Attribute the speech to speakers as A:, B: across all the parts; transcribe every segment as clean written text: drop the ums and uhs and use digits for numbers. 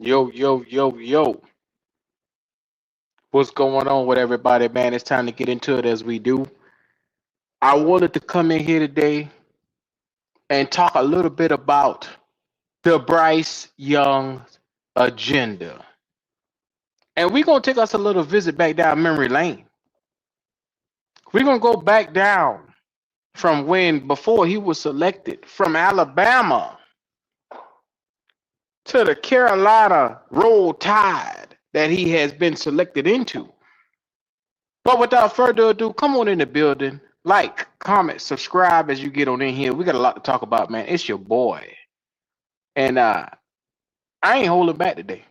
A: Yo, yo, yo, yo. What's going on with everybody, man? It's time to get into it as we do. I wanted to come in here today and talk a little bit about the Bryce Young agenda. And we're going to take us a little visit back down memory lane. We're going to go back down from when, before he was selected from Alabama to the Carolina Roll Tide that he has been selected into. But without further ado, come on in the building. Like, comment, subscribe as you get on in here. We got a lot to talk about, man. It's your boy. And I ain't holding back today.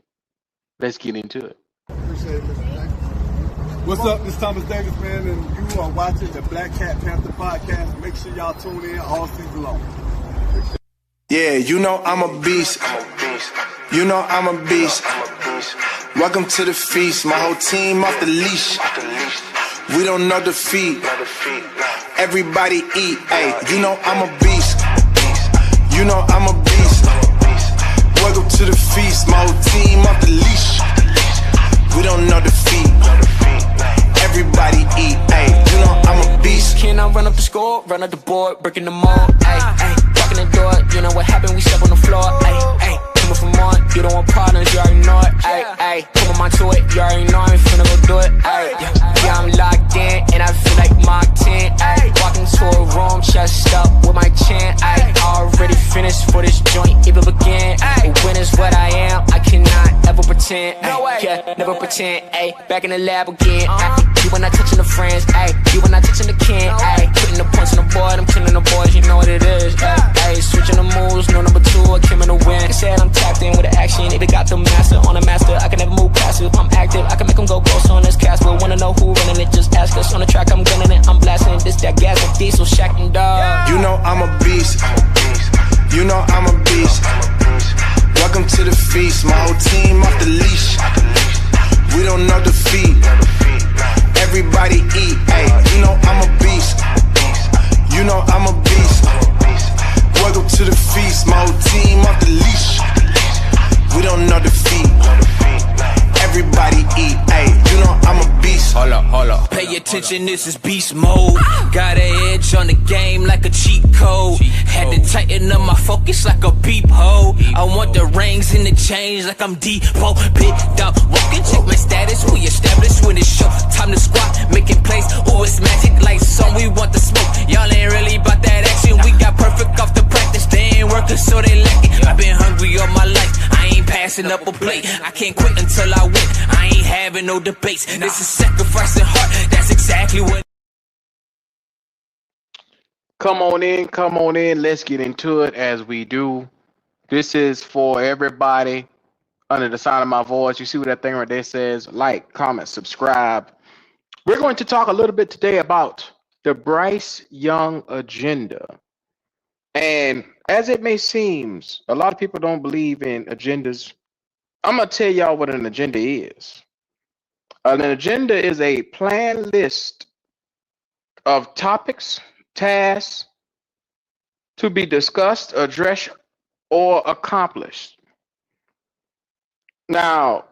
A: Let's get into it.
B: Appreciate it, Mr. Davis. What's up? This is Thomas Davis, man, and you are watching the Black Cat Panther podcast. Make sure y'all tune in all season long.
C: Yeah, you know I'm a beast. You know I'm a beast. Welcome to the feast. My whole team off the leash. We don't know defeat. Everybody eat. Hey, you know I'm a beast. You know I'm a beast. Welcome to the feast. My whole team off the leash. We don't know defeat. Everybody eat. Hey, you know I'm a beast.
D: Can I run up the score, run up the board, breaking the mold? Ay, ay, walking the door, you know what happened? We step on the floor. Ay, ay, coming from on, you don't want partners, you already know it. Ay, ay, put my mind to it, you already know I'm finna go do it. Ay, yeah, I'm locked in, and I feel like Mark 10. Ay, walking to a room, chest up with my chin. Ay, already finished for this joint, even begin. Ay, when is what I am, I cannot ever pretend. Ay, yeah, never pretend. Ay, back in the lab again. Ay, you when I touching the friends, ayy. You when I touching the kin, ayy. Putting the points on the board, I'm killing the boys, you know what it is, ayy. Switching the moves, no number two, I came in the win. They said I'm tapped in with the action, if it got the master on the master, I can never move passive. I'm active, I can make them go close on this castle. Wanna know who running it, just ask us. On the track, I'm gunning it, I'm blasting this, that gas, and diesel, shack and dog.
C: You know I'm a beast. You know I'm a beast. Welcome to the feast. My whole team off the leash. We don't know defeat. Everybody eat, ayy, you know I'm a beast. You know I'm a beast. Welcome to the feast, my whole team off the leash. We don't know defeat. Everybody eat, ayy, you know I'm a beast.
D: Hold up. Pay attention, this is beast mode. Got an edge on the game like a cheat code. Had to tighten up my focus like a beep hole. I want the rings and the change like I'm Depot. Big dog, walking, check my status. We established when it's show. Time to squat, making plays. Ooh, it's magic like some. We want the smoke. Y'all ain't really about that action. We got perfect off the practice. They ain't working, so they lacking. I've been hungry all my life. I ain't passing up a plate. I can't quit until I win. I ain't having no debates. This is sacrifice and heart. That's exactly what.
A: Come on in. Let's get into it as we do. This is for everybody under the sound of my voice. You see what that thing right there says? Like, comment, subscribe. We're going to talk a little bit today about the Bryce Young agenda. And as it may seem, a lot of people don't believe in agendas. I'm going to tell y'all what an agenda is. An agenda is a planned list of topics, tasks to be discussed, addressed, or accomplished. Now,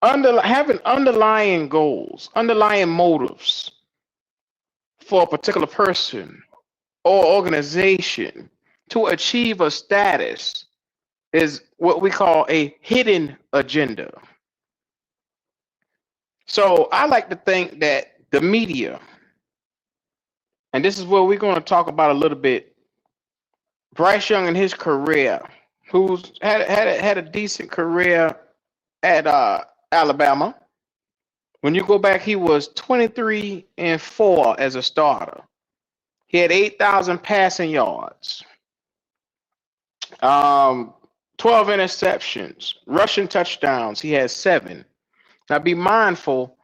A: having underlying goals, underlying motives for a particular person or organization to achieve a status is what we call a hidden agenda. So I like to think that the media, and this is what we're going to talk about a little bit, Bryce Young and his career, who's had a decent career at Alabama. When you go back, he was 23-4 as a starter. He had 8,000 passing yards, 12 interceptions, rushing touchdowns. He had 7. Now be mindful.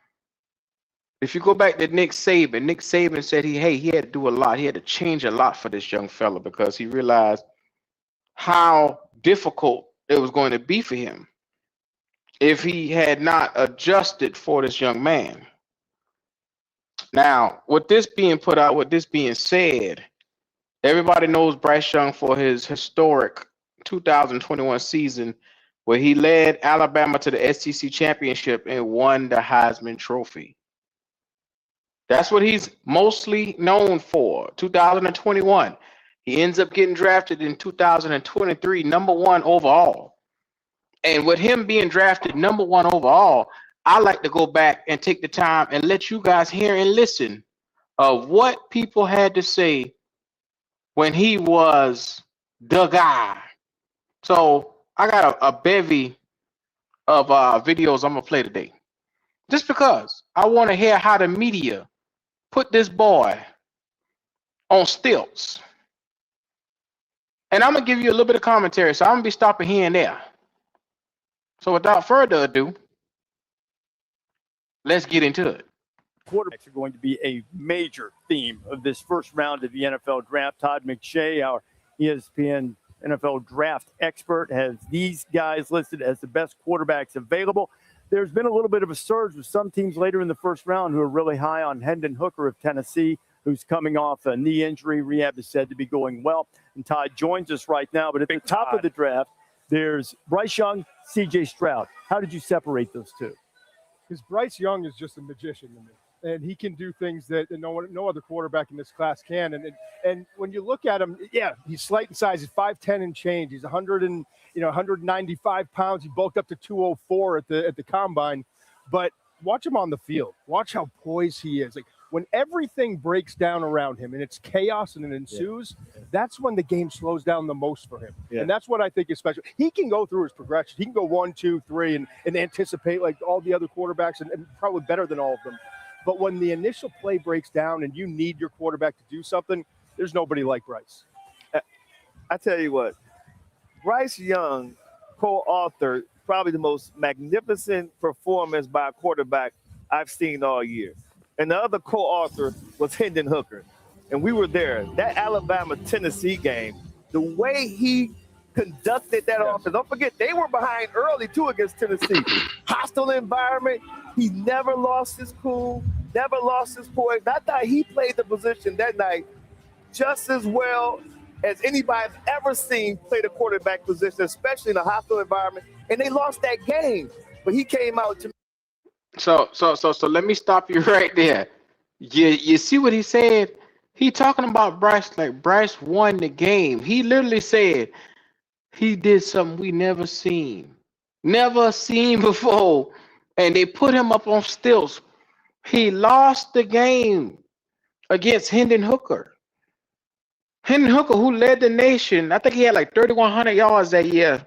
A: If you go back to Nick Saban said he had to do a lot. He had to change a lot for this young fella because he realized how difficult it was going to be for him if he had not adjusted for this young man. Now, with this being put out, with this being said, everybody knows Bryce Young for his historic 2021 season where he led Alabama to the SEC championship and won the Heisman Trophy. That's what he's mostly known for. 2021. He ends up getting drafted in 2023, number 1 overall. And with him being drafted number 1 overall, I like to go back and take the time and let you guys hear and listen of what people had to say when he was the guy. So I got a bevy of videos I'm going to play today. Just because I want to hear how the media put this boy on stilts. And I'm going to give you a little bit of commentary, so I'm going to be stopping here and there. So without further ado, let's get into it.
E: Quarterbacks are going to be a major theme of this first round of the NFL draft. Todd McShay, our ESPN NFL draft expert, has these guys listed as the best quarterbacks available. There's been a little bit of a surge with some teams later in the first round who are really high on Hendon Hooker of Tennessee, who's coming off a knee injury. Rehab is said to be going well. And Todd joins us right now. But at the top of the draft, there's Bryce Young, C.J. Stroud. How did you separate those two?
F: Because Bryce Young is just a magician to me, and he can do things that no other quarterback in this class can. And when you look at him, yeah, he's slight in size. He's 5'10" and change. He's 195 pounds. He bulked up to 204 at the combine. But watch him on the field. Watch how poised he is. Like when everything breaks down around him and it's chaos and it ensues, that's when the game slows down the most for him. Yeah. And that's what I think is special. He can go through his progression. He can go 1, 2, 3 and anticipate like all the other quarterbacks and probably better than all of them. But when the initial play breaks down and you need your quarterback to do something, there's nobody like Bryce.
E: I tell you what, Bryce Young co-authored probably the most magnificent performance by a quarterback I've seen all year. And the other co-author was Hendon Hooker. And we were there. That Alabama-Tennessee game, the way he conducted that offense. Don't forget, they were behind early, too, against Tennessee. Hostile environment. He never lost his cool, never lost his poise. I thought he played the position that night just as well as anybody I've ever seen play the quarterback position, especially in a hostile environment. And they lost that game. But he came out to
A: So let me stop you right there. You see what he said? He talking about Bryce like Bryce won the game. He literally said he did something we never seen before, and they put him up on stilts. He lost the game against Hendon Hooker. Hendon Hooker, who led the nation, I think he had like 3,100 yards that year.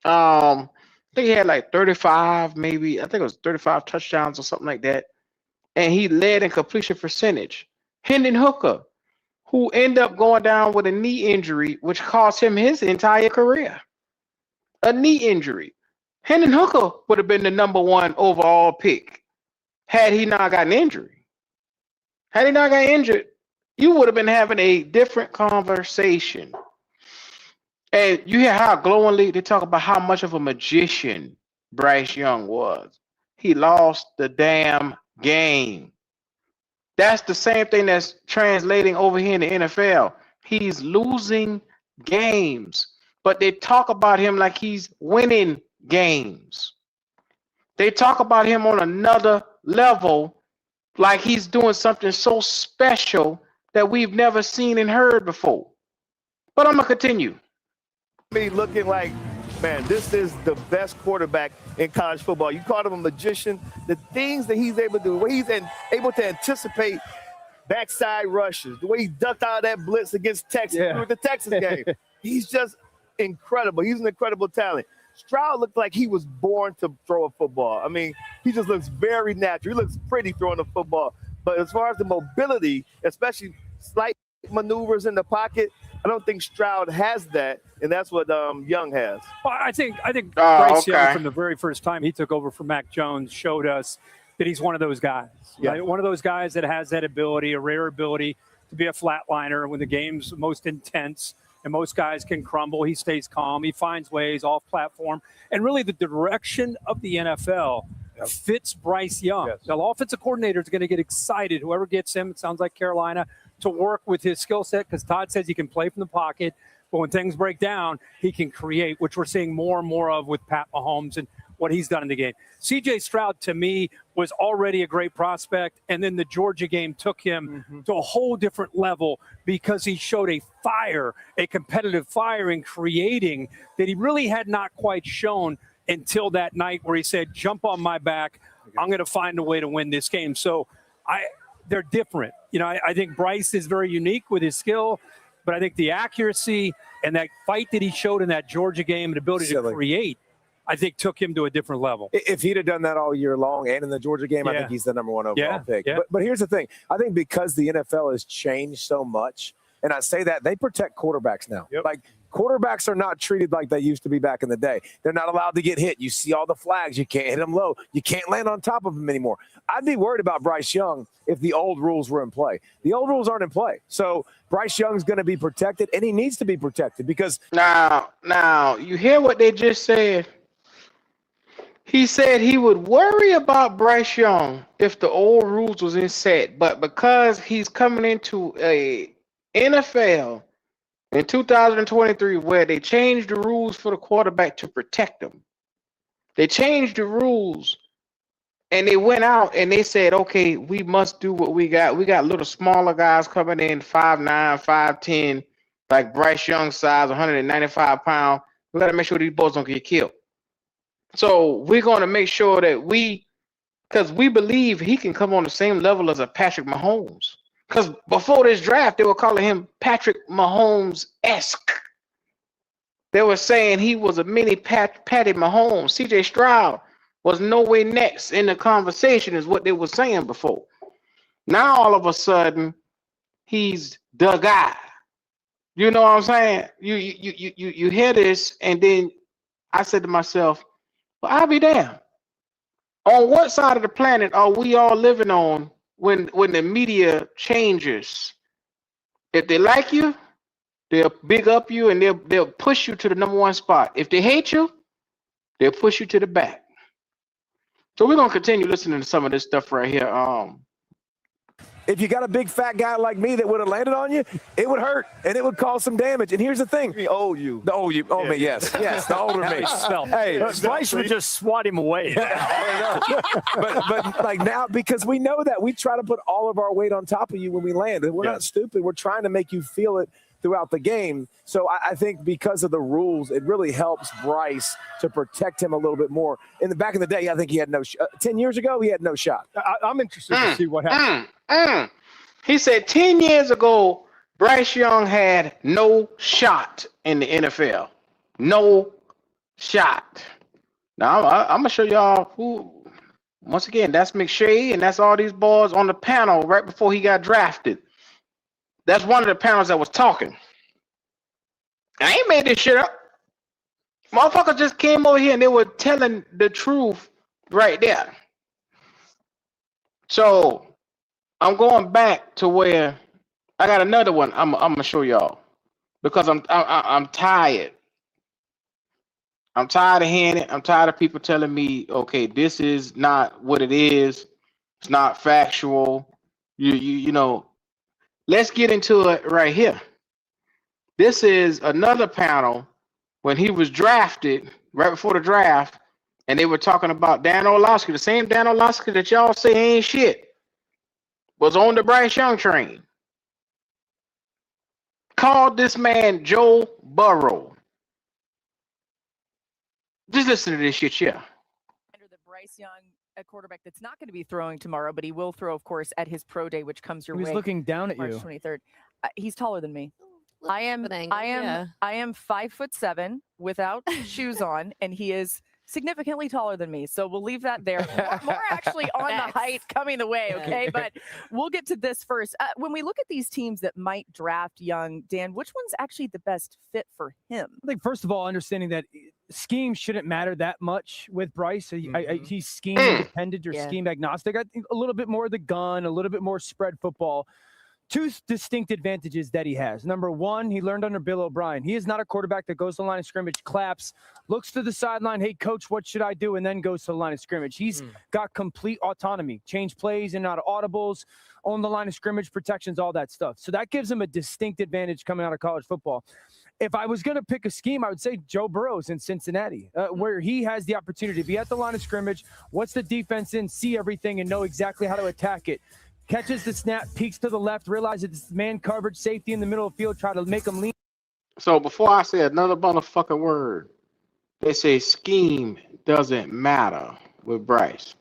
A: I think he had like 35, maybe. I think it was 35 touchdowns or something like that. And he led in completion percentage. Hendon Hooker, who ended up going down with a knee injury, which cost him his entire career. A knee injury. Hendon Hooker would have been the number 1 overall pick had he not gotten injury. Had he not got injured, you would have been having a different conversation. And you hear how glowingly they talk about how much of a magician Bryce Young was. He lost the damn game. That's the same thing that's translating over here in the NFL. He's losing games, but they talk about him like he's winning games. They talk about him on another level like he's doing something so special that we've never seen and heard before. But I'm going to continue.
E: Me looking like, man, this is the best quarterback in college football. You called him a magician. The things that he's able to do, the way he's able to anticipate backside rushes, the way he ducked out of that blitz against Texas, with the Texas game. He's just incredible. He's an incredible talent. Stroud looked like he was born to throw a football. I mean, he just looks very natural. He looks pretty throwing the football. But as far as the mobility, especially slight maneuvers in the pocket, I don't think Stroud has that, and that's what Young has.
G: Well, I think Bryce Young, from the very first time he took over from Mac Jones, showed us that he's one of those guys. Yeah. Right? One of those guys that has that ability, a rare ability to be a flatliner when the game's most intense and most guys can crumble. He stays calm. He finds ways off platform. And really the direction of the NFL fits Bryce Young. Yes. The offensive coordinator is going to get excited, whoever gets him, it sounds like Carolina, to work with his skill set, because Todd says he can play from the pocket, But when things break down, he can create, which we're seeing more and more of with Pat Mahomes and what he's done in the game. C.J. Stroud, to me, was already a great prospect, and then the Georgia game took him to a whole different level because he showed a competitive fire in creating that he really had not quite shown until that night where he said, jump on my back, I'm going to find a way to win this game. So they're different. I think Bryce is very unique with his skill, but I think the accuracy and that fight that he showed in that Georgia game and ability to create, I think took him to a different level.
H: If he'd have done that all year long and in the Georgia game, I think he's the number one overall pick. Yeah. But here's the thing. I think because the NFL has changed so much, and I say that, they protect quarterbacks now.
F: Yep.
H: Like, quarterbacks are not treated like they used to be back in the day. They're not allowed to get hit. You see all the flags. You can't hit them low. You can't land on top of them anymore. I'd be worried about Bryce Young if the old rules were in play. The old rules aren't in play. So Bryce Young's going to be protected, and he needs to be protected because –
A: Now, you hear what they just said? He said he would worry about Bryce Young if the old rules was in set, but because he's coming into a NFL in 2023 where they changed the rules for the quarterback to protect him. They changed the rules and they went out and they said, okay, we must do what we got. We got little smaller guys coming in 5'9", 5'10", like Bryce Young size, 195 pounds. We got to make sure these boys don't get killed. So we're going to make sure that because we believe he can come on the same level as a Patrick Mahomes. Because before this draft, they were calling him Patrick Mahomes-esque. They were saying he was a mini Patty Mahomes. C.J. Stroud was nowhere next in the conversation is what they were saying before. Now, all of a sudden, he's the guy. You know what I'm saying? You hear this, and then I said to myself, well, I'll be damned. On what side of the planet are we all living on when the media changes? If they like you, they'll big up you and they'll push you to the number one spot. If they hate you, they'll push you to the back. So we're gonna continue listening to some of this stuff right here.
H: if you got a big fat guy like me that would have landed on you, it would hurt and it would cause some damage. And here's the thing.
E: The old you.
H: The old you. Oh, me, yes. Yes, the older me.
G: Hey, Bryce would just swat him away.
H: but like now, because we know that, we try to put all of our weight on top of you when we land. And we're not stupid. We're trying to make you feel it throughout the game. So I think because of the rules, it really helps Bryce to protect him a little bit more. In the back in the day, I think he had no 10 years ago, he had no shot.
F: I'm interested to see what happens.
A: He said 10 years ago, Bryce Young had no shot in the NFL. No shot. Now, I'm going to show y'all who, once again, that's McShay, and that's all these boys on the panel right before he got drafted. That's one of the panels that was talking. I ain't made this shit up. Motherfuckers just came over here and they were telling the truth right there. So I'm going back to where I got another one. I'm gonna show y'all because I'm tired. I'm tired of hearing it. I'm tired of people telling me, okay, this is not what it is. It's not factual. You know. Let's get into it right here. This is another panel when he was drafted, right before the draft, and they were talking about Dan Orlovsky, the same Dan Orlovsky that y'all say ain't shit, was on the Bryce Young train. Called this man Joe Burrow. Just listen to this shit, yeah.
I: The Bryce Young, a quarterback that's not going to be throwing tomorrow, but he will throw, of course, at his pro day, which comes your way.
J: He was looking down at
I: March
J: you.
I: 23rd. He's taller than me. I am 5'7" without shoes on, and he is significantly taller than me. So we'll leave that there. More actually on the height coming the way, okay? But we'll get to this first. When we look at these teams that might draft Young, Dan, which one's actually the best fit for him?
J: I think, first of all, understanding that scheme shouldn't matter that much with Bryce. He's scheme independent or scheme agnostic. I think a little bit more of the gun, a little bit more spread football. Two distinct advantages that he has. Number one, he learned under Bill O'Brien. He is not a quarterback that goes to the line of scrimmage, claps, looks to the sideline, hey, coach, what should I do? And then goes to the line of scrimmage. He's got complete autonomy, change plays and out of audibles, on the line of scrimmage, protections, all that stuff. So that gives him a distinct advantage coming out of college football. if I was going to pick a scheme, I would say Joe Burrow's in Cincinnati, where he has the opportunity to be at the line of scrimmage, what's the defense in, see everything, and know exactly how to attack it. Catches the snap, peeks to the left, realizes it's man coverage, safety in the middle of the field, try to make him lean.
A: So before I say another motherfucking word, they say scheme doesn't matter with Bryce.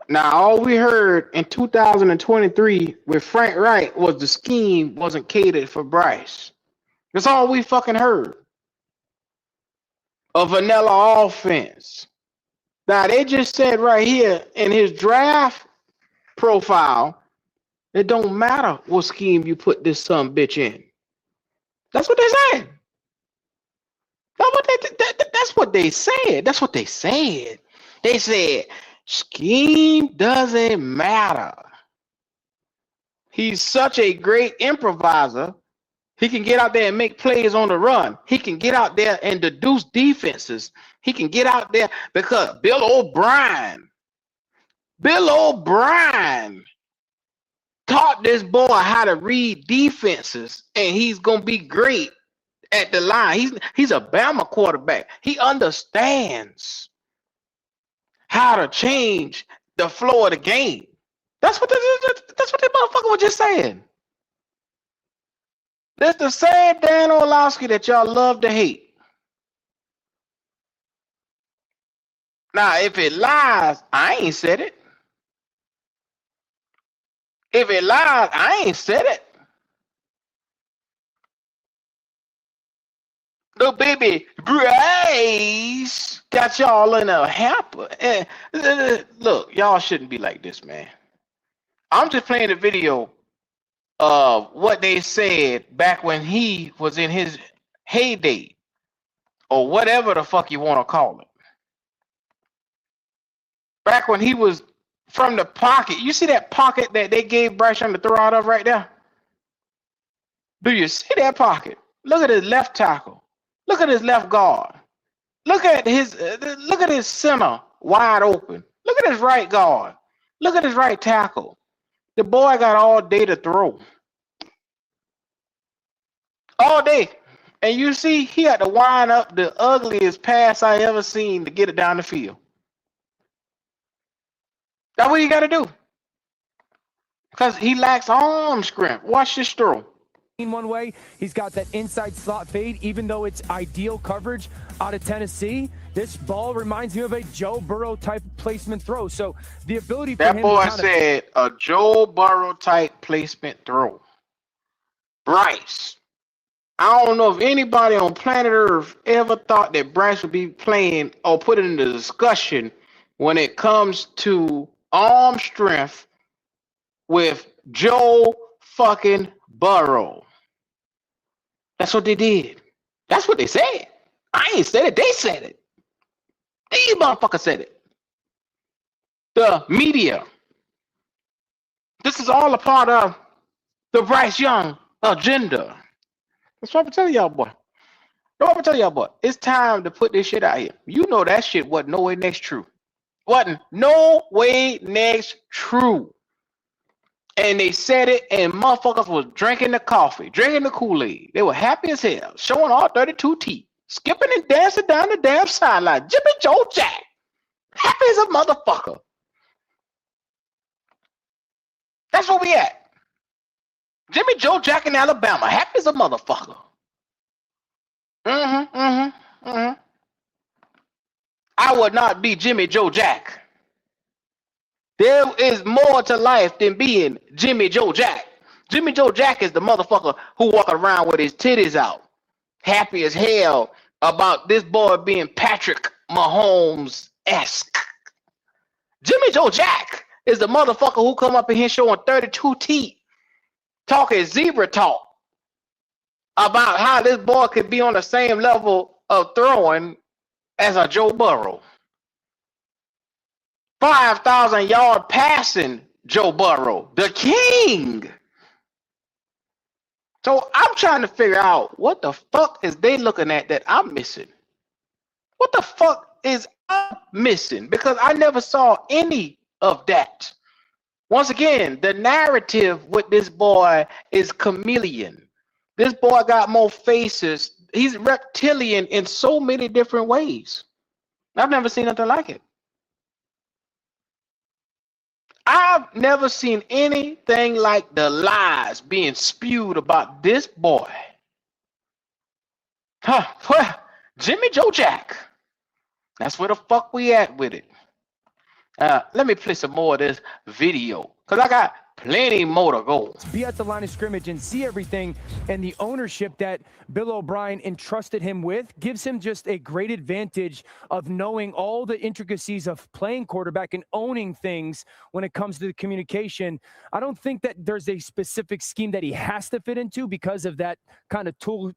A: Now, all we heard in 2023 with Frank Wright was the scheme wasn't catered for Bryce. That's all we fucking heard. A vanilla offense. Now, they just said right here in his draft profile, it don't matter what scheme you put this son bitch in. That's what they said. That's what they said. That's what they said. They said scheme doesn't matter. He's such a great improviser. He can get out there and make plays on the run. He can get out there and deduce defenses. He can get out there because Bill O'Brien taught this boy how to read defenses, and he's gonna be great at the line. He's a Bama quarterback. He understands how to change the flow of the game. That's what the motherfucker was just saying. That's the same Dan Orlovsky that y'all love to hate. Now, if it lies, I ain't said it. If it lies, I ain't said it. The baby Bryce got y'all in a hamper. Look, y'all shouldn't be like this, man. I'm just playing a video of what they said back when he was in his heyday, or whatever the fuck you want to call it. Back when he was from the pocket. You see that pocket that they gave Bryce Young to throw out of right there? Do you see that pocket? Look at his left tackle. Look at his left guard. Look at his center wide open. Look at his right guard. Look at his right tackle. The boy got all day to throw. All day. And you see, he had to wind up the ugliest pass I ever seen to get it down the field. That's what you got to do. Because he lacks arm strength. Watch this throw.
J: One way, he's got that inside slot fade, even though it's ideal coverage out of Tennessee. This ball reminds me of a Joe Burrow type placement throw. So the ability for him
A: that boy said a Joe Burrow type placement throw. Bryce. I don't know if anybody on planet Earth ever thought that Bryce would be playing or put it in the discussion when it comes to arm strength with Joe fucking Burrow. That's what they did. That's what they said. I ain't said it. They said it. These motherfuckers said it. The media. This is all a part of the Bryce Young agenda. That's what I'm telling y'all, boy. It's time to put this shit out here. You know that shit wasn't no way next true. Wasn't no way next true. And they said it, and motherfuckers was drinking the coffee, drinking the Kool-Aid. They were happy as hell, showing all 32 teeth, skipping and dancing down the damn sideline. Jimmy Joe Jack, happy as a motherfucker. That's where we at. Jimmy Joe Jack in Alabama, happy as a motherfucker. I would not be Jimmy Joe Jack. There is more to life than being Jimmy Joe Jack. Jimmy Joe Jack is the motherfucker who walking around with his titties out, happy as hell about this boy being Patrick Mahomes-esque. Jimmy Joe Jack is the motherfucker who come up in here showing 32 teeth, talking zebra talk about how this boy could be on the same level of throwing as a Joe Burrow. 5,000 yard passing Joe Burrow, the king. So I'm trying to figure out what the fuck is they looking at that I'm missing? What the fuck is I missing? Because I never saw any of that. Once again, the narrative with this boy is chameleon. This boy got more faces he's reptilian in so many different ways. I've never seen nothing like it. I've never seen anything like the lies being spewed about this boy. Well, Jimmy Joe Jack. That's where the fuck we at with it. Let me play some more of this video because I got plenty more to go.
J: Be at the line of scrimmage and see everything, and the ownership that Bill O'Brien entrusted him with gives him just a great advantage of knowing all the intricacies of playing quarterback and owning things when it comes to the communication. I don't think that there's a specific scheme that he has to fit into because of that kind of tool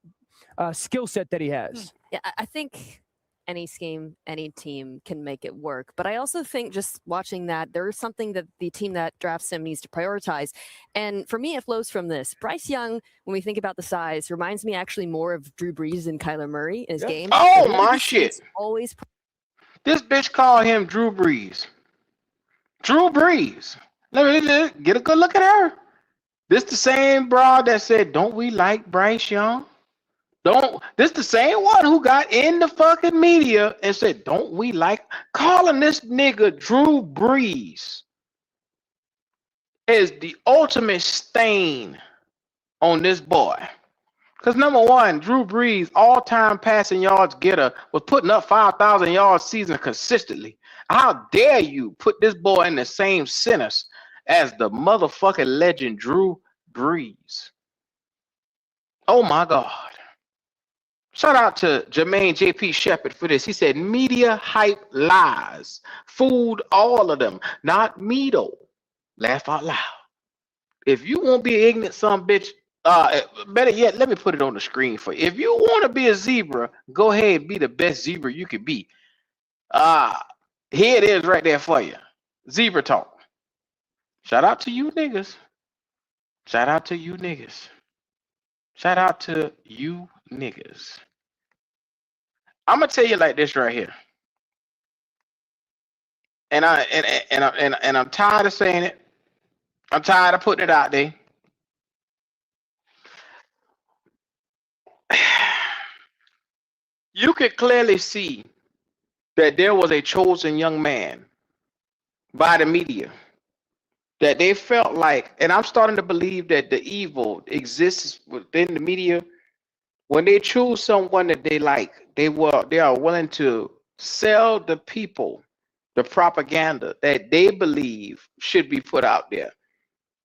J: skill set that he has.
K: Yeah, I think any scheme, any team can make it work. But I also think just watching that, there is something that the team that drafts him needs to prioritize. And for me, it flows from this. Bryce Young, when we think about the size, reminds me actually more of Drew Brees and Kyler Murray in his game.
A: Oh, my shit.
K: Always.
A: This bitch called him Drew Brees. Drew Brees. Let me get a good look at her. This the same broad that said, don't we like Bryce Young? This the same one who got in the fucking media and said, don't we like calling this nigga Drew Brees is the ultimate stain on this boy. Because number one, Drew Brees, all-time passing yards getter, was putting up 5,000 yards season consistently. How dare you put this boy in the same sentence as the motherfucking legend Drew Brees? Oh my God. Shout out to Jermaine JP Shepard for this. He said, media hype lies. Fooled all of them. Not me though. Laugh out loud. If you won't be ignorant, some bitch, better yet, let me put it on the screen for you. If you want to be a zebra, go ahead and be the best zebra you can be. Here it is right there for you. Zebra talk. Shout out to you niggas. Shout out to you niggas. Shout out to you niggas. I'm gonna tell you like this right here. And I'm tired of saying it. I'm tired of putting it out there. You could clearly see that there was a chosen young man by the media that they felt like, and I'm starting to believe that the evil exists within the media. When they choose someone that they like, they are willing to sell the people the propaganda that they believe should be put out there.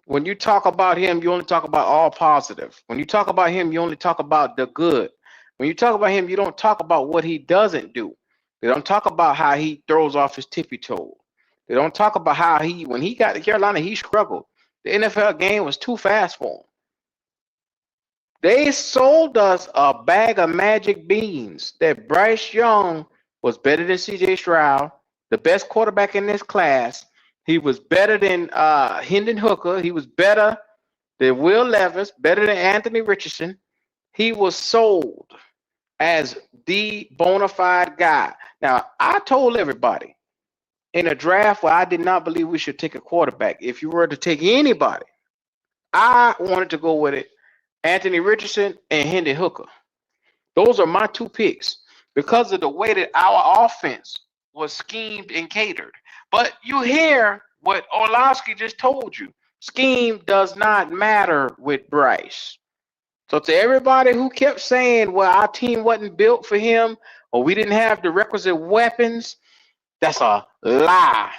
A: When you talk about him, you only talk about all positive. When you talk about him, you only talk about the good. When you talk about him, you don't talk about what he doesn't do. They don't talk about how he throws off his tippy toe. They don't talk about how when he got to Carolina, he struggled. The NFL game was too fast for him. They sold us a bag of magic beans that Bryce Young was better than C.J. Stroud, the best quarterback in this class. He was better than Hendon Hooker. He was better than Will Levis, better than Anthony Richardson. He was sold as the bona fide guy. Now, I told everybody in a draft where I did not believe we should take a quarterback. If you were to take anybody, I wanted to go with it. Anthony Richardson and Hendon Hooker. Those are my two picks because of the way that our offense was schemed and catered. But you hear what Orlovsky just told you. Scheme does not matter with Bryce. So to everybody who kept saying, well, our team wasn't built for him or we didn't have the requisite weapons, that's a lie.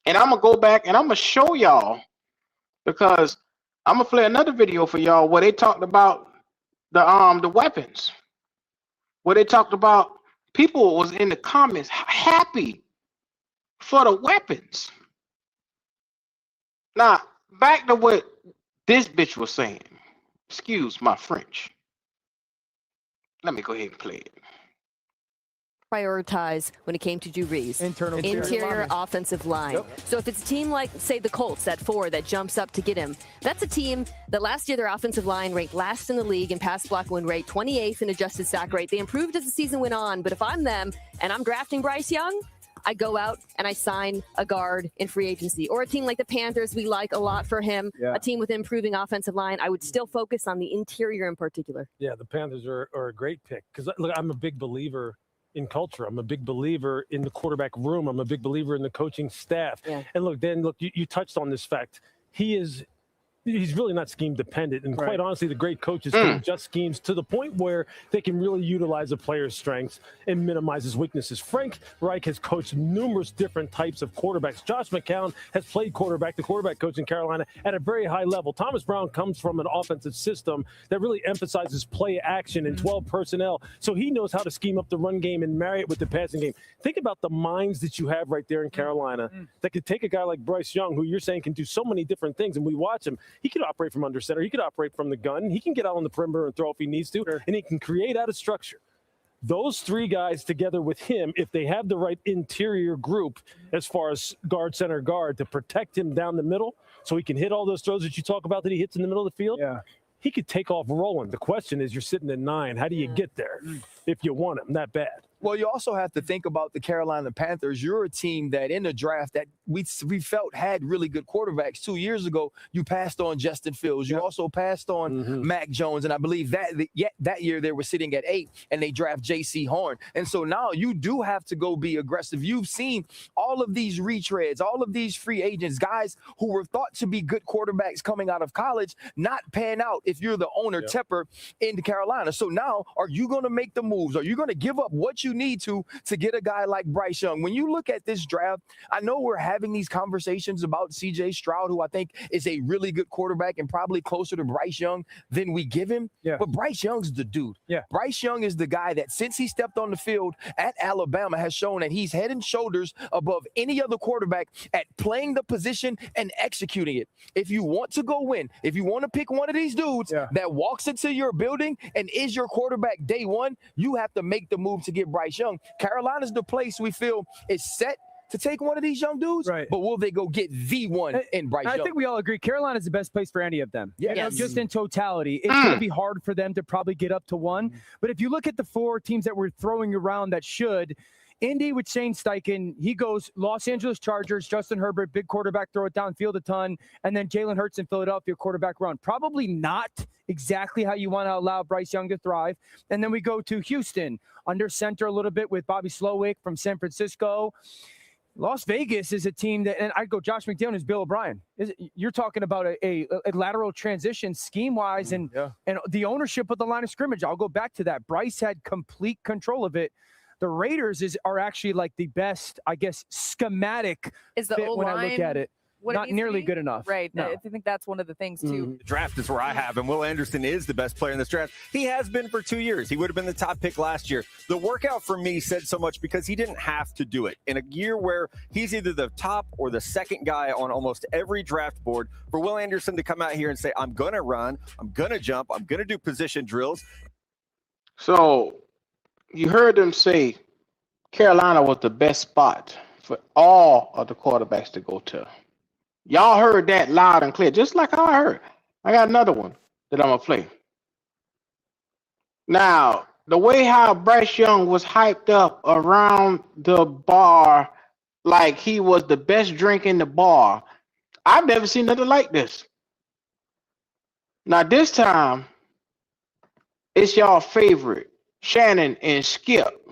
A: And I'm going to go back and I'm going to show y'all because I'm gonna play another video for y'all where they talked about the weapons. Where they talked about people was in the comments happy for the weapons. Now, back to what this bitch was saying. Excuse my French. Let me go ahead and play it.
K: Prioritize when it came to Drew Brees. Interior offensive line. Yep. So if it's a team like, say, the Colts at 4 that jumps up to get him, that's a team that last year their offensive line ranked last in the league in pass block win rate, 28th in adjusted sack rate. They improved as the season went on, but if I'm them and I'm drafting Bryce Young, I go out and I sign a guard in free agency. Or a team like the Panthers, we like a lot for him. Yeah. A team with improving offensive line. I would still focus on the interior in particular.
L: Yeah, the Panthers are a great pick because look, I'm a big believer in culture. I'm a big believer in the quarterback room. I'm a big believer in the coaching staff. Yeah. And look, Dan, you touched on this fact. He's really not scheme dependent. And quite honestly, the great coaches can adjust schemes to the point where they can really utilize a player's strengths and minimize his weaknesses. Frank Reich has coached numerous different types of quarterbacks. Josh McCown has played quarterback, the quarterback coach in Carolina, at a very high level. Thomas Brown comes from an offensive system that really emphasizes play action and 12 personnel. So he knows how to scheme up the run game and marry it with the passing game. Think about the minds that you have right there in Carolina that could take a guy like Bryce Young, who you're saying can do so many different things, and we watch him. He could operate from under center. He could operate from the gun. He can get out on the perimeter and throw if he needs to, and he can create out of structure. Those three guys together with him, if they have the right interior group as far as guard, center, guard to protect him down the middle so he can hit all those throws that you talk about that he hits in the middle of the field, he could take off rolling. The question is, you're sitting at 9. How do you get there if you want him that bad?
M: Well, you also have to think about the Carolina Panthers. You're a team that in the draft that we felt had really good quarterbacks. 2 years ago, you passed on Justin Fields. You also passed on Mac Jones. And I believe that year they were sitting at 8 and they draft J.C. Horn. And so now you do have to go be aggressive. You've seen all of these retreads, all of these free agents, guys who were thought to be good quarterbacks coming out of college, not pan out if you're the owner, Tepper, in Carolina. So now are you going to make the moves? Are you going to give up what you need to get a guy like Bryce Young? When you look at this draft, I know we're having these conversations about C.J. Stroud, who I think is a really good quarterback and probably closer to Bryce Young than we give him. Yeah. But Bryce Young's the dude. Yeah. Bryce Young is the guy that since he stepped on the field at Alabama has shown that he's head and shoulders above any other quarterback at playing the position and executing it. If you want to go win, if you want to pick one of these dudes that walks into your building and is your quarterback day one, you have to make the move to get Bryce Young. Carolina's the place we feel is set to take one of these young dudes, but will they go get the one in Bryce Young?
J: I think we all agree Carolina's the best place for any of them. Yes. You know, just in totality. It's going to be hard for them to probably get up to 1. But if you look at the 4 teams that we're throwing around that should, Indy with Shane Steichen, he goes Los Angeles Chargers, Justin Herbert, big quarterback, throw it downfield a ton, and then Jalen Hurts in Philadelphia, quarterback run. Probably not exactly how you want to allow Bryce Young to thrive. And then we go to Houston, under center a little bit with Bobby Slowick from San Francisco. Las Vegas is a team that, and I'd go Josh McDaniels, Bill O'Brien. You're talking about a lateral transition scheme-wise and the ownership of the line of scrimmage. I'll go back to that. Bryce had complete control of it. The Raiders are actually like the best, I guess, schematic
I: is the
J: fit when I look at it. Not nearly good enough.
I: Right.
J: No.
I: I think that's one of the things, too.
N: The draft is where I have him. Will Anderson is the best player in this draft. He has been for 2 years. He would have been the top pick last year. The workout for me said so much because he didn't have to do it. In a year where he's either the top or the second guy on almost every draft board, for Will Anderson to come out here and say, I'm going to run, I'm going to jump, I'm going to do position drills.
A: So you heard them say Carolina was the best spot for all of the quarterbacks to go to. Y'all heard that loud and clear, just like I heard. I got another one that I'm going to play. Now, the way how Bryce Young was hyped up around the bar like he was the best drink in the bar, I've never seen nothing like this. Now, this time, it's y'all favorite, Shannon and Skip.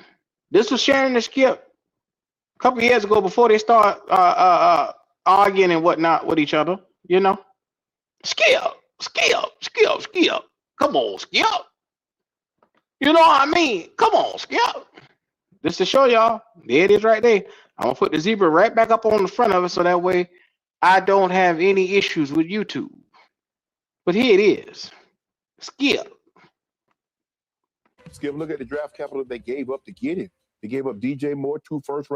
A: This was Shannon and Skip a couple years ago before they start arguing and whatnot with each other, you know. Skip. Come on, Skip. You know what I mean? Come on, Skip. This to show y'all. There it is right there. I'm going to put the zebra right back up on the front of it so that way I don't have any issues with YouTube. But here it is. Skip.
O: Skip, look at the draft capital they gave up to get him. They gave up DJ Moore, 2 first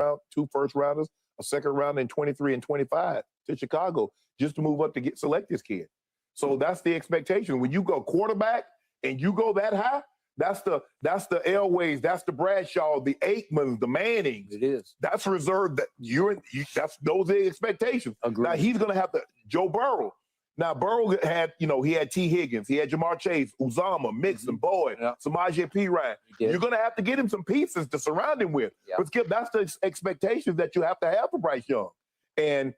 O: rounders, a second round in 23 and 25 to Chicago just to move up to select this kid. So that's the expectation. When you go quarterback and you go that high, that's the Elways, that's the Bradshaw, the Aikmans, the Mannings.
M: It is.
O: That's reserved. Those are the expectations.
M: Agreed.
O: Now he's going to have to Joe Burrow. Now, Burrow had, he had T. Higgins, he had Jamar Chase, Uzama, Mixon, Boyd, Samaje P. Ryan. You're going to have to get him some pieces to surround him with. But, Skip, that's the expectations that you have to have for Bryce Young. And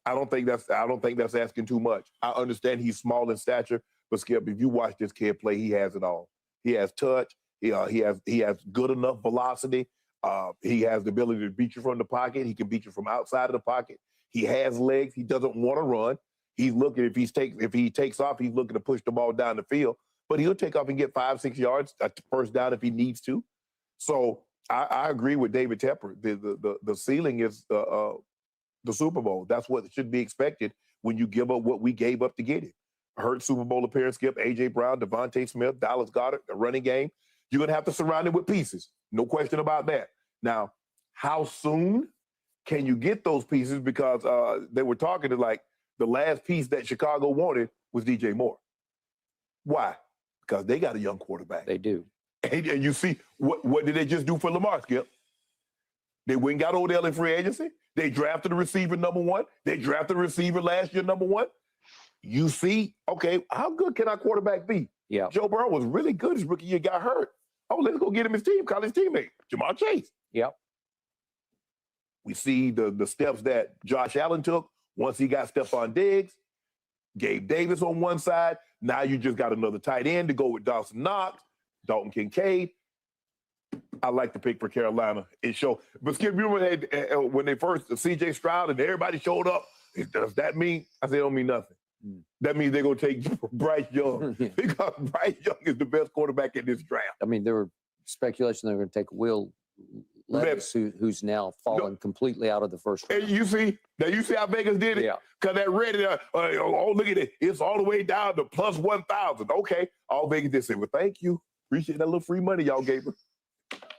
O: I don't think that's asking too much. I understand he's small in stature, but, Skip, if you watch this kid play, he has it all. He has touch. He has good enough velocity. He has the ability to beat you from the pocket. He can beat you from outside of the pocket. He has legs. He doesn't want to run. He's looking, if he takes off, he's looking to push the ball down the field. But he'll take off and get 5-6 yards, first down if he needs to. So I agree with David Tepper. The ceiling is the Super Bowl. That's what should be expected when you give up what we gave up to get it. Hurt Super Bowl appearance, Skip, A.J. Brown, Devontae Smith, Dallas Goedert, the running game. You're going to have to surround it with pieces. No question about that. Now, how soon can you get those pieces? Because they were talking to the last piece that Chicago wanted was DJ Moore. Why? Because they got a young quarterback.
P: They do.
O: And you see, what did they just do for Lamar, Skip? They went and got Odell in free agency. They drafted a receiver #1. They drafted a receiver last year #1. You see, okay, how good can our quarterback be?
P: Yeah.
O: Joe Burrow was really good his rookie year, got hurt. Oh, let's go get him his team, call his teammate, Jamar Chase.
P: Yep.
O: We see the steps that Josh Allen took once he got Stephon Diggs, Gabe Davis on one side. Now you just got another tight end to go with Dawson Knox, Dalton Kincaid. I like the pick for Carolina. It showed. But Skip, you remember when they first, C.J. Stroud and everybody showed up, does that mean? I said, it don't mean nothing. That means they're going to take Bryce Young because Bryce Young is the best quarterback in this draft.
P: I mean, there were speculation they were going to take Will Levis, who's now fallen completely out of the first round.
O: And you see how Vegas did it?
P: Yeah.
O: Because that Reddit, look at it. It's all the way down to plus 1,000. Okay. All Vegas did say, well, thank you. Appreciate that little free money y'all gave us.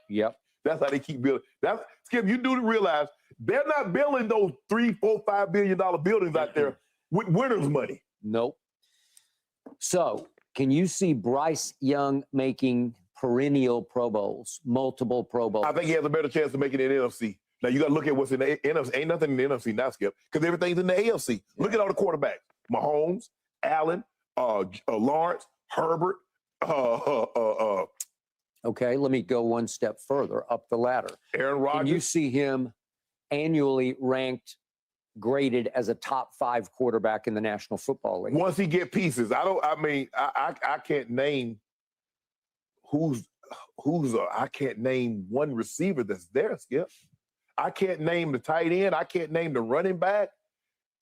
P: Yep.
O: That's how they keep building. Skip, you do realize they're not building those $3, $4, $5 billion buildings out there with winners' money.
P: Nope. So, can you see Bryce Young making perennial Pro Bowls, multiple Pro Bowls?
O: I think he has a better chance of making it in the NFC. Now, you got to look at what's in the NFC. Ain't nothing in the NFC now, Skip, because everything's in the AFC. Yeah. Look at all the quarterbacks. Mahomes, Allen, Lawrence, Herbert.
P: Okay, let me go one step further up the ladder.
O: Aaron Rodgers.
P: Can you see him annually graded as a top 5 quarterback in the National Football League?
O: Once he get pieces. I can't name I can't name one receiver that's there, Skip. I can't name the tight end. I can't name the running back.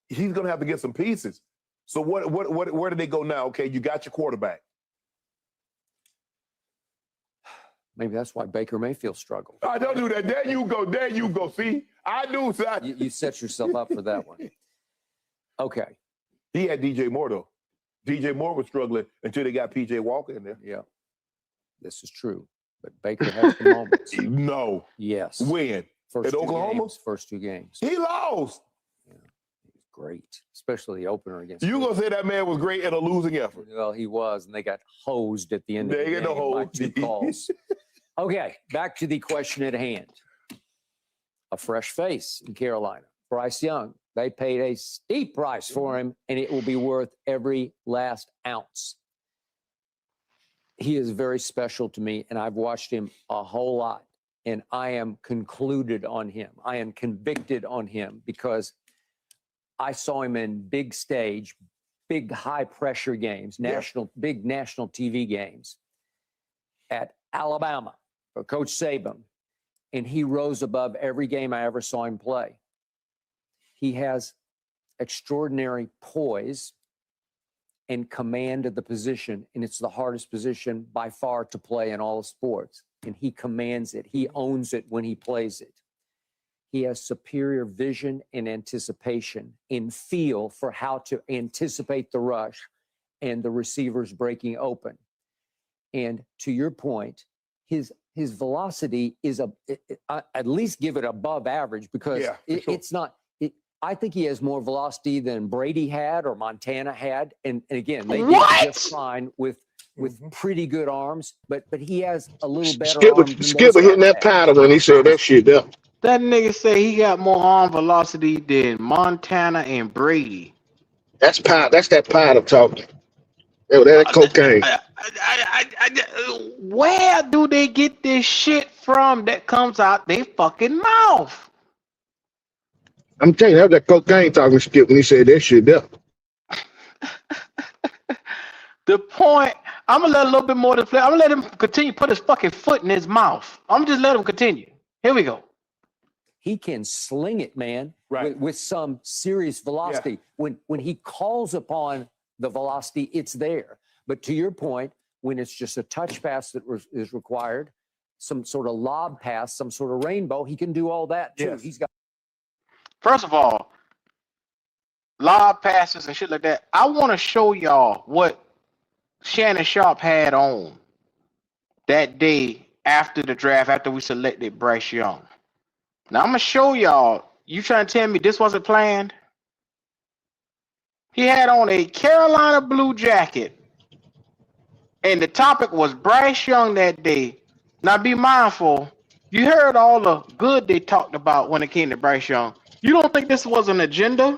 O: He's going to have to get some pieces. So where do they go now? Okay, you got your quarterback.
P: Maybe that's why Baker Mayfield struggled.
O: I don't do that. There you go. There you go. See, I knew.
P: You set yourself up for that one. Okay.
O: He had DJ Moore, though. DJ Moore was struggling until they got P.J. Walker in there.
P: Yeah. This is true. But Baker had some moments.
O: No.
P: Yes.
O: When? At Oklahoma?
P: First 2 games.
O: He lost.
P: Yeah. He was great, especially the opener against.
O: You going to say that man was great at a losing effort?
P: Well, he was, and they got hosed at the end of the game.
O: They got hosed.
P: 2 calls. Okay, back to the question at hand. A fresh face in Carolina. Bryce Young. They paid a steep price for him, and it will be worth every last ounce. He is very special to me, and I've watched him a whole lot, and I am concluded on him. I am convicted on him because I saw him in big stage, big high-pressure games, big national TV games at Alabama for Coach Saban, and he rose above every game I ever saw him play. He has extraordinary poise and command of the position, and it's the hardest position by far to play in all sports, and he commands it. He owns it when he plays it. He has superior vision and anticipation and feel for how to anticipate the rush and the receivers breaking open. And to your point, his velocity is at least give it above average because it's not. I think he has more velocity than Brady had or Montana had, and again they did just fine with pretty good arms, but he has a little better.
A: Skip was hitting that paddle when he said that shit. That nigga say he got more arm velocity than Montana and Brady.
Q: That's pie. That's that powder talking. That cocaine.
A: Where do they get this shit from that comes out their fucking mouth?
Q: I'm telling you, that was that cocaine talking Skip when he said that shit there.
A: The point, I'm gonna let a little bit more to play. I'm gonna let him continue to put his fucking foot in his mouth. I'm gonna just let him continue. Here we go.
P: He can sling it, man, with some serious velocity. Yeah. When he calls upon the velocity, it's there. But to your point, when it's just a touch pass that is required, some sort of lob pass, some sort of rainbow, he can do all that too. Yes. He's got.
A: First of all, lob passes and shit like that. I want to show y'all what Shannon Sharpe had on that day after the draft, after we selected Bryce Young. Now I'm gonna show y'all. You trying to tell me this wasn't planned? He had on a Carolina blue jacket, and the topic was Bryce Young that day. Now be mindful. You heard all the good they talked about when it came to Bryce Young. You don't think this was an agenda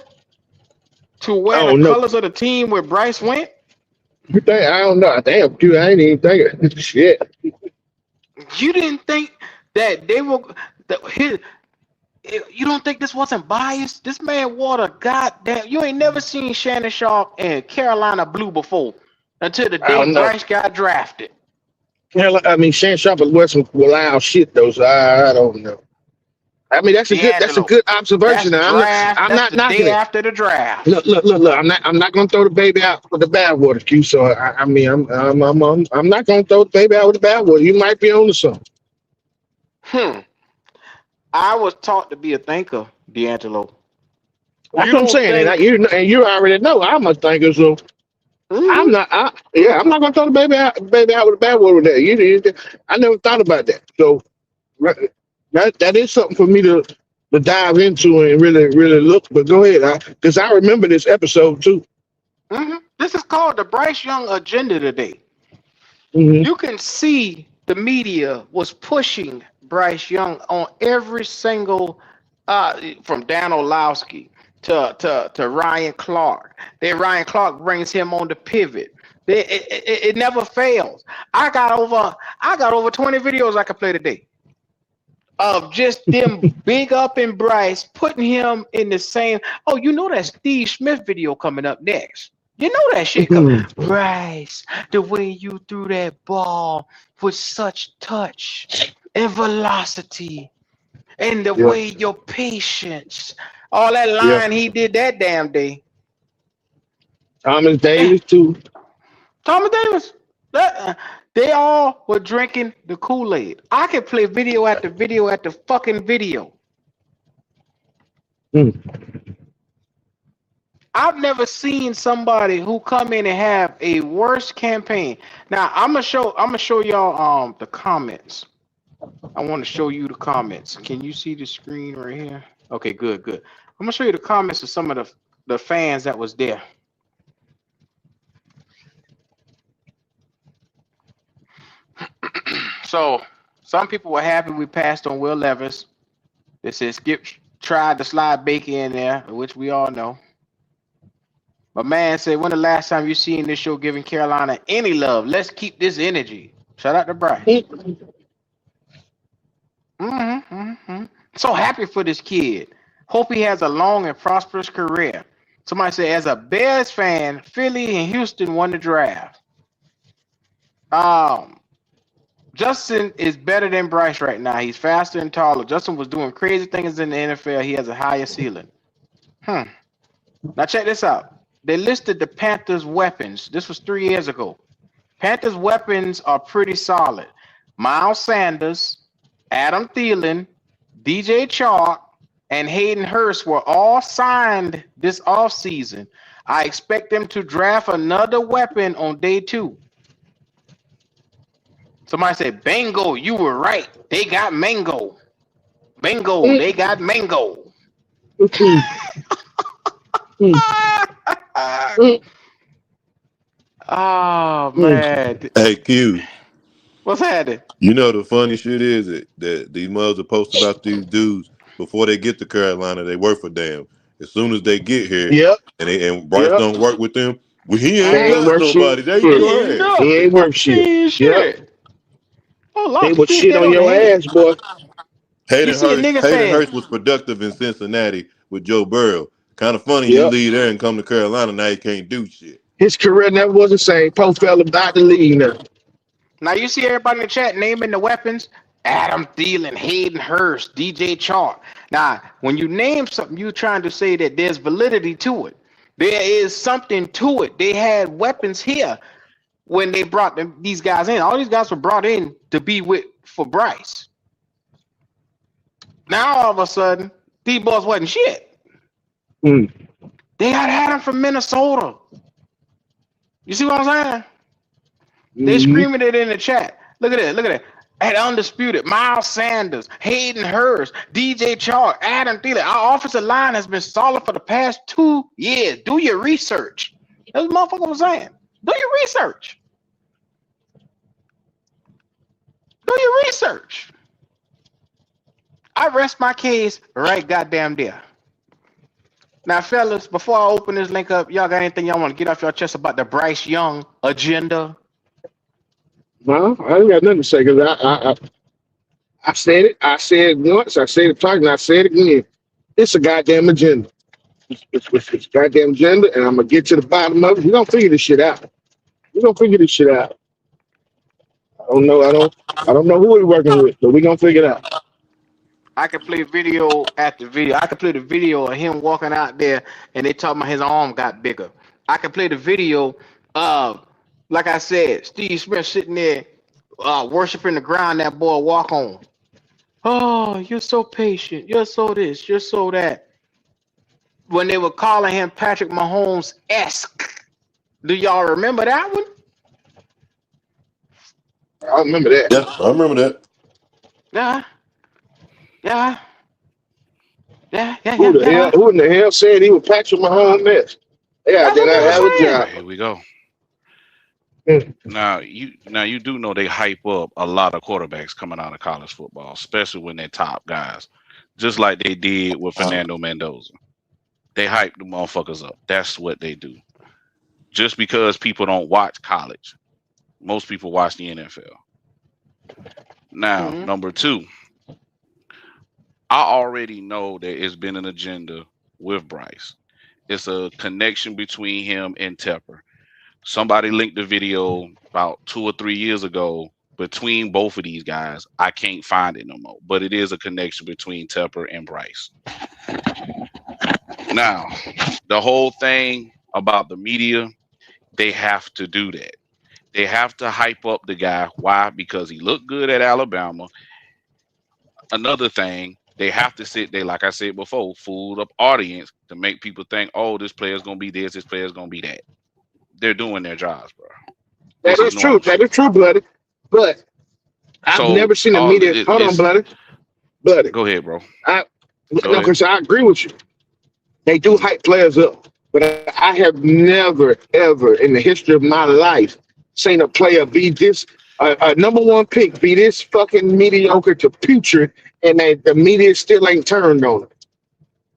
A: to wear the colors of the team where Bryce went?
Q: You think? I don't know. Damn, dude, I ain't even thinking. Shit.
A: You didn't think that they were you don't think this wasn't biased? This man wore the goddamn. You ain't never seen Shannon Sharpe and Carolina blue before until the day Bryce got drafted.
Q: I mean, Shannon Sharpe was some wild shit though, so I don't know. I mean, that's a good observation. I'm not knocking it.
A: After the draft.
Q: Look. I'm not gonna throw the baby out with the bathwater, Q. So I mean, I'm not gonna throw the baby out with the bathwater. You might be on to something.
A: I was taught to be a thinker, D'Angelo.
Q: That's what I'm saying, and you already know I'm a thinker, so I'm not. I'm not gonna throw the baby out with the bathwater. There, I never thought about that. So that is something for me to dive into and really look. But go ahead, because I remember this episode too.
A: This is called the Bryce Young agenda today. You can see the media was pushing Bryce Young on every single, from Dan Orlovsky to Ryan Clark. Then Ryan Clark brings him on the pivot. It never fails. I got over 20 videos I could play today of just them big up in Bryce, putting him in the same. Oh, you know that Steve Smith video coming up next. You know that shit coming. Bryce, the way you threw that ball with such touch and velocity, and the way your patience, all that line he did that damn day.
Q: Thomas Davis too.
A: Thomas Davis. They all were drinking the Kool-Aid. I could play video after video after fucking video. I've never seen somebody who come in and have a worse campaign. Now I'm gonna show y'all the comments. I want to show you the comments. Can you see the screen right here? Okay, good. I'm gonna show you the comments of some of the fans that was there. So some people were happy we passed on Will Levis. They said Skip tried to slide Baker in there, which we all know. My man said, when the last time you seen this show giving Carolina any love? Let's keep this energy. Shout out to Bryce. So happy for this kid. Hope he has a long and prosperous career. Somebody said, as a Bears fan, Philly and Houston won the draft. Justin is better than Bryce right now. He's faster and taller. Justin was doing crazy things in the NFL. He has a higher ceiling. Now check this out. They listed the Panthers' weapons. This was 3 years ago. Panthers' weapons are pretty solid. Miles Sanders, Adam Thielen, DJ Chark, and Hayden Hurst were all signed this offseason. I expect them to draft another weapon on day 2. Somebody said, bingo, you were right. They got Mango. Bingo, they got Mango. Oh, man.
R: Hey, Q.
A: What's happening?
R: You know the funny shit is that these mothers are posting about these dudes before they get to Carolina, they work for damn. As soon as they get here,
Q: Yep.
R: and Bryce
Q: Yep.
R: don't work with them, well, he
Q: They
R: ain't
Q: ain't
R: got
Q: worth
R: nobody.
Q: shit.
R: There you go.
Q: He ain't worth shit. Yep. They would shit on your ass, boy.
R: Hayden Hurst was productive in Cincinnati with Joe Burrow. Kind of funny he
Q: Yep.
R: leave there and come to Carolina. Now he can't do shit.
Q: His career never was the same. Post fell about the league now.
A: Now you see everybody in the chat naming the weapons: Adam Thielen, Hayden Hurst, DJ Chark. Now, when you name something, you're trying to say that there's validity to it. There is something to it. They had weapons here when they brought these guys in. All these guys were brought in to be for Bryce. Now all of a sudden, these boys wasn't shit. They had him from Minnesota. You see what I'm saying? They screaming it in the chat. Look at it. Look at it. At Undisputed, Miles Sanders, Hayden Hurst, DJ Chark, Adam Thielen. Our offensive line has been solid for the past 2 years. Do your research. That's what motherfucker was saying. Do your research. Do your research. I rest my case right goddamn there. Now, fellas, before I open this link up, y'all got anything y'all want to get off your chest about the Bryce Young agenda?
Q: No, I ain't got nothing to say because I said it. I said it once. I said it twice, and I said it again. It's a goddamn agenda. It's a goddamn agenda, and I'm gonna get to the bottom of it. We're gonna figure this shit out. We're gonna figure this shit out. I don't know who we're working with, but we're gonna figure it out.
A: I can play video after video. I can play the video of him walking out there and they talking about his arm got bigger. I can play the video of, like I said, Steve Smith sitting there worshiping the ground that boy walk on. Oh, you're so patient. You're so this. You're so that. When they were calling him Patrick Mahomes-esque. Do y'all remember that one?
Q: I remember that.
R: Yeah, I remember that.
A: Yeah.
Q: Who in the hell said he was Patrick Mahomes? Yeah, did I have a job?
S: Here we go. Now you do know they hype up a lot of quarterbacks coming out of college football, especially when they're top guys, just like they did with Fernando Mendoza. They hype the motherfuckers up. That's what they do. Just because people don't watch college, most people watch the NFL. Now, number two, I already know that it's been an agenda with Bryce. It's a connection between him and Tepper. Somebody linked the video about 2 or 3 years ago between both of these guys. I can't find it no more, but it is a connection between Tepper and Bryce. Now, the whole thing about the media, they have to do that. They have to hype up the guy. Why? Because he looked good at Alabama. Another thing, they have to sit there, like I said before, fool up audience to make people think, oh, this player's going to be this player's going to be that. They're doing their jobs, bro.
Q: That is true. That is true, Bloody. But I've never seen the media. Hold on, Bloody.
S: Go ahead, bro.
Q: Because I agree with you. They do hype players up. But I have never, ever in the history of my life seen a player be this, a number one pick, be this fucking mediocre to putrid, and the media still ain't turned on it.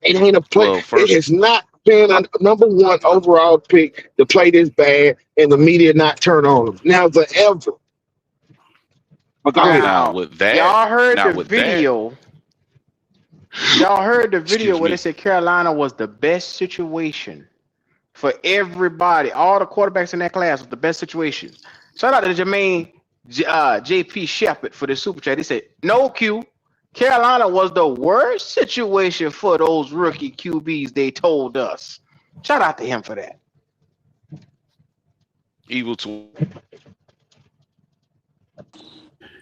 Q: It ain't a play. It has not been a number one overall pick to play this bad, and the media not turn on him. Never, ever.
S: Now, with that,
A: y'all heard the video. Y'all heard the video where they said Carolina was the best situation for everybody. All the quarterbacks in that class was the best situation. Shout out to Jermaine JP Shepard for the super chat. He said, no Q. Carolina was the worst situation for those rookie QBs, they told us. Shout out to him for that.
S: Evil to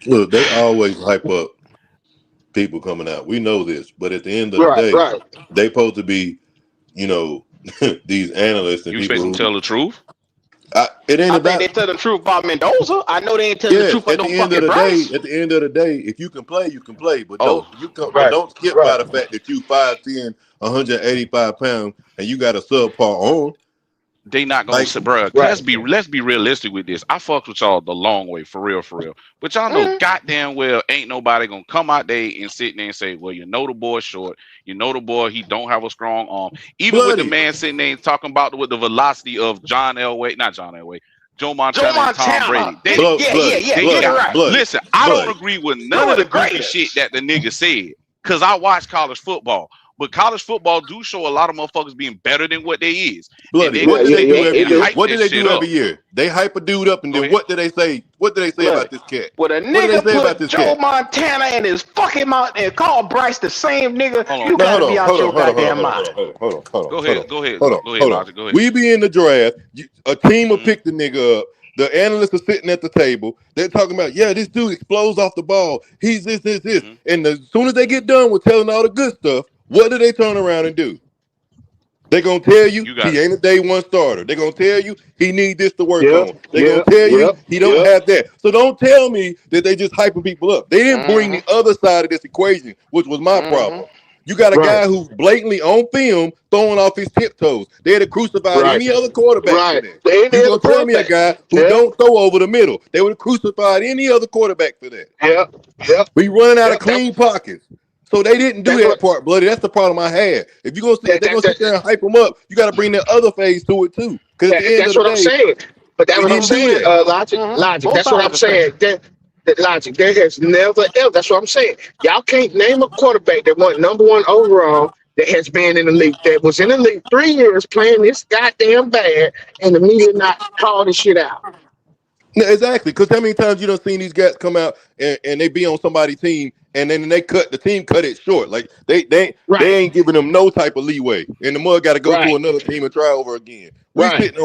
R: Look, they always hype up people coming out. We know this, but at the end of the day, they supposed to be, these analysts and
S: you
R: people
S: expect them
R: who
S: to tell the truth.
R: It ain't
A: I
R: about.
A: think they tell the truth about Mendoza. I know they ain't telling the truth about no fucking Bryce.
R: At the end of the day, if you can play, you can play. But don't skip by the fact that you 5'10", 185 pounds, and you got a subpar arm.
S: They not gonna say, bro. Let's be realistic with this. I fucked with y'all the long way, for real. But y'all know goddamn well ain't nobody gonna come out there and sit there and say, well, you know the boy short, you know the boy he don't have a strong arm. Even with the man sitting there talking about with the velocity of Joe Montana and Tom Brady. They got listen. I don't agree with none of the goofy shit that the nigga said because I watch college football. But college football do show a lot of motherfuckers being better than what they is.
R: Bloody, what do they do every year? What do they do every year? They hype a dude up, and then what do they say? What do they say about this cat?
A: Well, a nigga put Joe Montana in his fucking mouth and called Bryce the same nigga. You gotta be out your goddamn mind.
R: Hold on.
S: Go ahead.
R: We be in the draft. A team will pick the nigga up. The analysts are sitting at the table. They're talking about, this dude explodes off the ball. He's this. And as soon as they get done with telling all the good stuff, what do they turn around and do? They're going to tell you he ain't a day one starter. They're going to tell you he need this to work on. They're going to tell you he don't have that. So don't tell me that they just hyping people up. They didn't bring the other side of this equation, which was my problem. You got a guy who's blatantly on film throwing off his tiptoes. They'd have crucified any other quarterback for that. You're going to tell me a guy who don't throw over the middle. They would have crucified any other quarterback for that. We running out of clean pockets. So they didn't do that part, Bloody. That's the problem I had. If you're going to sit there and hype them up, you got to bring that other phase to it, too. Because at the end of the day,
Q: I'm saying. But that's what I'm saying, Logic. Logic. That's what I'm saying. That Logic. There has never, ever. That's what I'm saying. Y'all can't name a quarterback that went #1 overall that has been in the league, that was in the league 3 years playing this goddamn bad, and the media not call this shit out.
R: No, exactly. Because how many times you done seen these guys come out and they be on somebody's team and then the team cut it short. Like they ain't giving them no type of leeway. And the mug got to go to another team and try over again.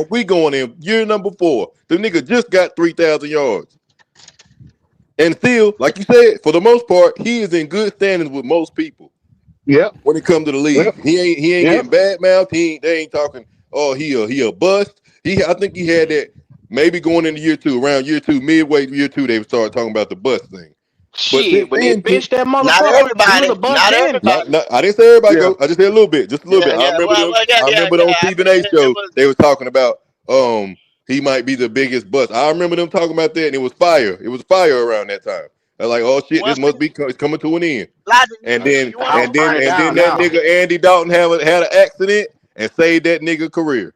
R: We going in year number 4. The nigga just got 3,000 yards. And still, like you said, for the most part, he is in good standings with most people. When it comes to the league. He ain't getting bad mouthed. They ain't talking, he a bust. I think he had that. Maybe going into year 2, around year 2, midway year 2, they started talking about the bust thing.
A: Shit, but they bitched that motherfucker.
T: Not everybody.
R: I didn't say everybody go. I just said a little bit, just a little bit. I remember on Stephen A. show they was talking about he might be the biggest bust. I remember them talking about that, and it was fire. It was fire around that time. They're like, oh shit, this must be coming to an end. And then that nigga Andy Dalton had an accident and saved that nigga career.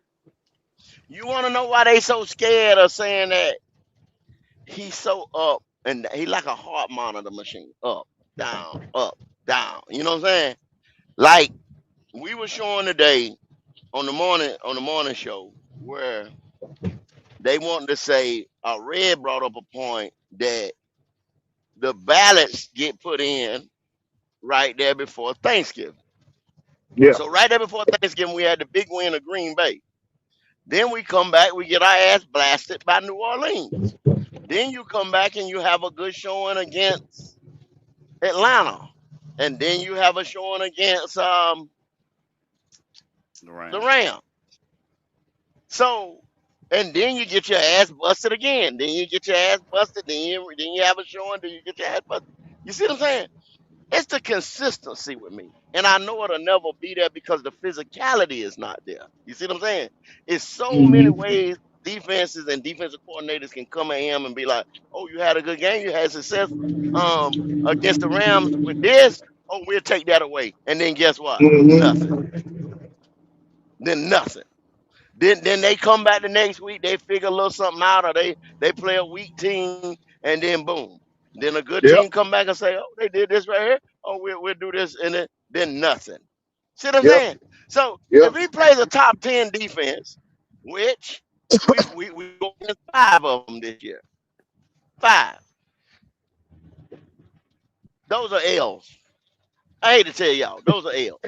T: You want to know why they so scared of saying that he's so up and he like a heart monitor machine, up, down, up, down. You know what I'm saying? Like we were showing today on the morning show where they wanted to say Red brought up a point that the ballots get put in right there before Thanksgiving. So right there before Thanksgiving, we had the big win of Green Bay. Then we come back, we get our ass blasted by New Orleans. Then you come back and you have a good showing against Atlanta. And then you have a showing against the Rams. So, and then you get your ass busted again. Then you get your ass busted. Then you have a showing. Then you get your ass busted. You see what I'm saying? It's the consistency with me. And I know it'll never be there because the physicality is not there. You see what I'm saying? It's so many ways defenses and defensive coordinators can come at him and be like, oh, you had a good game. You had success against the Rams with this. Oh, we'll take that away. And then guess what? Nothing. Then nothing. Then they come back the next week. They figure a little something out, or they play a weak team, and then boom. Then a good team come back and say, oh, they did this right here. Oh, we'll do this, and then nothing. See what I'm saying? So if he plays a top 10 defense, which we go against 5 of them this year. 5. Those are L's. I hate to tell y'all, those are L's.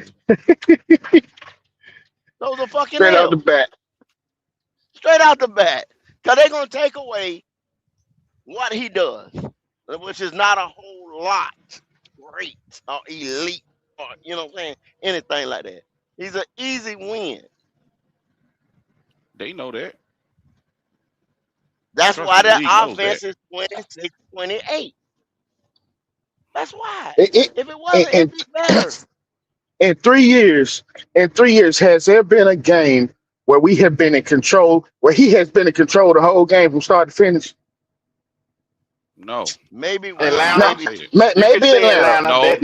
T: Those are fucking
Q: Straight
T: L's.
Q: out the bat.
T: Straight out the bat. Because they're going to take away what he does, which is not a whole lot great or elite or, you know what I'm saying, anything like that. He's an easy win.
S: They know that.
T: That's why their offense is 26-28. That's why. If it wasn't, it'd be better.
Q: In 3 years, has there been a game where we have been in control, where he has been in control the whole game from start to finish?
S: No.
T: Maybe
Q: Atlanta.
T: maybe
Q: Maybe Atlanta.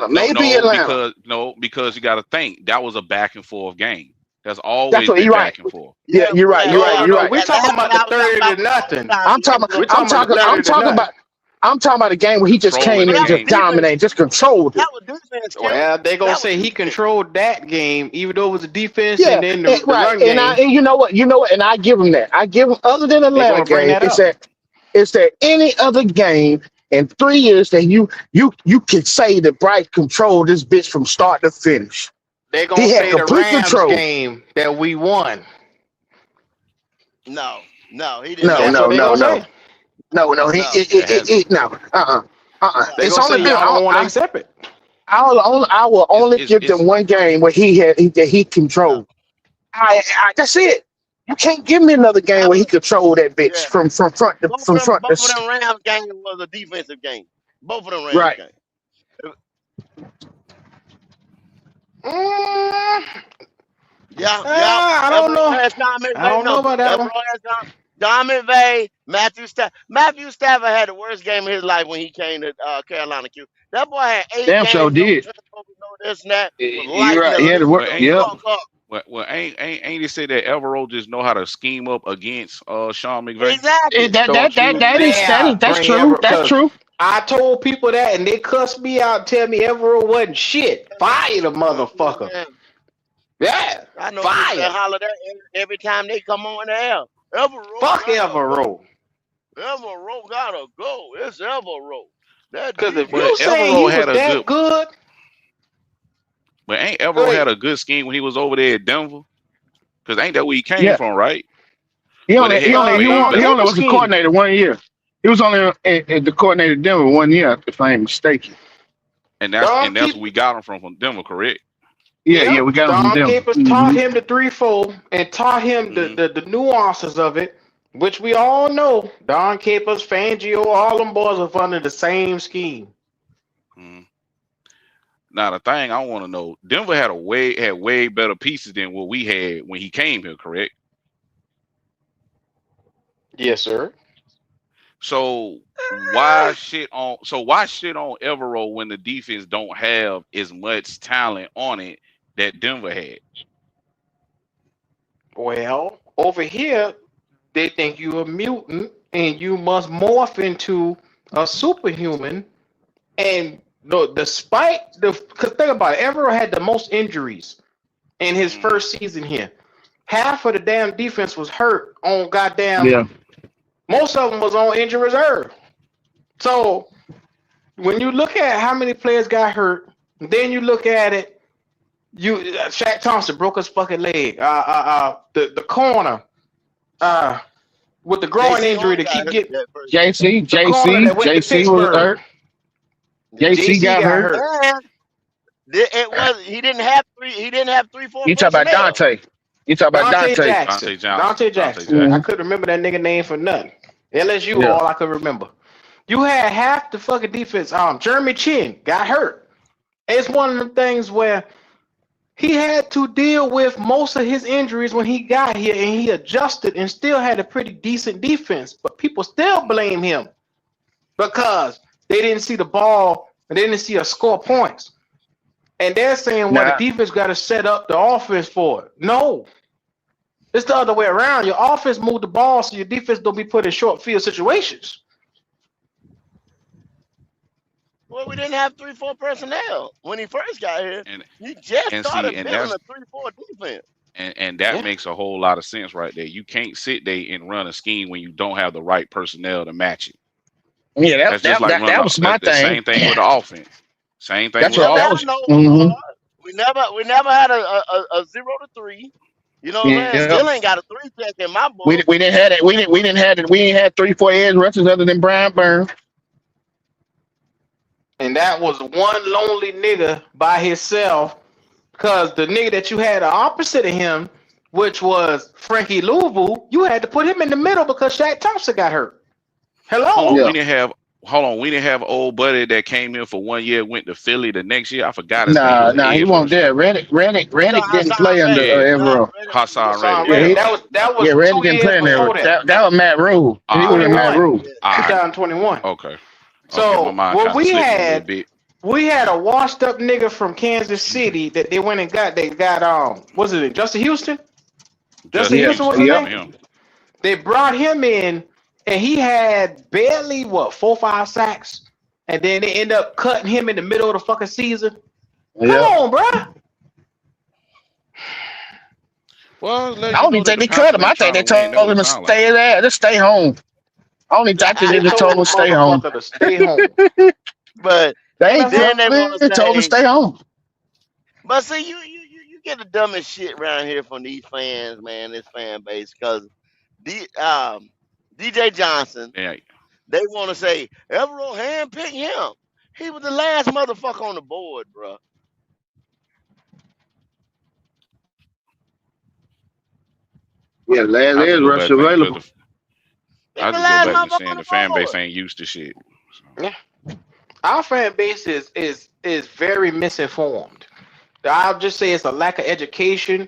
Q: Maybe Atlanta.
S: Because you got to think that was a back and forth game. That's always
Q: That's what
S: been
Q: you're
S: back
Q: right.
S: and forth.
Q: Yeah, you're right. You're right. You're right.
A: We're talking about the 30-0.
Q: I'm talking about a game where he just came in and just dominated, just controlled it.
A: Well, they gonna say he controlled that game, even though it was a defense
Q: Yeah,
A: and then the
Q: right.
A: run game.
Q: And you know what, and I give him that. I give him, other than Atlanta
A: gonna bring
Q: game,
A: that
Q: is there any other game in 3 years that you can say that Bryce controlled this bitch from start to finish?
A: They gonna say the Rams game that we won.
T: No, he didn't.
Q: No. It's only been.
A: I don't want to accept it.
Q: I will only give them one game where he controlled. That's it. You can't give me another game where he controlled that bitch from front to front.
T: Both of them Rams game was a defensive game. Both of them Rams game.
A: I don't know. I don't know about that one.
T: Don McVay, Matthew Stafford. Matthew Stafford had the worst game of his life when he came to Carolina. That boy had 8
Q: Damn
T: games.
Q: sure did.
T: This and that.
Q: You're right. He had to work. Yeah.
S: Well, ain't it say that Evero just know how to scheme up against Sean McVay?
T: Exactly.
Q: That's true. That's true.
A: I told people that, and they cussed me out, and tell me Evero wasn't shit. Fire the motherfucker. Yeah,
T: I know
A: fire.
T: people holler that every time they come on the air.
A: Fuck Evero.
T: Evero gotta go. It's Evero.
A: Because if you say he was that good.
S: But ain't Evero had a good scheme when he was over there at Denver? Because ain't that where he came from, right?
Q: He only was a coordinator 1 year. He was only the coordinator of Denver 1 year, if I ain't mistaken.
S: And that's where we got him from Denver, correct?
Q: Yeah, we got him from Denver.
A: Capers taught him the 3-4 and taught him the nuances of it, which we all know. Don Capers, Fangio, all them boys are under the same scheme.
S: Now the thing I want to know, Denver had way better pieces than what we had when he came here, correct?
A: Yes, sir.
S: So why shit on Evero when the defense don't have as much talent on it that Denver had?
A: Well, over here they think you're a mutant and you must morph into a superhuman. And despite because think about it, Evero had the most injuries in his first season here. Half of the damn defense was hurt on goddamn.
Q: Yeah.
A: Most of them was on injury reserve. So when you look at how many players got hurt, then you look at it, Shaq Thompson broke his fucking leg. The corner, with the groin injury to keep getting.
Q: JC was hurt. JC got hurt.
T: He didn't have 3-4.
Q: You talk about Dante. You talk about
A: Dante Jackson. I couldn't remember that nigga name for nothing. LSU, all I could remember. You had half the fucking defense. Jeremy Chin got hurt. It's one of them things where he had to deal with most of his injuries when he got here, and he adjusted and still had a pretty decent defense. But people still blame him because they didn't see the ball and they didn't see us score points. And they're saying, well, the defense got to set up the offense for it. No. It's the other way around. Your offense moved the ball so your defense don't be put in short field situations.
T: Well, we didn't have 3-4 personnel when he first got here. He just started building a 3-4 defense.
S: And that makes a whole lot of sense right there. You can't sit there and run a scheme when you don't have the right personnel to match it.
Q: Yeah, that was my thing.
S: Same thing with the offense. Same thing.
Q: That's
S: with
Q: what
S: the
Q: I was.
T: We never had a 0-3. You know what I'm saying? Still ain't got a 3 check in my book.
Q: We didn't have it. We ain't had 3-4 edge rushers other than Brian Burns.
A: And that was one lonely nigga by himself, because the nigga that you had the opposite of him, which was Frankie Louisville, you had to put him in the middle because Shaq Thompson got hurt. Hello.
S: We didn't have hold on, we didn't have old buddy that came in for 1 year, went to Philly the next year. I forgot his name. He was an
Q: Nah, he
S: edge
Q: won't
S: rusher.
Q: there. Reddick didn't play under Evero.
S: Hassan
A: Hassan
S: Reddick.
A: Reddick.
S: Yeah.
A: That was
Q: Yeah, Reddick
A: 2
Q: didn't
A: years
Q: play under
A: before
Q: Evero.
A: that.
Q: That was Matt Rule. He was in Matt
A: 21.
Q: Rule.
A: 2021.
S: Okay.
A: So
S: my mind
A: what
S: kind of
A: we
S: slipped me a little
A: had,
S: bit.
A: we had a washed up nigga from Kansas City that they went and got. They got what's it? Justin Houston. Justin Houston was his name. They brought him in, and he had barely 4 or 5 sacks, and then they end up cutting him in the middle of the fucking season. Come on, bruh.
S: Well,
Q: I don't even think they cut him. I think they told him to stay there, just stay home. I only think they just told him to stay home.
A: To stay home.
T: But
Q: they
T: then they want to
Q: told him to stay home.
T: But see, you get the dumbest shit around here from these fans, man. This fan base, because DJ Johnson, they want to say Evero handpicked him. He was the last motherfucker on the board, bro.
Q: Yeah, last
S: I just
Q: is
S: go
Q: rush
S: back to
Q: available.
S: I just go back to saying the fan base ain't used to shit.
A: Yeah, our fan base is very misinformed. I'll just say it's a lack of education,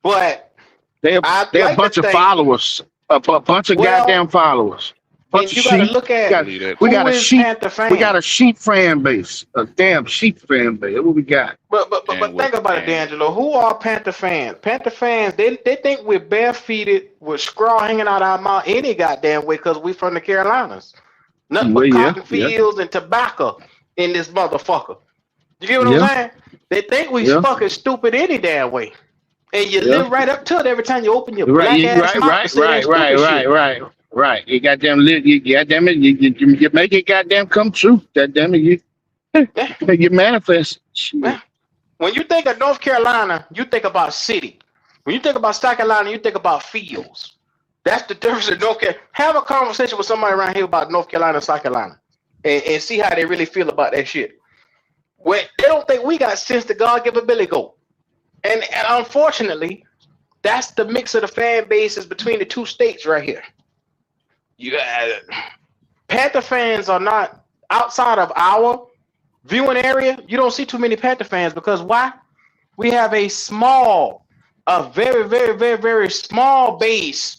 A: but
Q: they're a bunch of followers, a bunch of goddamn followers. Bunch
A: you
Q: of
A: got to
Q: sheep.
A: look at
Q: We got a sheep.
A: Panther fan.
Q: We got a sheep fan base, a damn sheep fan base. That's what we got.
A: But think about it, D'Angelo. Who are Panther fans? Panther fans, they think we're barefooted with straw hanging out our mouth any goddamn way because we from the Carolinas. Nothing but cotton fields and tobacco in this motherfucker. You get what I'm saying? They think we fucking stupid any damn way. And you live right up to it every time you open your black ass mouth to say that stupid shit.
Q: Right. You goddamn live. You goddamn it. You make it goddamn come true. Goddamn it. You manifest.
A: When you think of North Carolina, you think about city. When you think about South Carolina, you think about fields. That's the difference in North Carolina. Have a conversation with somebody around here about North Carolina and South Carolina, and see how they really feel about that shit. When they don't think we got sense to God give a billy goat. And unfortunately, that's the mix of the fan bases between the two states right here. Panther fans are not outside of our viewing area. You don't see too many Panther fans because why? We have a very, very, very, very small base,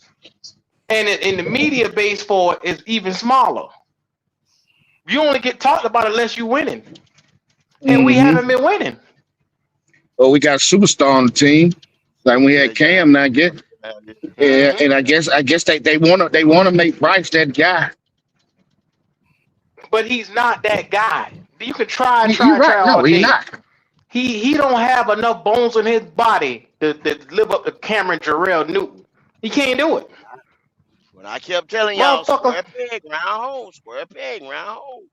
A: and in the media base for it is even smaller. You only get talked about unless you're winning, and we haven't been winning.
Q: Well, we got a superstar on the team. Like we had Cam, now get. Yeah, and I guess they wanna make Bryce that guy.
A: But he's not that guy. You can try
Q: He's
A: all
Q: he's
A: day.
Q: not.
A: He don't have enough bones in his body to live up to Cameron Jarrell Newton. He can't do it.
T: When I kept telling y'all, square peg, round hole, square peg, round hole.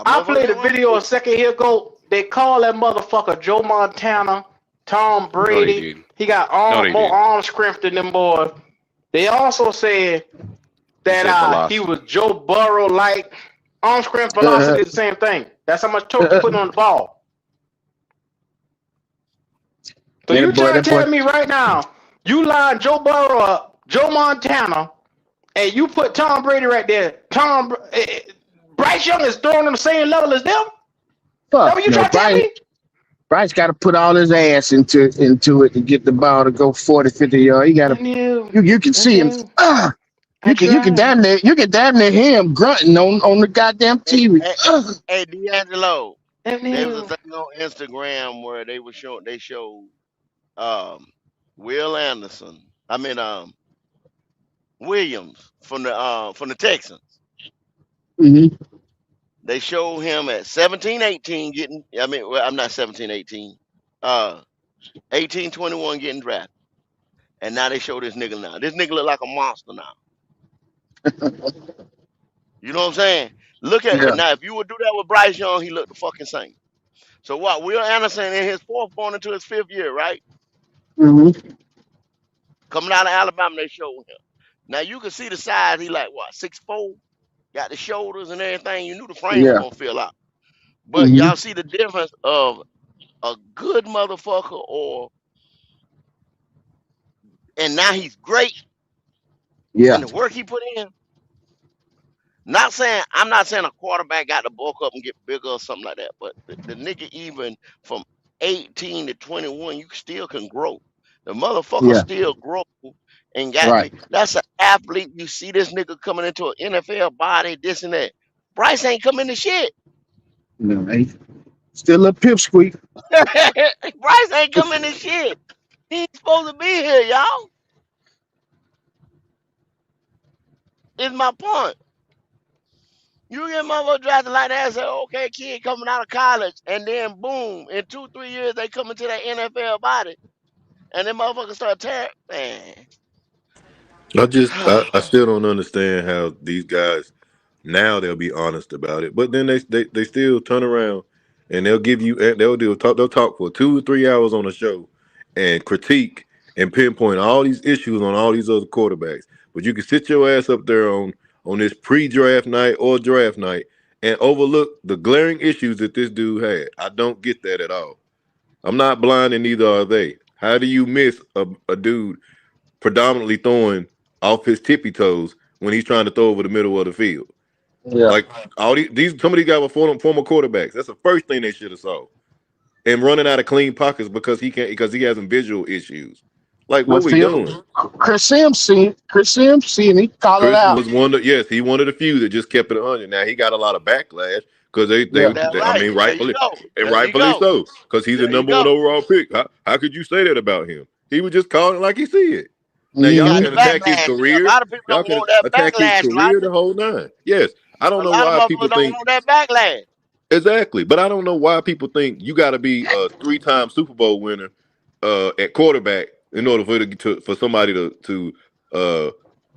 A: I played a video a second here ago. They call that motherfucker Joe Montana, Tom Brady.
S: No,
A: he got more arm strength than them boys. They also said that he was Joe Burrow like. Arm strength velocity is the same thing. That's how much torque you put on the ball. So you trying to tell me right now, you line Joe Burrow up, Joe Montana, and you put Tom Brady right there. Bryce Young is throwing on the same level as them?
Q: Fuck, what you trying to tell me? Bryce got to put all his ass into it to get the ball to go 40, 50 yards. He got to. You can see him. You can damn near hear him grunting on the goddamn TV.
T: Hey, D'Angelo, there was a thing on Instagram where they showed Will Anderson. Williams from the Texans.
Q: Mm-hmm.
T: They showed him at 17, 18 getting. I'm not 17, 18. 18, 21 getting drafted, and now they show this nigga now. This nigga look like a monster now. You know what I'm saying? Look at it now. If you would do that with Bryce Young, he looked the fucking same. So what? Will Anderson in his 4th going into his 5th year, right?
Q: Mm-hmm.
T: Coming out of Alabama, they showed him. Now you can see the size. He like what, 6'4", got the shoulders and everything. You knew the frame was gonna fill out. But y'all see the difference of a good motherfucker and now he's great.
Q: Yeah.
T: And the work he put in. I'm not saying a quarterback got to bulk up and get bigger or something like that, but the nigga even from 18 to 21, you still can grow. The motherfucker
Q: Yeah.
T: still grow and got me.
Q: Right.
T: That's an athlete. You see this nigga coming into an NFL body, this and that. Bryce ain't coming to shit.
Q: No, ain't still a pipsqueak.
T: Bryce ain't coming to shit. He ain't supposed to be here, y'all. Is my point. You get motherfucker drafted like that and say, okay, kid coming out of college, and then boom, in 2, 3 years they come into that NFL body, and then motherfuckers start tearing. Man,
R: I still don't understand how these guys now they'll be honest about it, but then they still turn around and they'll give you they'll talk for 2 or 3 hours on a show and critique and pinpoint all these issues on all these other quarterbacks. But you can sit your ass up there on this pre-draft night or draft night and overlook the glaring issues that this dude had. I don't get that at all. I'm not blind and neither are they. How do you miss a dude predominantly throwing off his tippy toes when he's trying to throw over the middle of the field?
Q: Yeah.
R: Like all these some of these guys were former quarterbacks. That's the first thing they should have saw. And running out of clean pockets because he has some visual issues. Like
Q: Well,
R: what we
Q: see,
R: doing?
Q: Chris Sims seen he called it
R: Chris
Q: out.
R: was he one of the few that just kept it 100. Now he got a lot of backlash because
Q: Yeah.
T: that's
R: I
T: right.
R: mean
T: There you
R: rightfully
T: go.
R: and
T: There you
R: rightfully
T: go.
R: so because he's the
T: There you
R: number one
T: go.
R: overall pick. How could you say that about him? He was just calling it like he see it. Now
T: He
R: y'all
T: got the
R: can attack his
T: backlash. See, a
R: career.
T: lot of people
R: Y'all
T: don't
R: can
T: want that
R: attack his
T: backlash, like
R: career the whole nine. Yes, I don't
T: a
R: know
T: lot of
R: why people
T: motherfuckers don't
R: think
T: want that backlash.
R: exactly, but I don't know why people think you got to be a 3-time Super Bowl winner at quarterback in order for somebody to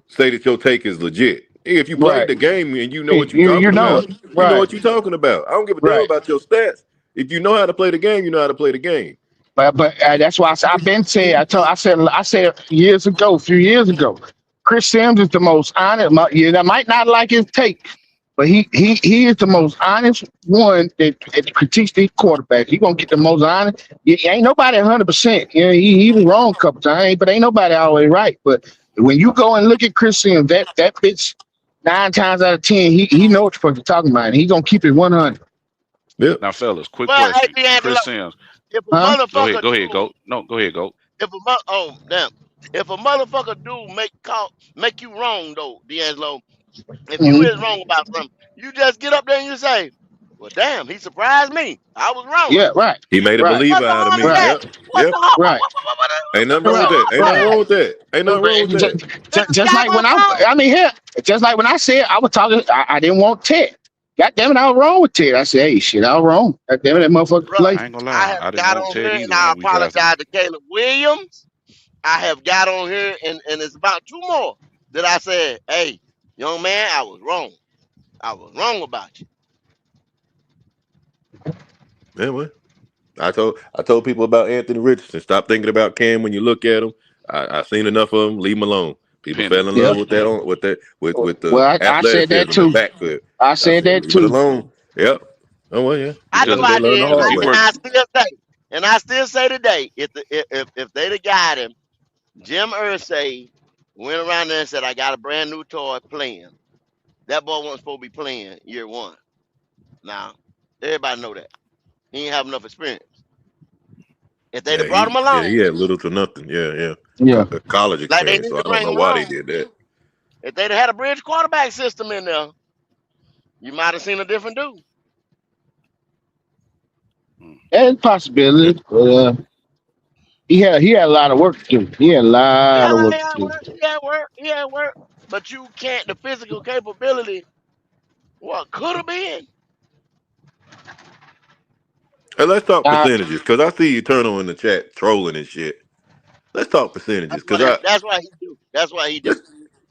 R: say that your take is legit. If you played
Q: Right.
R: the game and you know what you're
Q: You
R: talking
Q: know
R: about,
Q: it.
R: you know
Q: Right.
R: what you're talking about. I don't give a damn
Q: Right.
R: about your stats. If you know how to play the game, you know how to play the game.
Q: But that's why I've been saying. I said years ago, a few years ago, Chris Sims is the most honest. I might not like his take, but he is the most honest one that critiques these quarterbacks. He gonna get the most honest. Ain't nobody 100%. Yeah, he was wrong a couple times, but ain't nobody always right. But when you go and look at Chris Sims, that bitch 9 times out of 10, he knows what the fuck you're talking about, and he gonna keep it 100.
R: Yeah.
S: Now, fellas, quick
T: Well, hey,
S: question.
T: D'Angelo,
S: Chris Sims.
T: if a
Q: Huh?
S: Go ahead.
T: motherfucker
S: Go ahead.
T: do,
S: Go. No, go ahead. Go.
T: oh damn, if a motherfucker do make you wrong though, D'Angelo, if you is
Q: Mhm.
T: wrong about something, you just get up there and you say, well, damn, he surprised me. I was wrong.
Q: Yeah. Right.
R: He made a
Q: Right.
R: believer
T: What's the
R: out of
T: harm in
R: me.
Q: Right.
T: that?
R: Yep.
T: What's
R: Yep.
T: the harm?
Q: Right.
R: Ain't nothing wrong
T: What's the
R: with
Q: Right.
R: that.
T: harm
R: Ain't
T: in
R: nothing
Q: Right.
R: wrong
T: that?
R: with that. Ain't nothing wrong with that.
T: It's
Q: Just like when
T: daggone wrong.
Q: I mean here, just like when I said I was talking, I didn't want Ted. God damn it, I was wrong with Ted. I said, hey, shit, I was wrong. God damn it, that motherfucker
T: Bruh,
Q: play.
S: I ain't gonna
T: I
S: lie.
T: have
S: I didn't
T: got
S: want
T: on
S: Ted
T: here and
S: either
T: I
S: when we drafted him.
T: apologize to Caleb Williams. I have got on here and it's about two more that I said, hey, young man, I was wrong. I was wrong about you.
R: Anyway. I told people about Anthony Richardson. Stop thinking about Cam when you look at him. I've seen enough of him. Leave him alone. People
S: Penny.
R: fell in
Q: Yeah.
R: love with with the
Q: Well, I said that
R: athleticism, the
Q: too.
R: backflip.
Q: I
R: I
Q: said
R: said
Q: that
R: leave it
Q: too.
R: alone. Yep. Oh well, yeah.
T: I know
S: Because
R: They
T: I
R: learn the
T: did,
S: because if
R: hard
S: he
R: way.
T: and
S: worked,
T: I still say, and I still say today, if they'd have got him, Jim Irsay went around there and said, I got a brand new toy playing. That boy wasn't supposed to be playing year one. Now, everybody know that. He ain't have enough experience. If they'd have brought him
R: He
T: along,
R: had little to nothing. Yeah.
Q: Yeah.
R: College
T: like they
R: experience.
T: need
R: So I
T: to
R: don't
T: bring
R: know
T: him
R: why they
T: along,
R: did that.
T: if they'd have had a bridge quarterback system in there, you might have seen a different dude.
Q: It's a possibility. But, he had a lot of work to do. He had a lot of
T: Yeah,
Q: work
T: he had
Q: to do.
T: work, he had work, he had work. But you can't, the physical capability, what could have been.
R: And let's talk
Q: Uh,
R: percentages, because I see Eternal in the chat trolling and shit. Let's talk percentages, because
T: That's why he do. That's why he do.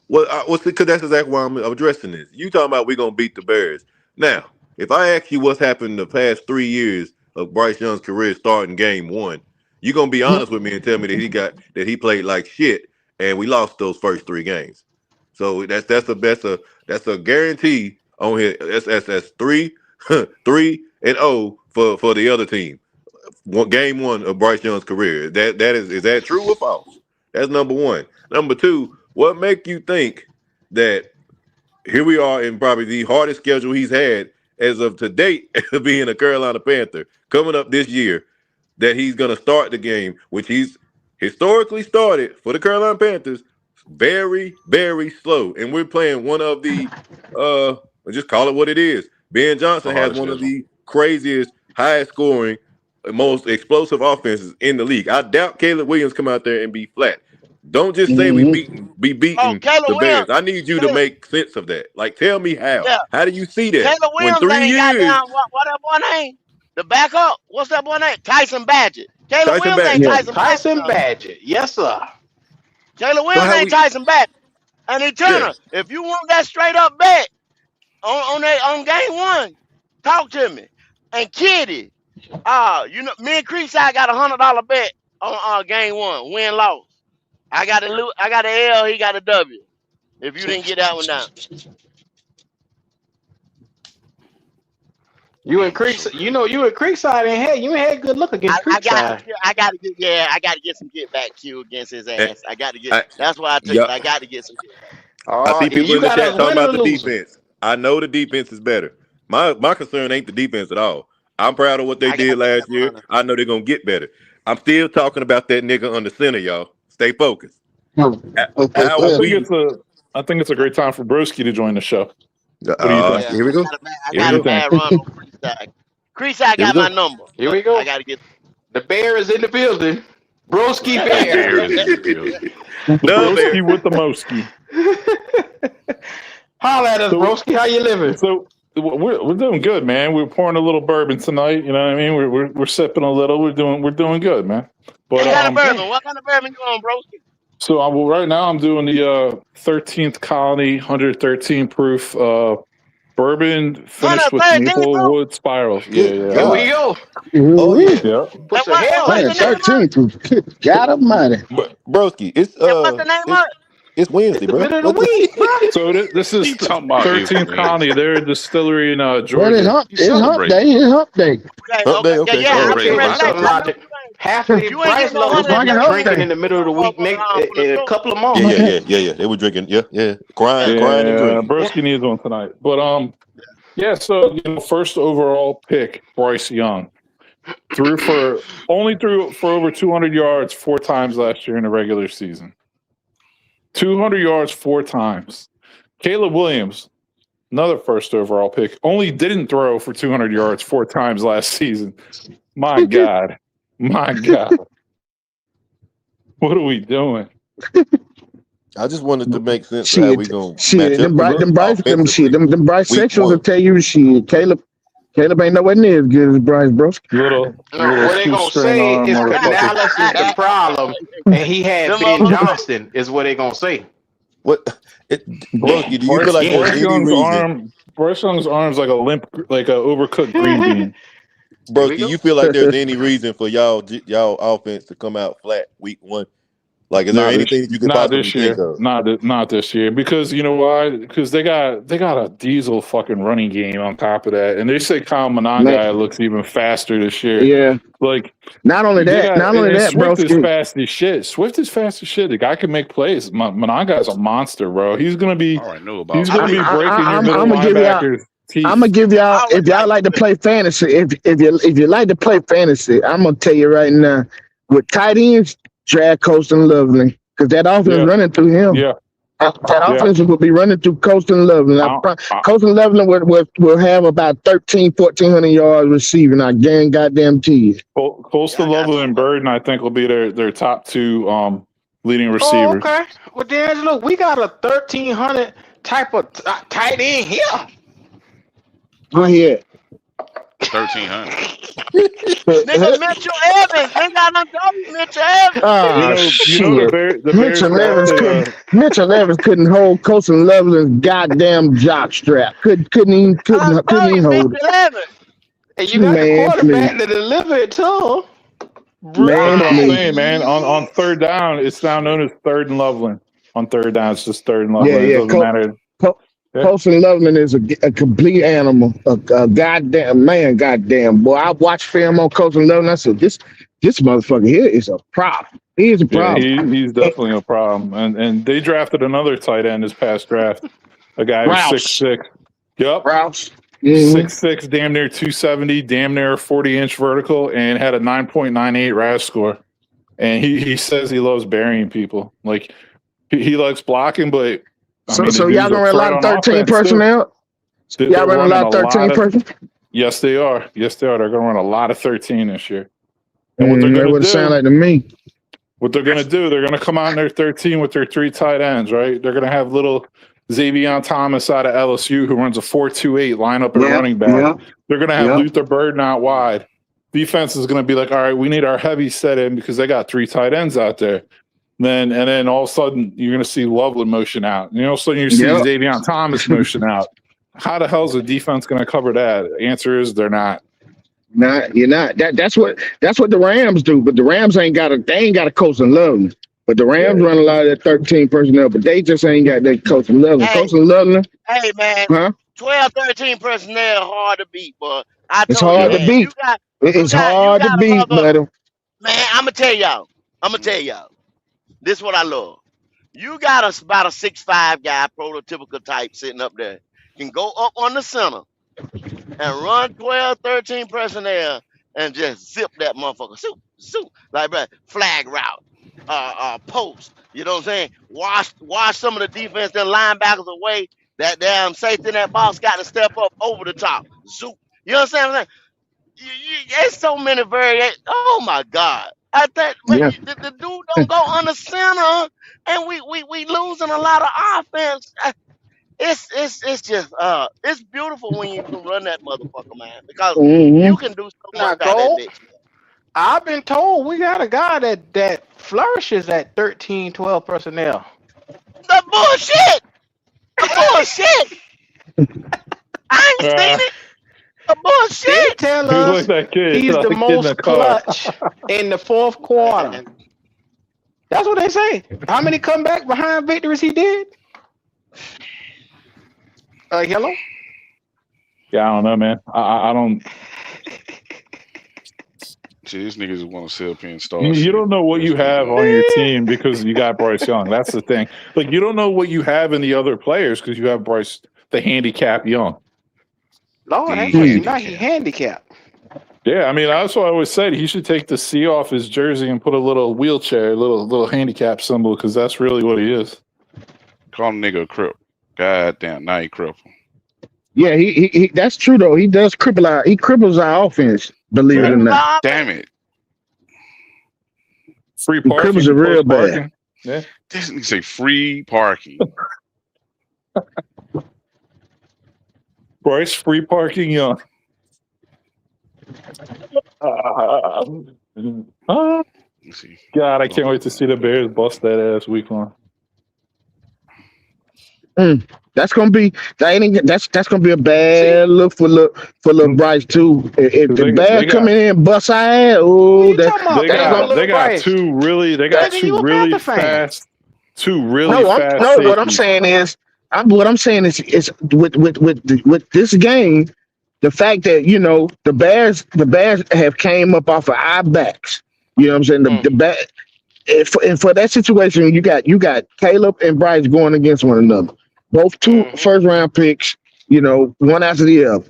R: because that's exactly why I'm addressing this. You talking about we're gonna beat the Bears. Now, if I ask you what's happened the past 3 years of Bryce Young's career starting game one, you're gonna be honest with me and tell me that he played like shit and we lost those first 3 games. So that's a guarantee on here. That's 3-3-0 for the other team. Game one of Bryce Young's career. Is that true or false? That's number one. Number two, what make you think that here we are in probably the hardest schedule he's had as of to date, being a Carolina Panther, coming up this year, that he's going to start the game, which he's historically started for the Carolina Panthers very, very slow. And we're playing one of the, just call it what it is. Ben Johnson has one of the craziest, highest scoring, most explosive offenses in the league. I doubt Caleb Williams come out there and be flat. Don't just say be beating the Bears. I need you to make sense of that. Like, tell me how.
T: Yeah.
R: How do you see that?
T: Caleb
R: When
T: Williams
R: 3
T: ain't
R: years,
T: got down. What that boy name? The backup. What's that boy name? Tyson Badgett. Caleb
R: Tyson
T: Williams ain't
R: Badgett.
T: Tyson
A: Badgett. Yes, sir.
T: Caleb Williams ain't Tyson Badgett. And Eternal, if you want that straight up bet on game one, talk to me. And Kitty, me and Creekside got $100 bet on game one, win loss. I got a L, he got a W. If you didn't get that one down.
A: You in Creekside ain't had good look against Creekside.
T: I gotta get some get back Q against his ass. That's why I took it. I gotta get some get back.
R: I see people in the chat talking about the defense. I know the defense is better. My concern ain't the defense at all. I'm proud of what they did last year. I know they're gonna get better. I'm still talking about that nigga on the center, y'all. Stay focused.
U: I think it's a great time for Broski to join the show. What do you think?
R: Here we go.
T: I got a bad run on Creekside. Creekside got my number.
A: Here we go.
T: I gotta get
A: the Bear is in the building. Broski Bear.
U: Broski with the Moski.
A: Holla at us, Broski. How you living?
U: So we're doing good, man. We're pouring a little bourbon tonight. You know what I mean? We're sipping a little. We're doing good, man. But
T: what kind of bourbon? What kind of bourbon you on, Broski?
U: So right now I'm doing the 13th Colony 113 proof bourbon finished with maple wood spirals. Yeah.
A: Here we go.
U: Oh yeah.
A: Put your hell in
U: 13
Q: proof. God almighty.
R: Broski, it's
T: what's the name of it?
R: It's Wednesday, bro.
A: Middle of the week, bro.
U: So this is 13th Colony. They're a distillery in Georgia.
Q: Well, it's hump day. It's hump day.
R: Okay.
A: Half of the Bryce loads drinking in the middle of the week, in a couple of months.
R: Yeah. They were drinking. Yeah. Crying and drinking.
U: Broski needs one tonight. But so first overall pick, Bryce Young. Threw for over 200 yards 4 times last year in the regular season. 200 yards 4 times. Caleb Williams, another first overall pick, only didn't throw for 200 yards 4 times last season. My God. What are we doing?
R: I just wanted to make sense of how we going to match
Q: them Bryce sections will tell you Caleb ain't nowhere near as good as Bryce, bro.
A: What they gonna say is Canales is the problem, and he had Ben Johnston. Is what they gonna say.
R: What, Broski? Do you feel like there's any reason?
U: Bryce Young's arm's like a limp, like an overcooked green bean.
R: Broski, do you feel like there's any reason for y'all offense to come out flat week 1? Like, is there anything that you can possibly think of?
U: Not this year, because you know why? Because they got a diesel fucking running game on top of that, and they say Kyle Monangai looks even faster this year.
Q: Yeah,
U: like
Q: not only that,
U: Swift is fast as shit. The guy can make plays. Monangai's a monster, bro. He's gonna be. He's gonna be breaking your middle linebackers.
Q: I'm gonna give y'all, if y'all like to play fantasy, if you like to play fantasy, I'm gonna tell you right now, with tight ends, drag Colston Loveland, because that offense is running through him.
U: Yeah,
Q: that offense will be running through Colston Loveland. Colston Loveland will have about 1,400 yards receiving. I guarantee you.
U: Colston Loveland and Burden, I think, will be their top 2 leading receivers.
A: Oh, okay. Well, D'Angelo, we got a 1,300 type of tight end here.
Q: Go ahead.
S: 1,300.
T: Nigga, Mitchell Evans. They got no W, Mitchell Evans.
Q: Mitchell Evans couldn't hold Colston Loveland's goddamn jock strap. Couldn't even hold it.
A: And you got the quarterback to deliver it too.
U: Man, I'm saying, man, on third down, it's now known as third and Loveland. On third down, it's just third and Loveland. It doesn't matter.
Q: Colston Loveland is a complete animal, a goddamn boy. I watched film on Colston Loveland. I said, this motherfucker here is a problem. He is a problem.
U: He's definitely a problem. And they drafted another tight end this past draft. A guy who's
Q: Rouse.
U: 6'6". Yep.
Q: Rouse.
U: 6'6", damn near 270, damn near 40-inch vertical, and had a 9.98 RAS score. And he says he loves burying people. Like he likes blocking, but
Q: So y'all gonna run a lot of 13 personnel? Y'all running a lot of 13 personnel?
U: Yes, they are. Yes, they are. They're gonna run a lot of 13 this year. And what they're
Q: That
U: gonna
Q: would
U: do?
Q: sound like to me.
U: What they're gonna do? They're gonna come out in their 13 with their 3 tight ends, right? They're gonna have little Xavier Thomas out of LSU who runs a 4-2-8 lineup at running back. They're gonna have Luther Burden out wide. Defense is gonna be like, all right, we need our heavy set in because they got 3 tight ends out there. Then all of a sudden you're gonna see Loveland motion out. And all of a sudden you see Xavier Thomas motion out. How the hell is the defense gonna cover that? The answer is they're not.
Q: You're not. That's what the Rams do. But the Rams ain't got a coach in Loveland. But the Rams run a lot of that 13 personnel, but they just ain't got that coach in Loveland. Coach in Loveland.
T: Hey man,
Q: Huh?
T: 12, 13 personnel hard to beat, boy.
Q: It's hard to beat. It's hard to beat, buddy.
T: Man, I'm gonna tell y'all. This is what I love. You got about a 6'5" guy, prototypical type, sitting up there. Can go up on the center and run 12, 13 personnel and just zip that motherfucker. Shoot. Like that flag route, post. You know what I'm saying? Wash some of the defense, then linebackers away. That damn safety in that box got to step up over the top. Zoop. You understand what I'm saying? There's so many variations. Oh my God. I think the dude don't go on the center, and we losing a lot of offense. It's just it's beautiful when you can run that motherfucker, man, because you can do so much out that bitch.
A: I've been told we got a guy that flourishes at 13, 12 personnel.
T: The bullshit. I ain't seen it. The bullshit.
A: They tell us he's the most clutch in the fourth quarter. That's what they say. How many comeback behind victories he did? Hello?
U: Yeah, I don't know, man. I don't.
S: See, these niggas want to sit up here and start.
U: You don't know what you have on your team because you got Bryce Young. That's the thing. Like, you don't know what you have in the other players because you have Bryce, the handicap Young.
A: Lord, now he handicapped.
U: Yeah, I mean, that's what I always said. He should take the C off his jersey and put a little wheelchair, little handicap symbol, because that's really what he is.
S: Call him nigga a cripple. God damn, now he cripple.
Q: Yeah, he that's true though. He does cripple he cripples our offense, believe it or not.
S: Damn it.
U: Free
Q: He
U: parking.
Q: cripples it real
U: parking.
Q: bad.
U: Yeah.
S: This nigga say free parking.
U: Bryce, free parking Young. God, I can't wait to see the Bears bust that ass week 1.
Q: That's gonna be that's gonna be a bad look for little Bryce too. If the Bears come in and bust our ass,
U: they got two really fast.
Q: No, what I'm saying is with this game, the fact that the Bears have came up off of our backs. You know what I'm saying? And for that situation, you got Caleb and Bryce going against one another. Both 2 first round picks, one after the other.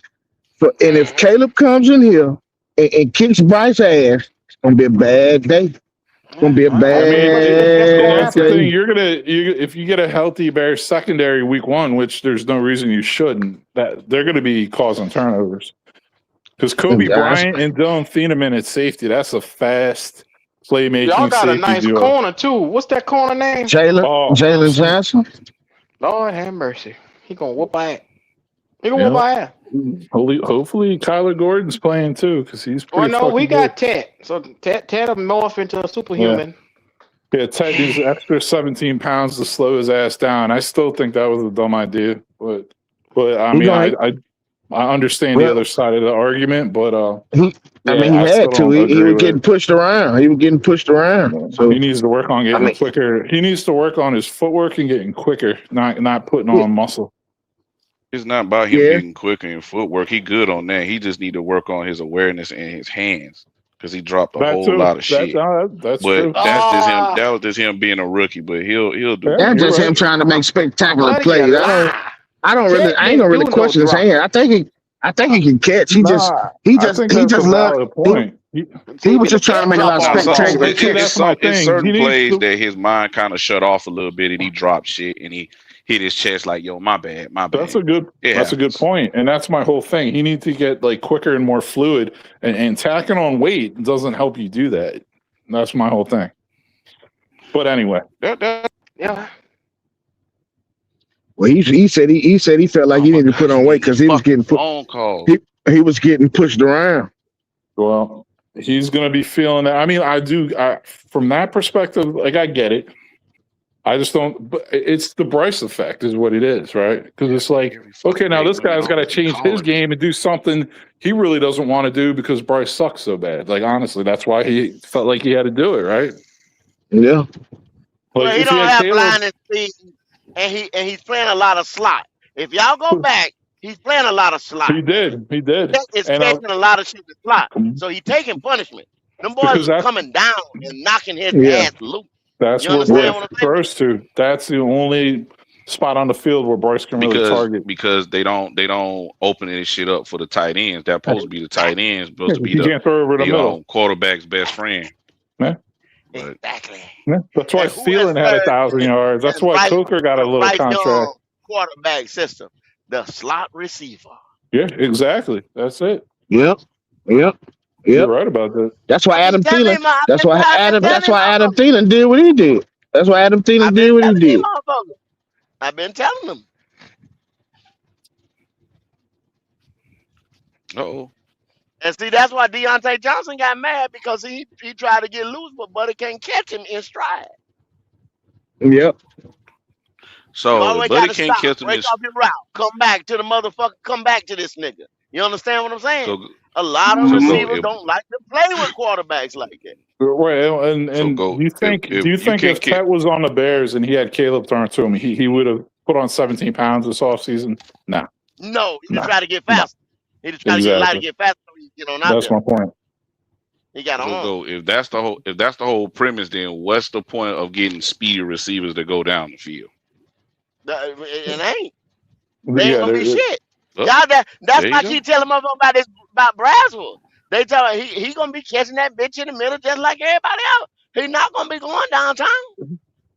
Q: And if Caleb comes in here and kicks Bryce's ass, it's gonna be a bad day. It's gonna be a bad
U: that's the thing. If you get a healthy Bears secondary week 1, which there's no reason you shouldn't, that they're gonna be causing turnovers. Because Kobe Bryant and Dylan Thieneman at safety, that's a fast playmaking.
A: Y'all got a nice
U: duo.
A: corner too. What's that corner name?
Q: Jalen Johnson.
A: Lord have mercy. He gonna whoop our ass. Whoop our ass.
U: Hopefully Kyler Gordon's playing too, because he's pretty
A: we
U: good.
A: got Ted. So Ted will morph into a superhuman.
U: Yeah, Ted needs an extra 17 pounds to slow his ass down. I still think that was a dumb idea, but I mean, I understand the other side of the argument, but
Q: he had to. He was getting pushed around. So
U: he needs to work on getting quicker. He needs to work on his footwork and getting quicker, not putting on muscle.
S: It's not about him getting quicker in footwork. He good on that. He just need to work on his awareness and his hands because he dropped a whole lot of shit.
U: That's
S: but
U: true.
S: That's just him. That was just him being a rookie. But he'll do.
Q: That's just him trying to make spectacular plays. I don't really.
A: Jet
Q: I ain't
A: didn't
Q: gonna really
A: do no
Q: question his hand.
A: dropping.
Q: I think he can catch. He just.
U: Nah,
Q: He
U: I
Q: just.
U: think
Q: He
U: that's a
Q: just loved.
U: valid point.
Q: He was
A: The
Q: just trying to
A: Jet
Q: make a lot
A: drop
Q: of
S: Nah,
A: off
S: some
A: ball.
Q: spectacular
U: See, that's my
S: it's
U: thing. He
S: certain
U: needs
S: plays
U: to.
S: that his mind kind of shut off a little bit, and he dropped shit, and he hit his chest like, "Yo, my bad, my bad."
U: That's a good.
S: It
U: That's a good
S: happens.
U: point, and that's my whole thing. He needs to get like quicker and more fluid, and tacking on weight doesn't help you do that. That's my whole thing. But anyway,
A: Yeah.
Q: Well, he said he felt like
S: Oh
Q: he
S: my
Q: needed to put
S: gosh, you
Q: on weight
S: getting
Q: because
S: these
Q: he was
S: fucking
Q: getting put.
S: phone calls.
Q: He was getting pushed around.
U: well, he's going to be feeling that. I mean, from that perspective, like I get it. I just don't. But it's the Bryce effect, is what it is, right? Because it's like, okay, now this guy's got to change his game and do something he really doesn't want to do because Bryce sucks so bad. Like honestly, that's why he felt like he had to do it, right?
Q: Yeah.
T: Well,
U: Like
T: he
U: if he
T: don't
U: had
T: have
U: Caleb,
T: blinding speed, and he's playing a lot of slot. If y'all go back, he's playing a lot of slot.
U: he did,
T: Jet is
U: and
T: catching a lot of shit to slot, so he's taking punishment. Them boys
U: because
T: is coming down and knocking his
U: yeah,
T: ass loose.
U: that's
T: You
U: where
T: understand
U: Bryce
T: what I'm saying?
U: throws to. That's the only spot on the field where Bryce can really target.
S: because they don't open this shit up for the tight ends. That's supposed to be the tight ends, supposed to be
U: You can't throw over the middle.
S: quarterback's best friend.
U: Yeah.
S: But
T: Exactly.
U: Yeah. That's why
T: And who has
U: Thielen had 1,000 yards. That's why
T: Bryce,
U: Coker got a little
T: Bryce
U: contract.
T: Young quarterback system? The slot receiver.
U: Yeah, exactly. That's it.
Q: Yep.
U: You're right about that.
Q: That's why Adam Thielen.
T: That's
Q: That's why Adam Thielen did what he did. That's why Adam Thielen did what he did.
T: I've been telling them.
S: Uh-oh.
T: And see, that's why Deontay Johnson got mad because he tried to get loose, but Buddy can't catch him in stride.
Q: Yep.
S: So if Buddy can't catch him,
T: break off your route, come back to the motherfucker, come back to this nigga. You understand what I'm saying? A lot of receivers don't like to play with quarterbacks like that.
U: Right, and do you think if Tet was on the Bears and he had Caleb thrown to him, he would have put on 17 pounds this offseason? Nah.
T: No, he just try to get faster. He just try to get a lot to get faster so he get on out
U: That's
T: there.
U: my point.
T: He got on.
S: If that's the whole premise, then what's the point of getting speedy receivers to go down the field?
T: It ain't. They ain't gonna be shit.
S: Oh,
T: Y'all, that's
S: there
T: why I
S: you
T: keep telling motherfuckers about Braswell. They tell him he gonna be catching that bitch in the middle just like everybody else. He's not gonna be going downtown.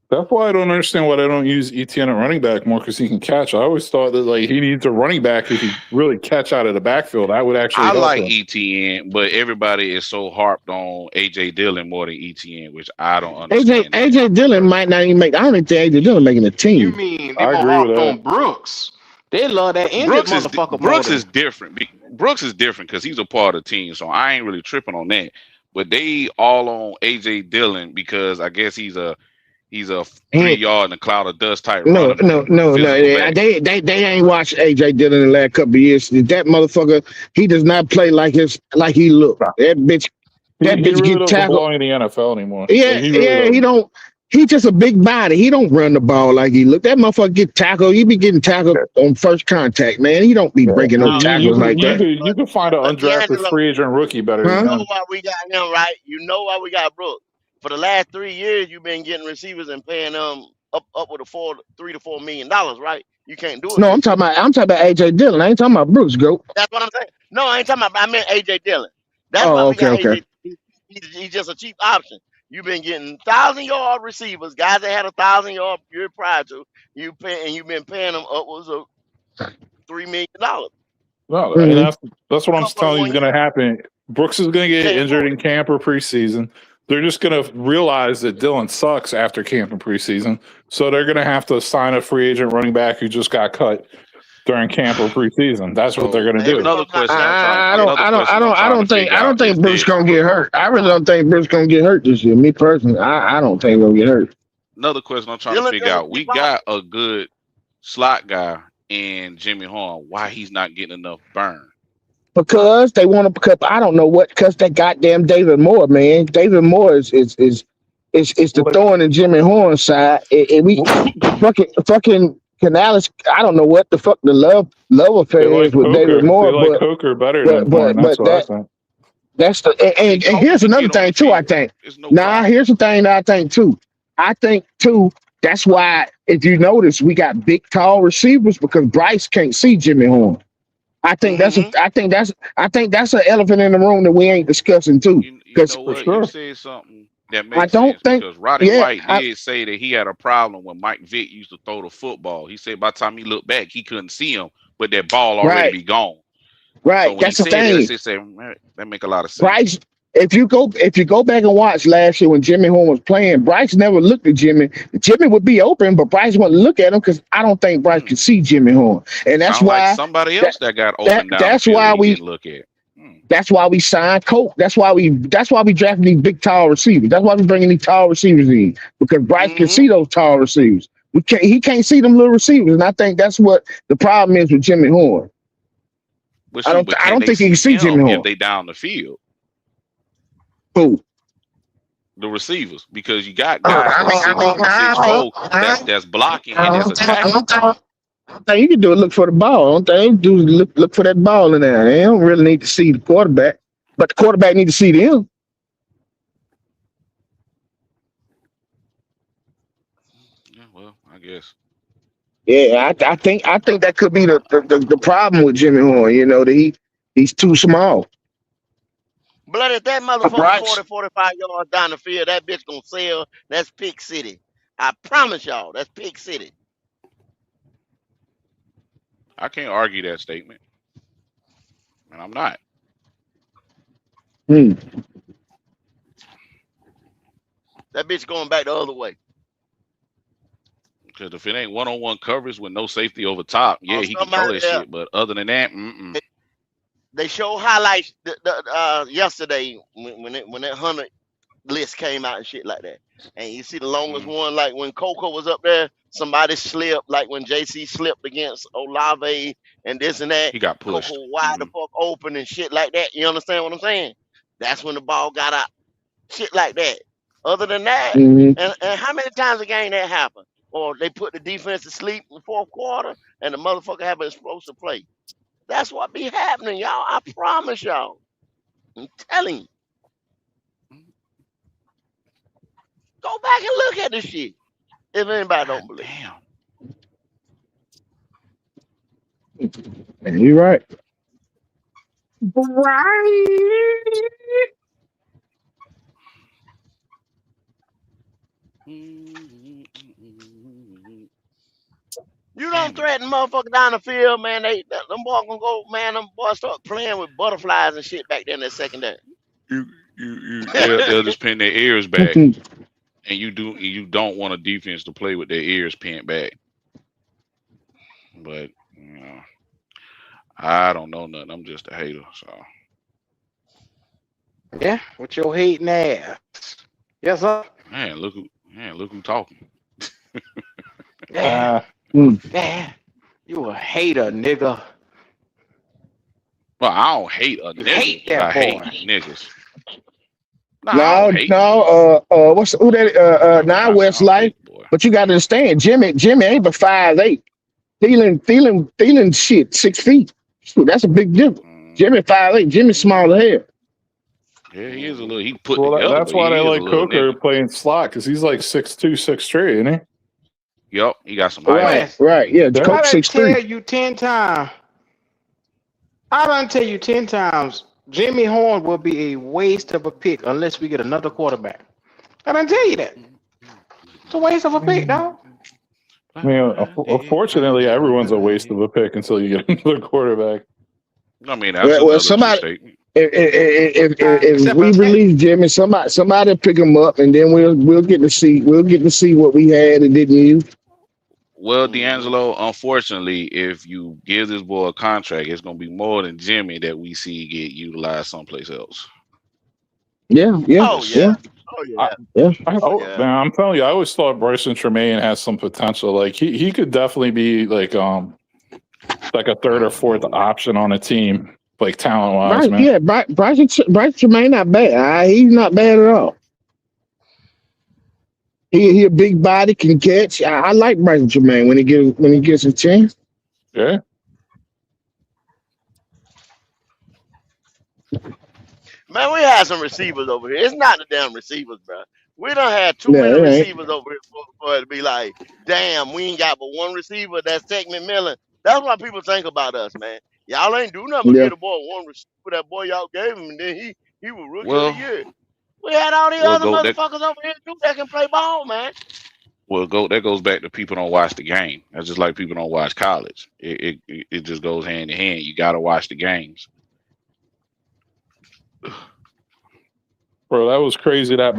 U: That's why I don't understand why they don't use ETN at running back more, because he can catch. I always thought that like he needs a running back who can really catch out of the backfield. That would actually
S: I
U: help
S: like
U: him.
S: ETN, but everybody is so harped on AJ Dillon more than ETN, which I don't understand.
Q: AJ Dillon might not even make. I don't even think AJ Dillon making a team.
A: You mean they more harped on Brooks? They love that injured motherfucker.
S: Brooks is different. Brooks is different because he's a part of the team, so I ain't really tripping on that. But they all on AJ Dillon because I guess he's a 3 yard in a cloud of dust type.
Q: No. They ain't watched AJ Dillon in the last couple of years. That motherfucker, he does not play like he look. That bitch
U: He really
Q: get
U: doesn't
Q: tackled.
U: belong in the NFL anymore.
Q: Yeah,
U: Like, he really
Q: he don't. He just a big body. He don't run the ball like he look. That motherfucker get tackled. He be getting tackled on first contact, man. He don't be breaking no tackles like that.
U: You can find an undrafted free agent rookie better
T: You
U: than
T: know
U: him.
T: why we got him, right? You know why we got Brooks. For the last 3 years, you've been getting receivers and paying them up with $3 to $4 million, right? You can't do it.
Q: No, I'm talking about AJ Dillon. I ain't talking about Brooks, go.
T: That's what I'm saying. No, I ain't talking about. I meant AJ Dillon. That's
Q: Oh,
T: why we
Q: okay,
T: got
Q: okay.
T: AJ. He's just a cheap option. You've been getting 1,000-yard receivers, guys that had 1,000-yard year prior to you've been paying them upwards of $3 million.
U: No, and that's what I'm telling you is going to happen. Brooks is going to get injured in camp or preseason. They're just going to realize that Dillon sucks after camp and preseason, so they're going to have to sign a free agent running back who just got cut during camp or preseason. That's what they're going to do.
S: Another question.
Q: I don't think Brooks gonna get hurt. I really don't think Brooks gonna get hurt this year. Me personally, I don't think he's gonna get hurt.
S: Another question I'm trying to figure out. We got a good slot guy in Jimmy Horn. Why he's not getting enough burn?
Q: Because they want to. Because I don't know what. Because that goddamn David Moore, man. David Moore is the thorn in Jimmy Horn's side. And we fucking Canales. I don't know what the fuck the love affair is with David Moore.
U: They like Coker better than Horn. That's what I think.
Q: That's and here's another thing too. I think. Here's the thing that I think too. I think too That's why, if you notice, we got big, tall receivers because Bryce can't see Jimmy Horn. I think that's an elephant in the room that we ain't discussing too.
S: You know what? You said something that
Q: I
S: makes
Q: don't
S: sense
Q: think,
S: because Roddy
Q: yeah,
S: White did say that he had a problem when Mike Vick used to throw the football. He said by the time he looked back, he couldn't see him, but that ball already
Q: right,
S: be gone. So
Q: right.
S: when he
Q: That's the
S: said that,
Q: thing.
S: he said, "Man, that make a lot of sense."
Q: Bryce, if you go back and watch last year when Jimmy Horn was playing, Bryce never looked at Jimmy. Jimmy would be open, but Bryce wouldn't look at him because I don't think Bryce could see Jimmy Horn, and that's
S: Sound like
Q: why
S: somebody else that got open down the
Q: that's
S: field that
Q: why
S: he didn't look at.
Q: that's why we signed Coke. That's why we drafting these big tall receivers. That's why we bringing these tall receivers in because Bryce can see those tall receivers. He can't see them little receivers, and I think that's what the problem is with Jimmy Horn.
S: But
Q: I
S: shoot,
Q: don't
S: but
Q: I
S: can
Q: don't
S: they
Q: think he can
S: see
Q: see Jimmy
S: him if
Q: Horn.
S: they down the field?
Q: Who?
S: The receivers, because you got guys that's 6'2", 6'4", that's blocking and that's attacking.
Q: Thing you can do is look for the ball. All thing you do is look for that ball in there. They don't really need to see the quarterback, but the quarterback need to see them.
S: Yeah, well, I guess.
Q: Yeah, I think that could be the problem with Jimmy Horn. You know that he's too small.
T: Blood, if that motherfucker
Q: Bryce,
T: 40, 45 yards down the field, that bitch gonna sell. That's Pick City. I promise y'all, that's Pick City.
S: I can't argue that statement, and I'm not.
Q: Hmm.
T: That bitch going back the other way.
S: Because if it ain't one-on-one coverage with no safety over top, yeah, he can throw that shit. But other than that,
T: They show highlights yesterday when that 100 list came out and shit like that. And you see the longest one, like when Coco was up there, somebody slipped, like when JC slipped against Olave and this and that.
S: he got pushed.
T: Coco wide the fuck open and shit like that. You understand what I'm saying? That's when the ball got out. Shit like that. Other than that, and how many times a game that happened? Or they put the defense to sleep in the fourth quarter and the motherfucker have an explosive play. That's what be happening, y'all. I promise y'all. I'm telling you. Go back and look at this shit. If anybody don't believe.
Q: Man, you're right.
T: You don't threaten motherfucker down the field, man. Them boys gonna go, man. Them boys start playing with butterflies and shit back there in that secondary.
S: They'll just pin their ears back, and you don't want a defense to play with their ears pinned back. But you know, I don't know nothing. I'm just a hater. So
A: yeah, with your hating ass. Yes, sir.
S: man, look who talking.
A: Yeah. Yeah. You a hater, nigga.
S: Well, I don't hate a nigga.
A: Hate that
S: I hate
A: boy.
S: niggas. No,
Q: what's who that? Now West Life. But you got to understand, Jimmy ain't but 5'8". Thielen shit 6 feet. Shoot, that's a big difference. Jimmy 5'8". Jimmy small as hell.
S: Yeah, he is a little. He put
U: Well,
S: together.
U: that's
S: but
U: why
S: he
U: they
S: is a
U: like
S: little
U: Coker
S: nigga.
U: playing slot because he's like 6'2", 6'3", isn't he?
S: Yep, he got some height.
Q: Right. Yeah,
A: I
Q: Coke
A: done
Q: 6'3".
A: tell you 10 times. I done tell you 10 times. Jimmy Horn will be a waste of a pick unless we get another quarterback. I done tell you that. It's a waste of a pick, dog.
U: I mean, unfortunately, everyone's a waste of a pick until you get another quarterback.
S: I mean, that's another true statement.
Q: If we release Jimmy, somebody pick him up, and then we'll get to see what we had and didn't use.
S: Well, D'Angelo, unfortunately, if you give this boy a contract, it's going to be more than Jimmy that we see get utilized someplace else.
Q: Yeah.
T: Oh yeah.
U: Man, I'm telling you, I always thought Bryson Tremaine has some potential. Like he could definitely be like a third or fourth option on a team, like talent wise,
Q: Right?
U: man.
Q: Yeah, Bryce Tremaine not bad. He's not bad at all. He a big body, can catch. I like Bryson Tremaine when he gets a chance.
U: Yeah.
T: Man, we had some receivers over here. It's not the damn receivers, bro. We done had too many receivers over here for it to be like, damn, we ain't got but one receiver. That's Tech McMillan. That's what people think about us, man. Y'all ain't do nothing but
Q: Yeah.
T: get a boy one receiver that boy y'all gave him, and then he was rookie of the
S: Well,
T: year. We had all these other
S: go that
T: motherfuckers over here too that can play ball, man.
S: that goes back to people don't watch the game. That's just like people don't watch college. It just goes hand in hand. You got to watch the games.
U: Bro, that was crazy. That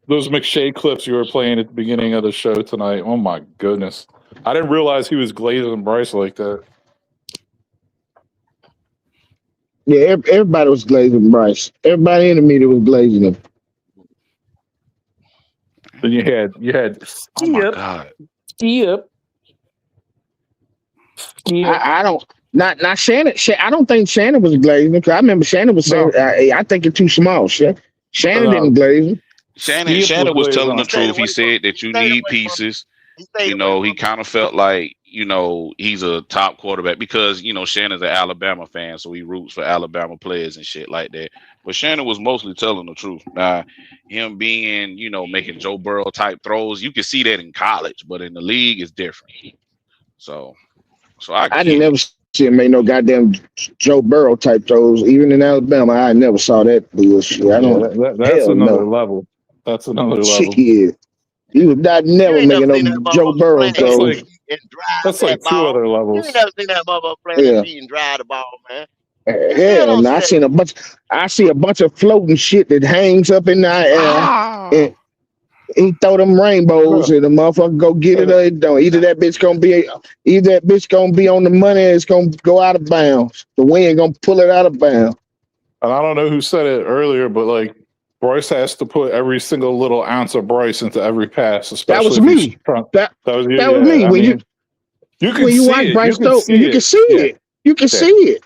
U: those McShay clips you were playing at the beginning of the show tonight. Oh my goodness, I didn't realize he was glazing Bryce like that.
Q: Yeah, everybody was glazing Bryce. Everybody in the media was glazing him.
U: Then you had
S: oh my god,
U: Skip.
Q: I don't not Shannon. I don't think Shannon was glazing because I remember Shannon was saying I think it's too small. Shannon didn't glaze him.
S: Shannon was telling the truth. He said that you need pieces. You know, he kind of felt like, you know, he's a top quarterback because, you know, Shannon's an Alabama fan, so he roots for Alabama players and shit like that. But Shannon was mostly telling the truth. Now, him being, you know, making Joe Burrow type throws, you can see that in college, but in the league, it's different. So I
Q: didn't never see him make no goddamn Joe Burrow type throws. Even in Alabama, I never saw that bullshit. I don't.
U: That's another level. That's another level.
Q: Shit. He was not never making no Joe Burrow throws.
U: That's like two other levels.
T: You ain't never seen that motherfucker playing his feet and drive the ball, man.
Q: Hell no, I see a bunch of floating shit that hangs up in the air. And he throw them rainbows and the motherfucker go get it or it don't. Either that bitch gonna be on the money or it's gonna go out of bounds. The wind gonna pull it out of bounds.
U: And I don't know who said it earlier, but like Bryce has to put every single little ounce of Bryce into every pass. Especially
Q: that was me. That was you. That was me. When you watch Bryce throw, you can see it. You can see it.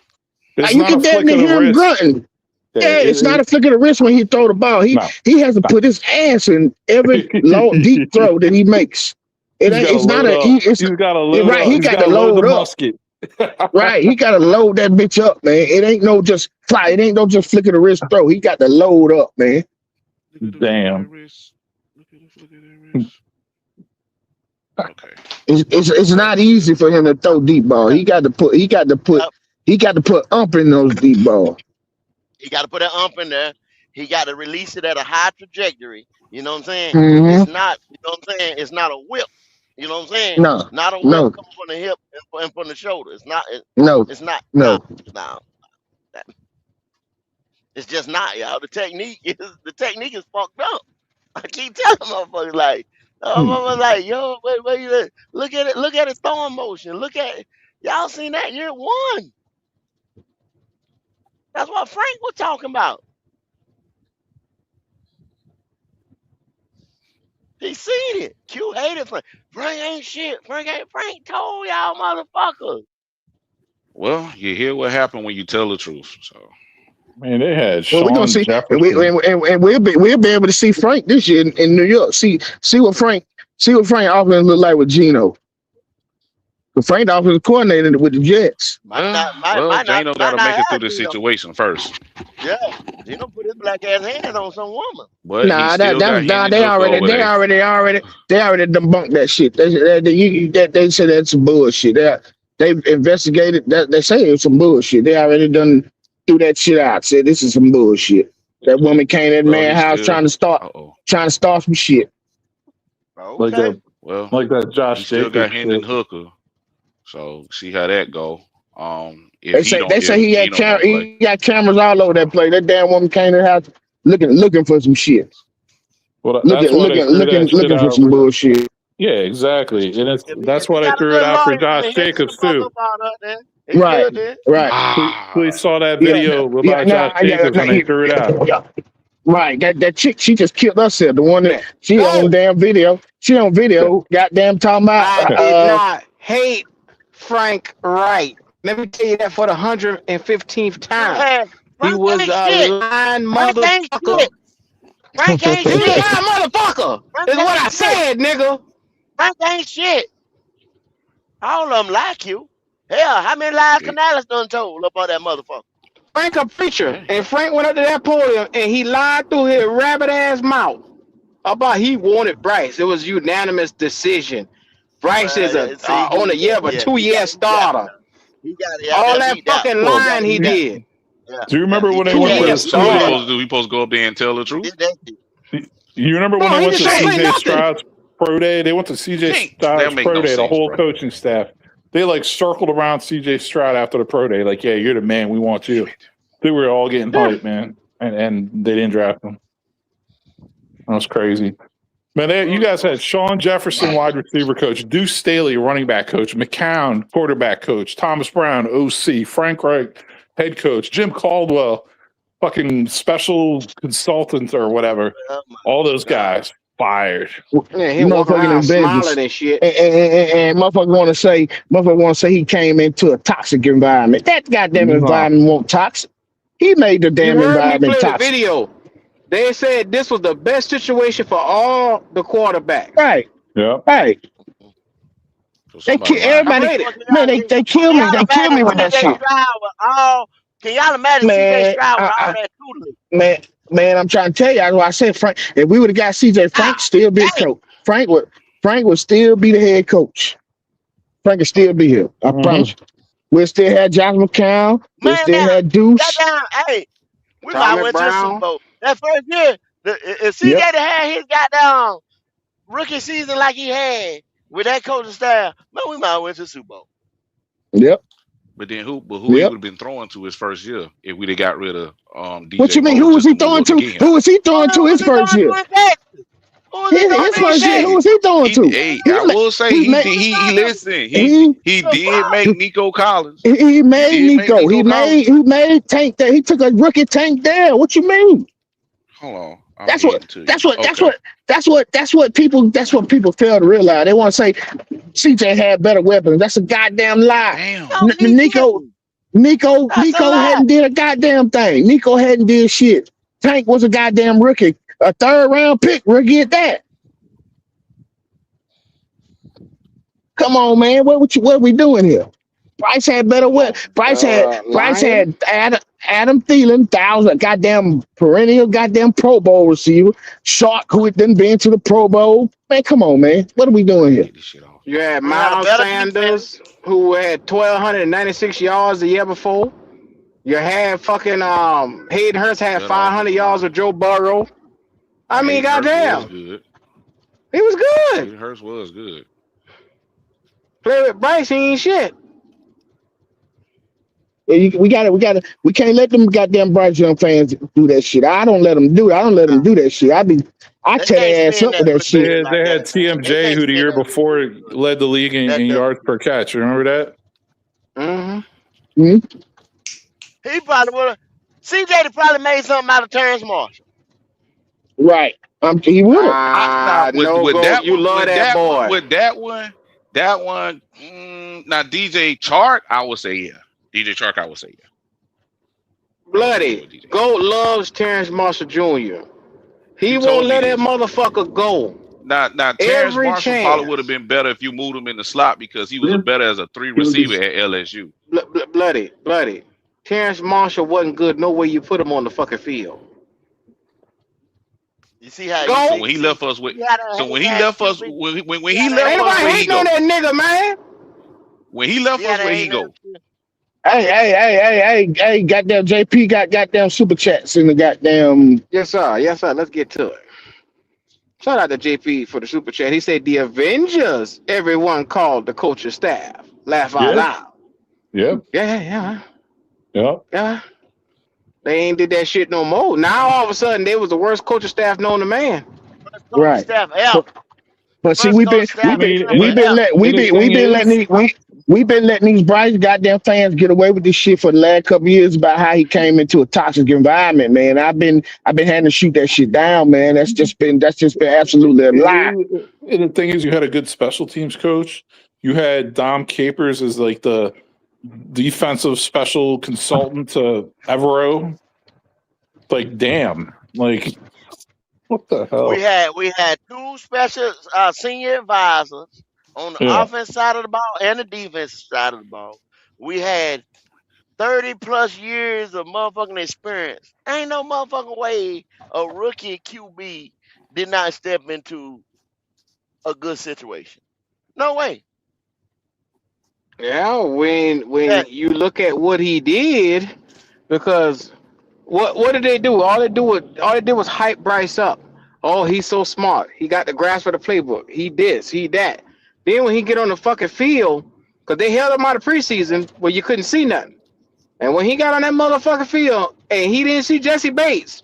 Q: You can definitely hear him grunting. Yeah, it's not a flick of the wrist when he throw the ball. He has to put his ass in every long deep throw that he makes. It's not a. He's got to load right. He got to load up. Right, he got to load that bitch up, man. It ain't no just fly. It ain't no just flick of the wrist throw. He got to load up, man.
U: Damn.
S: Okay.
Q: It's not easy for him to throw deep ball. He got to put ump in those deep balls.
T: He got to put an ump in there. He got to release it at a high trajectory. You know what I'm saying?
Q: Mm-hmm.
T: It's not. You know what I'm saying? It's not a whip. You know what I'm saying?
Q: No.
T: Not a whip coming from the hip and from the shoulder. It's not. It's not.
Q: No.
T: It's just not, y'all. The technique is fucked up. I keep telling motherfuckers like, yo, wait, look at it. Look at his throwing motion. Look at it. Y'all seen that year one. That's what Frank was talking about. He seen it. Q hated Frank. Frank ain't shit. Frank told y'all motherfuckers.
S: Well, you hear what happened when you tell the truth. So,
U: man, they had
Q: Sean Jefferson. And we'll be able to see Frank this year in New York. See what Frank offense look like with Geno. The Frank offensive coordinator with the Jets.
S: Geno got to make it through this situation first.
T: Yeah, Geno put his black ass hands on some woman.
S: But
Q: they already debunked that shit. They said that's some bullshit. They've investigated that. They say it's some bullshit. They already done threw that shit out. Said this is some bullshit. That woman came to that man's house trying to start some shit.
T: Okay.
U: Like that Josh
S: he still
U: Jacobs
S: got Hendon Hooker. So see how that go.
Q: They say he got cameras all over that place. That damn woman came to the house looking for some shit.
U: Well,
Q: looking for some bullshit.
U: Yeah, exactly. And that's why they threw it out for Josh Jacobs too.
Q: Right.
U: Please saw that video about Josh Jacobs when they threw it out.
Q: Right, that chick, she just killed herself. The one that she on damn video. She on video. Goddamn talking about.
A: I did not hate Frank Wright. Let me tell you that for the 115th time. He was a lying motherfucker.
T: Frank ain't shit.
A: He was a lying motherfucker. Is what I said, nigga.
T: Frank ain't shit. All of them like you. Hell, how many lies Canales done told up on that motherfucker?
A: Frank a preacher, and Frank went up to that podium and he lied through his rabbit ass mouth. About he wanted Bryce. It was unanimous decision. Bryce is a on a year of a 2-year starter.
T: He got it out
A: All
T: there
A: that
T: beat that.
A: fucking
U: Well,
A: line he
U: do
A: did.
U: you remember when they went
A: 2-year
U: to
S: So what he
U: CJ?
S: supposed to do? He supposed to go up there and tell the truth?
U: You remember when
A: No,
U: they
A: he
U: went to
A: just don't say
U: CJ
A: nothing.
U: Stroud's pro day? They went to CJ
S: That
U: Stroud's
S: make
U: pro
S: no
U: day. The
S: sense,
U: whole
S: bro.
U: coaching staff. They like circled around CJ Stroud after the pro day, like, "Yeah, you're the man. We want you." They were all getting hyped, man, and they didn't draft him. That was crazy. Man, you guys had Sean Jefferson, wide receiver coach, Deuce Staley, running back coach, McCown, quarterback coach, Thomas Brown, OC, Frank Reich, head coach, Jim Caldwell, fucking special consultant or whatever. All those guys fired.
A: Yeah, he walking
Q: Motherfucking in
A: around
Q: Vegas.
A: smiling and shit.
Q: And motherfucker want to say he came into a toxic environment. That goddamn environment won't toxic. He made the
A: You
Q: damn
A: heard me
Q: environment
A: play the
Q: toxic.
A: video. They said this was the best situation for all the quarterbacks.
Q: Right.
U: Yeah.
Q: Right. Everybody, man, they kill me. They kill me with that shit.
T: Can y'all imagine CJ Stroud with all that tutelage?
Q: Man, I'm trying to tell you. I said, Frank. If we would have got CJ, Frank still be a coach. Frank would still be the head coach. Frank would still be here. I promise you. We'll still have Josh McCown. We'll still have Deuce.
T: We might went to the Super Bowl. That first year, if CJ had his goddamn rookie season like he had with that coaching staff, man, we might have went to the Super Bowl.
Q: Yep.
S: But then who he would have been throwing to his first year if we'd have got rid of DJ?
Q: What you mean? Who was he throwing to? Who was he throwing to his first year? His first year, who was he throwing to?
S: Hey, I will say he listened. He did make Nico Collins.
Q: He made Nico. He made Tank there. He took a rookie Tank there. What you mean?
S: Hold on.
Q: That's what people fail to realize. They want to say CJ had better weapons. That's a goddamn lie.
S: Damn.
Q: Nico hadn't did a goddamn thing. Nico hadn't did shit. Tank was a goddamn rookie. A 3rd round pick. We'll get that. Come on, man. What are we doing here? Bryce had better weapons. Bryce had Adam Thielen, goddamn perennial goddamn Pro Bowl receiver. Shark, who had then been to the Pro Bowl. Man, come on, man. What are we doing here?
A: You had Miles Sanders, who had 1,296 yards the year before. You had fucking Hayden Hurst had 500 yards with Joe Burrow. I mean, goddamn, he was good.
S: Hayden Hurst was good.
A: Play with Bryce, he ain't shit.
Q: Yeah, we can't let them goddamn Bryce Young fans do that shit. I don't let them do it. I don't let them do that shit. I tear their ass up with that shit.
U: They had TMJ, who the year before led the league in yards per catch. You remember that?
T: Mm-hmm. He probably would have. CJ probably made something out of Terrence Marshall.
Q: Right. He would have.
A: You love that boy.
S: With that one. Now DJ Chark, I would say yeah. DJ Chark, I would say yeah.
A: Bloody. Goat loves Terrence Marshall Jr. He won't let that motherfucker go.
S: Now Terrence Marshall probably would have been better if you moved him in the slot because he was better as a 3 receiver at LSU.
A: Bloody. Terrence Marshall wasn't good no way you put him on the fucking field.
T: You see how
S: when he left us with when he left us where he go?
A: That nigga, man.
S: When he left us, where he go?
Q: Hey, goddamn JP got goddamn super chats in the goddamn.
A: Yes, sir. Let's get to it. Shout out to JP for the super chat. He said the Avengers, everyone called the coaching staff. Laugh out loud.
U: Yep.
A: Yeah.
U: Yep.
A: Yeah. They ain't did that shit no more. Now all of a sudden they was the worst coaching staff known to man.
Q: Right.
T: Staff ever.
Q: But see, we've been letting these Bryce goddamn fans get away with this shit for the last couple of years about how he came into a toxic environment, man. I've been having to shoot that shit down, man. That's just been absolutely a lie.
U: And the thing is, you had a good special teams coach. You had Dom Capers as like the defensive special consultant to Evero. Like, damn, like. What the hell?
T: We had 2 special senior advisors on the offense side of the ball and the defense side of the ball. We had 30 plus years of motherfucking experience. Ain't no motherfucking way a rookie QB did not step into a good situation. No way.
A: Yeah, when
T: Yeah.
A: you look at what he did, because what did they do? All they did was hype Bryce up. Oh, he's so smart. He got the grasp of the playbook. He this, he that. Then when he get on the fucking field, because they held him out of preseason where you couldn't see nothing. And when he got on that motherfucking field and he didn't see Jesse Bates,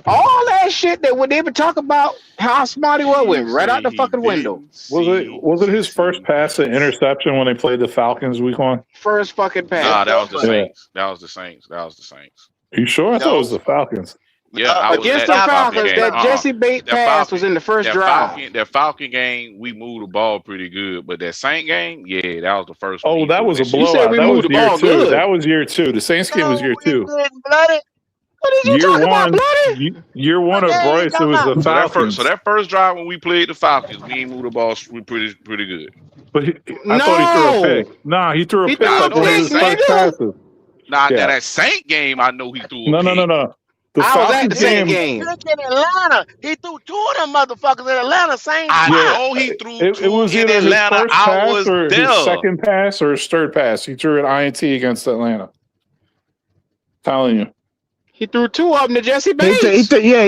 A: all that shit that would they ever talk about how smart he was went right out the fucking window.
U: Was it his first pass to interception when they played the Falcons week 1?
A: First fucking pass.
S: Nah, that was the Saints. That was the Saints.
U: You sure? I thought it was the Falcons.
S: Yeah, I was
A: against
S: at
A: the Falcons. That Jesse Bates pass was in the first drive.
S: That Falcon game, we moved the ball pretty good, but that Saint game, yeah, that was the first.
U: Oh, that was a blowout. That was year 2. That was year 2. The Saints game was year 2.
T: What did you
U: year
T: talk
U: one,
T: about, bloody?
U: Year one of Bryce, it was the Falcons.
S: So that first drive when we played the Falcons, we ain't moved the ball pretty good.
U: But I thought he threw a pick. Nah, he threw a pick like one of his first passes.
S: Nah, that Saint game, I know he threw a pick.
U: No. The
T: I was
U: Falcons
T: at the Saint game. In Atlanta, he threw 2 of them motherfuckers in Atlanta. Same
S: I
T: time.
S: know he threw
U: it was
S: in
U: either
S: Atlanta.
U: his first
S: I
U: pass
S: was
U: or
S: there.
U: his second pass or his third pass. He threw an INT against Atlanta. Telling you.
A: He threw 2 of them to Jesse Bates.
Q: He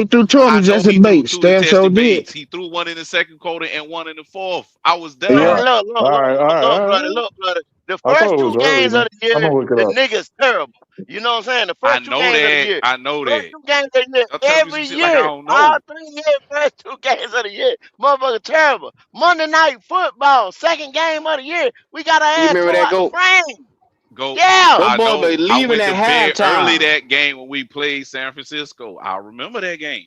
Q: threw 2 of them to Jesse Bates. Damn sure did.
S: He threw 1 in the second quarter and 1 in the fourth. I was there.
T: Yeah. Look, brother. The first 2 games of the year, the nigga's terrible. You know what I'm saying? The first 2 games of the year.
S: I know that.
T: First 2 games of the year. Every year. All 3 years, first 2 games of the year. Motherfucker terrible. Monday Night Football, second game of the year. We got our ass
A: remember that
T: out the frame.
S: Go.
T: Yeah.
S: I know.
A: Leaving
S: I went
A: at
S: to bed
A: halftime.
S: early that game when we played San Francisco. I remember that game.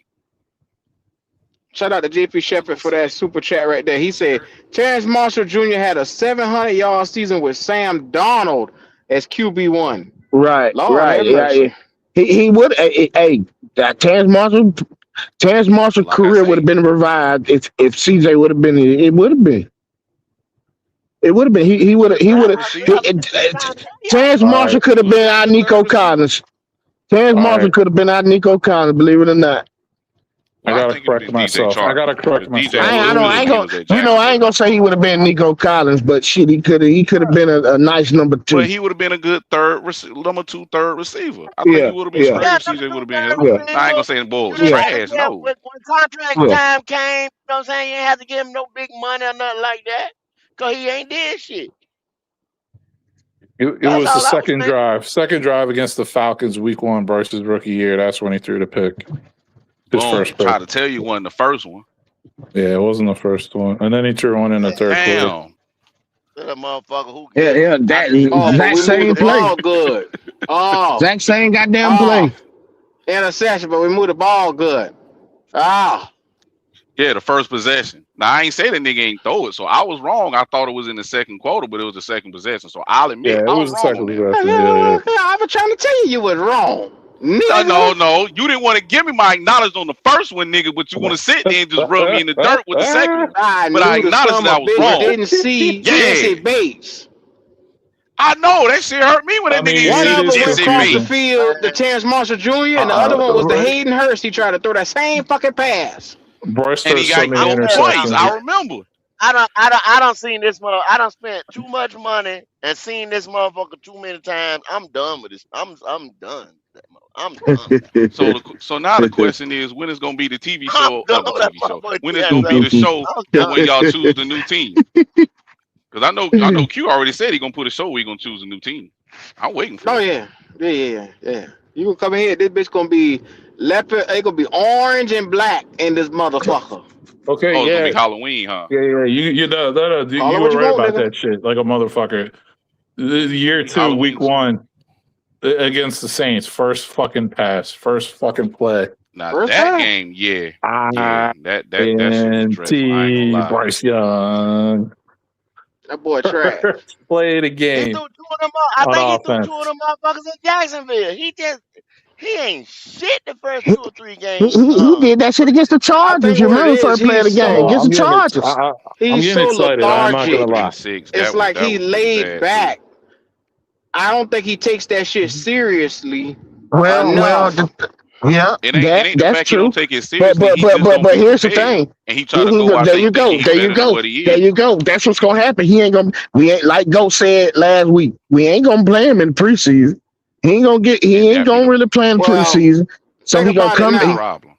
A: Shout out to JP Shepard for that super chat right there. He said Terrence Marshall Jr. had a 700-yard season with Sam Darnold as QB1.
Q: Right,
A: Lord
Q: right.
A: have mercy.
Q: Yeah. He would. That Terrence Marshall's career would have been revived if CJ would have been. It would have been. It would have been. He would have. Terrence Marshall could have been our Nico Collins. Terrence Marshall could have been our Nico Collins. Believe it or not.
U: I gotta correct myself. I
Q: ain't gonna say he would have been Nico Collins, but shit, he could have been a nice number 2.
S: But he would have been a good number 2 third receiver. I think he would have been straight if CJ would have been here. I ain't gonna say the boy was trash. No.
T: When contract time came, you know what I'm saying? You ain't have to give him no big money or nothing like that. Because he ain't did shit.
U: It was the second drive against the Falcons, week 1, Bryce's rookie year. That's when he threw the pick. His first pick.
S: Try to tell you wasn't the first one.
U: Yeah, it wasn't the first one. And then he threw 1 in the third quarter.
T: That motherfucker who
Q: that same play.
A: All good. Oh.
Q: That same goddamn play.
A: Interception, but we moved the ball good.
S: Yeah, the first possession. Now, I ain't say the nigga ain't throw it, so I was wrong. I thought it was in the second quarter, but it was the second possession. So I'll admit,
U: it was the second possession.
A: I was trying to tell you was wrong.
S: No. You didn't want to give me my acknowledgement on the first one, nigga, but you want to sit there and just rub me in the dirt with the second one. But I acknowledged that I was wrong.
A: Didn't see Jesse Bates.
S: I know that shit hurt me when that nigga
A: One of them went
S: Jesse
A: across the
S: Bates.
A: field, the Terrence Marshall Jr., and the other one was the Hayden Hurst. He tried to throw that same fucking pass.
U: Bryce
S: And he got twice. I remember.
T: I don't seen this mother. I done spent too much money and seen this motherfucker too many times. I'm done with this. I'm done. I'm done.
S: So now the question is, when is gonna be the TV show? When is gonna be the show when y'all choose the new team? Because I know Q already said he gonna put a show where he gonna choose a new team. I'm waiting for it.
A: Yeah. You gonna come in here? This bitch gonna be leopard. It gonna be orange and black in this motherfucker.
U: Okay,
S: it's gonna be Halloween, huh?
U: Yeah. You were right about that shit, like a motherfucker. Year 2, Halloween, week 1 against the Saints, first fucking pass, first fucking play.
S: Now that game, that shit
U: Bryce Young.
A: That boy trash.
U: Play the game.
T: He threw 2 of them. I think he threw 2 of them motherfuckers in Jacksonville. He ain't shit the first 2 or 3 games.
Q: He did that shit against the Chargers. You remember first play of the game against the Chargers.
A: He's so
U: excited. I'm not gonna lie.
A: It's like he laid back. I don't think he takes that shit seriously.
Q: Well, Yeah,
S: It ain't the
Q: that's
S: fact he
Q: true.
S: don't take it seriously.
Q: But here's the thing.
S: And he try to go out
Q: There
S: there
Q: you go.
S: thinking he
Q: There you
S: better than
Q: go.
S: what he
Q: There
S: is.
Q: you go. That's what's gonna happen. He ain't gonna. We ain't like Go said last week. We ain't gonna play him in preseason. He ain't gonna get. He ain't gonna really play in preseason. So
A: Think
Q: he gonna
A: about it
Q: come.
A: now.
S: Problem.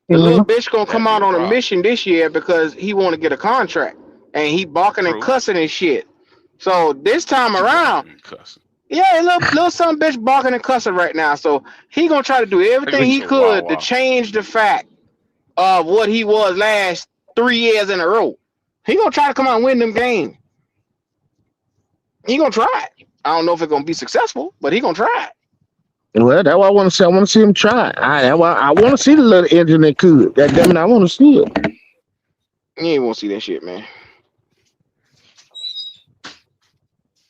A: The little
Q: Mhm.
A: bitch gonna come out on a mission this year because he want to get a contract, and he barking and cussing and shit. So this time around, yeah, little some bitch barking and cussing right now. So he gonna try to do everything he could to change the fact of what he was last 3 years in a row. He gonna try to come out and win them games. He gonna try it. I don't know if it's gonna be successful, but he gonna try it.
Q: Well, that's what I want to see. I want to see him try. That's why I want to see the little engine that could. That damn it, I want to see it.
A: You ain't want to see that shit, man.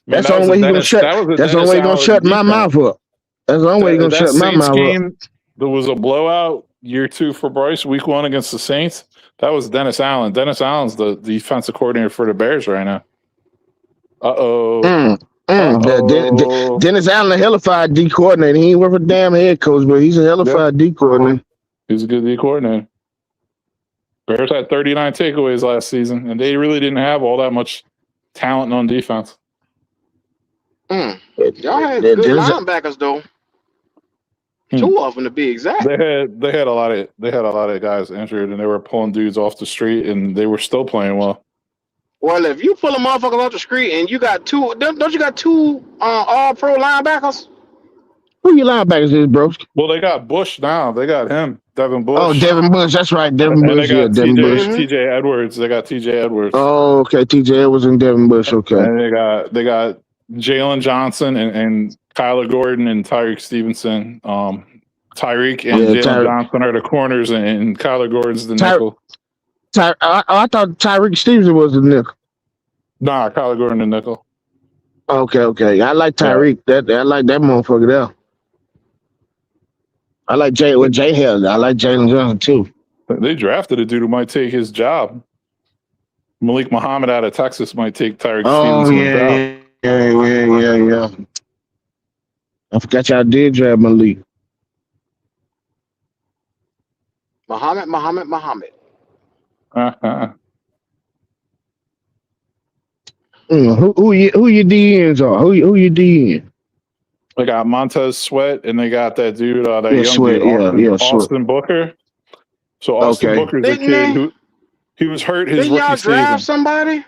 Q: That's the only way he gonna shut. That's the only way he gonna shut my mouth up. That's the only way he gonna shut my
U: Saints
Q: mouth
U: game,
Q: up.
U: there was a blowout year 2 for Bryce, week 1 against the Saints. That was Dennis Allen. Dennis Allen's the defensive coordinator for the Bears right now.
Q: Dennis Allen, a hellified D coordinator. He ain't worth a damn head coach, but he's a hellified D coordinator.
U: He's a good D coordinator. Bears had 39 takeaways last season, and they really didn't have all that much talent on defense.
A: Y'all had good linebackers though. 2 of them to be exact.
U: They had a lot of guys injured, and they were pulling dudes off the street, and they were still playing well.
A: Well, if you pull a motherfucker off the street and you got 2, don't you got 2 all-pro linebackers?
Q: Who your linebackers is, bro?
U: Well, they got Bush now. They got him, Devin Bush.
Q: Oh, Devin Bush. That's right, Devin
U: And
Q: Bush.
U: they got
Q: Devin Bush.
U: TJ Edwards. They got TJ Edwards.
Q: Oh, okay. TJ Edwards and Devin Bush. Okay.
U: And they got Jalen Johnson and Kyler Gordon and Tyreek Stevenson. Tyreek and Jalen Johnson are the corners, and Kyler Gordon's the nickel.
Q: I thought Tyreek Stevenson was the nickel.
U: Nah, Kyler Gordon the nickel.
Q: Okay. I like Tyreek. I like that motherfucker there. I like Jay held. I like Jalen Johnson too.
U: They drafted a dude who might take his job. Malik Muhammad out of Texas might take Tyreek Stevenson's job.
Q: Yeah. I forgot y'all did draft Malik.
A: Muhammad.
Q: Who your DNs are? Who your DN?
U: They got Montez Sweat, and they got that dude, that young
Q: Sweat,
U: dude, Austin
Q: Sweat.
U: Booker. So Austin Booker's a kid who he was hurt his
A: Didn't y'all
U: rookie
A: draft
U: season.
A: somebody?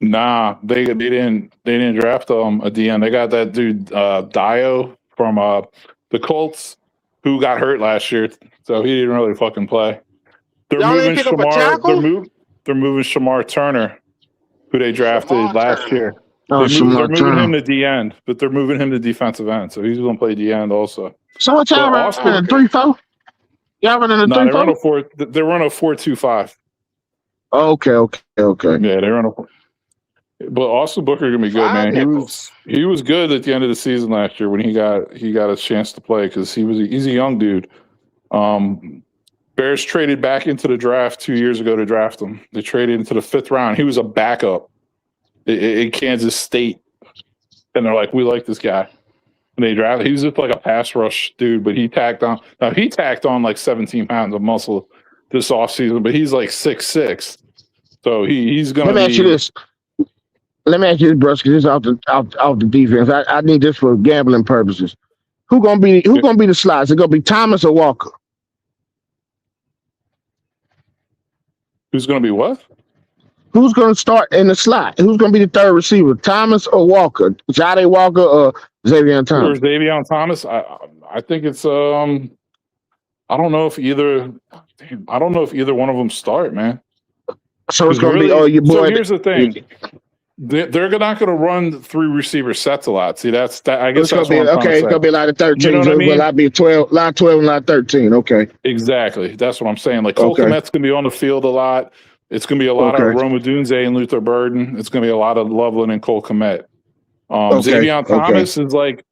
U: Nah, they didn't draft a DN. They got that dude Dio from the Colts who got hurt last year, so he didn't really fucking play. They're moving Shamar. They're moving Shamar Turner, who they drafted last year. They're moving him to D end, but they're moving him to defensive end, so he's going to play D end also.
Q: So what y'all running 3-4? Y'all running a 3-4?
U: They run a 4-2-5.
Q: Okay.
U: Yeah, they run a. But Austin Booker gonna be good, man. He was good at the end of the season last year when he got a chance to play because he's a young dude. Bears traded back into the draft 2 years ago to draft him. They traded into the 5th round. He was a backup in Kansas State, and they're like, we like this guy. And they drafted. He was just like a pass rush dude, but he tacked on like 17 pounds of muscle this offseason, but he's like 6'6". So he's gonna.
Q: Let me ask you this, Bruce, because this is off the defense. I need this for gambling purposes. Who gonna be the slots? Is it gonna be Thomas or Walker?
U: Who's gonna be what?
Q: Who's gonna start in the slot? Who's gonna be the third receiver? Thomas or Walker? Jade Walker or Xavier Thomas?
U: Or Xavier Thomas? I think it's I don't know if either one of them start, man.
Q: So it's gonna be your boy.
U: So here's the thing. They're not going to run 3 receiver sets a lot. See, I guess
Q: it's
U: that's
Q: gonna be okay. It's gonna be a lot of 13.
U: You know what I mean?
Q: It'll be 12, a lot of 12, and a lot of 13. Okay.
U: Exactly. That's what I'm saying. Like Cole Kmet's going to be on the field a lot. It's going to be a lot of Roma Dunze and Luther Burden. It's going to be a lot of Loveland and Cole Kmet. Xavier Thomas is like,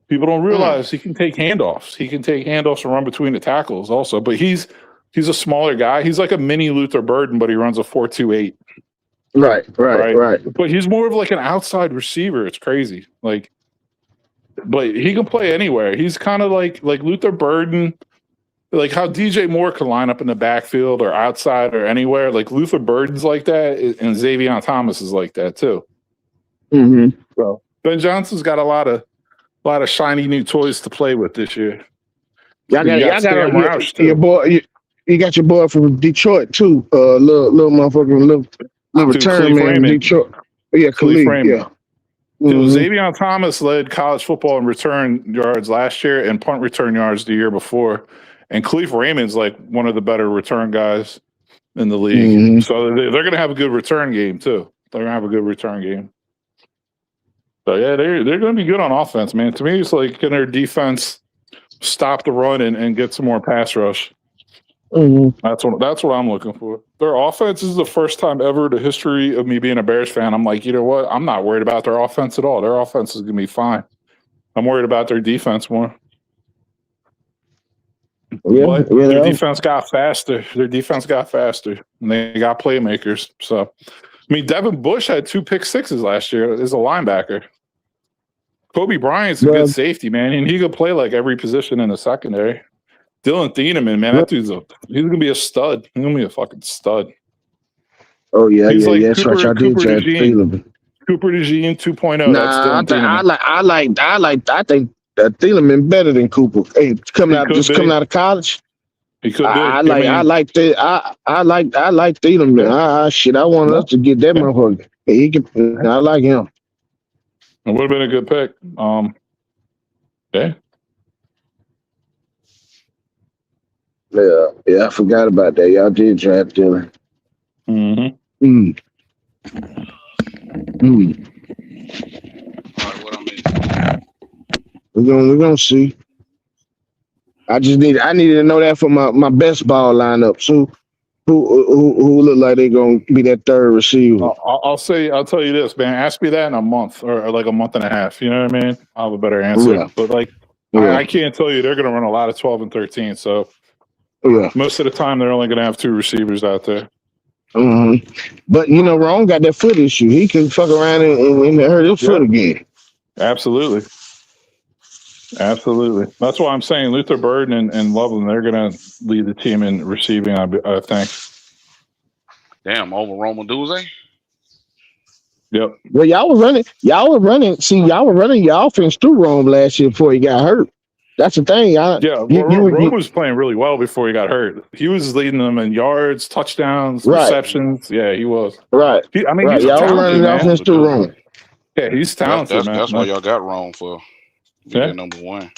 U: people don't realize he can take handoffs. He can take handoffs and run between the tackles also. But he's a smaller guy. He's like a mini Luther Burden, but he runs a 4.28.
Q: Right.
U: But he's more of like an outside receiver. It's crazy. Like but he can play anywhere. He's kind of like Luther Burden, like how DJ Moore can line up in the backfield or outside or anywhere. Like Luther Burden's like that, and Xavier Thomas is like that too.
Q: Mm-hmm.
U: So Ben Johnson's got a lot of shiny new toys to play with this year.
Q: Y'all got
U: Sam Roush too.
Q: your boy. You got your boy from Detroit too. Little motherfucking little return
U: Khalif
Q: man from
U: Raymond.
Q: Detroit. Yeah,
U: Khalif
Q: Khalif.
U: Raymond.
Q: Yeah.
U: Dude,
Q: Mhm.
U: Xavier Thomas led college football in return yards last year and punt return yards the year before. And Khalif Raymond's like one of the better return guys in the league.
Q: Mhm.
U: So they're going to have a good return game too. They're going to have a good return game. So yeah, they're going to be good on offense, man. To me, it's like can their defense stop the run and get some more pass rush.
Q: Mhm.
U: That's what I'm looking for. Their offense is the first time ever in the history of me being a Bears fan. I'm like, you know what? I'm not worried about their offense at all. Their offense is going to be fine. I'm worried about their defense more. But their defense got faster. Their defense got faster. And they got playmakers. So, I mean, Devin Bush had 2 pick sixes last year as a linebacker. Kobe Bryant's a good safety, man, and he could play like every position in the secondary. Dylan Thieneman, man, that dude's he's gonna be a stud. He's gonna be a fucking stud.
Q: Oh yeah,
U: He's like
Q: That's right. Y'all did
U: Cooper
Q: draft
U: DeJean 2.0. That's
Q: Nah,
U: Dylan Thieneman.
Q: I think that Thieleman better than Cooper. Hey, coming out of college.
U: He could be.
Q: I like Thieleman. Shit, I want us to get that motherfucker. He can. I like him.
U: It would have been a good pick.
Q: Yeah, I forgot about that. Y'all did draft Dylan.
U: Mm-hmm.
Q: We're gonna see. I needed to know that for my best ball lineup. So who look like they're gonna be that third receiver?
U: I'll tell you this, man. Ask me that in a month or like a month and a half. You know what I mean? I'll have a better answer.
Q: Yeah.
U: But like, I can't tell you they're gonna run a lot of 12 and 13. So most of the time they're only gonna have 2 receivers out there.
Q: Mm-hmm. But Ron got that foot issue. He can fuck around and hurt his foot again.
U: Absolutely. That's why I'm saying Luther Burden and Loveland, they're going to lead the team in receiving, I think.
S: Damn, over Roma Duze?
U: Yep.
Q: Well, y'all were running your offense through Rome last year before he got hurt. That's the thing.
U: Rome was playing really well before he got hurt. He was leading them in yards, touchdowns, receptions. Yeah, he was.
Q: Right.
U: He's
Q: y'all
U: talented,
Q: running the offense through Rome.
U: Yeah, he's talented, man.
S: That's why y'all got Rome for being number 1.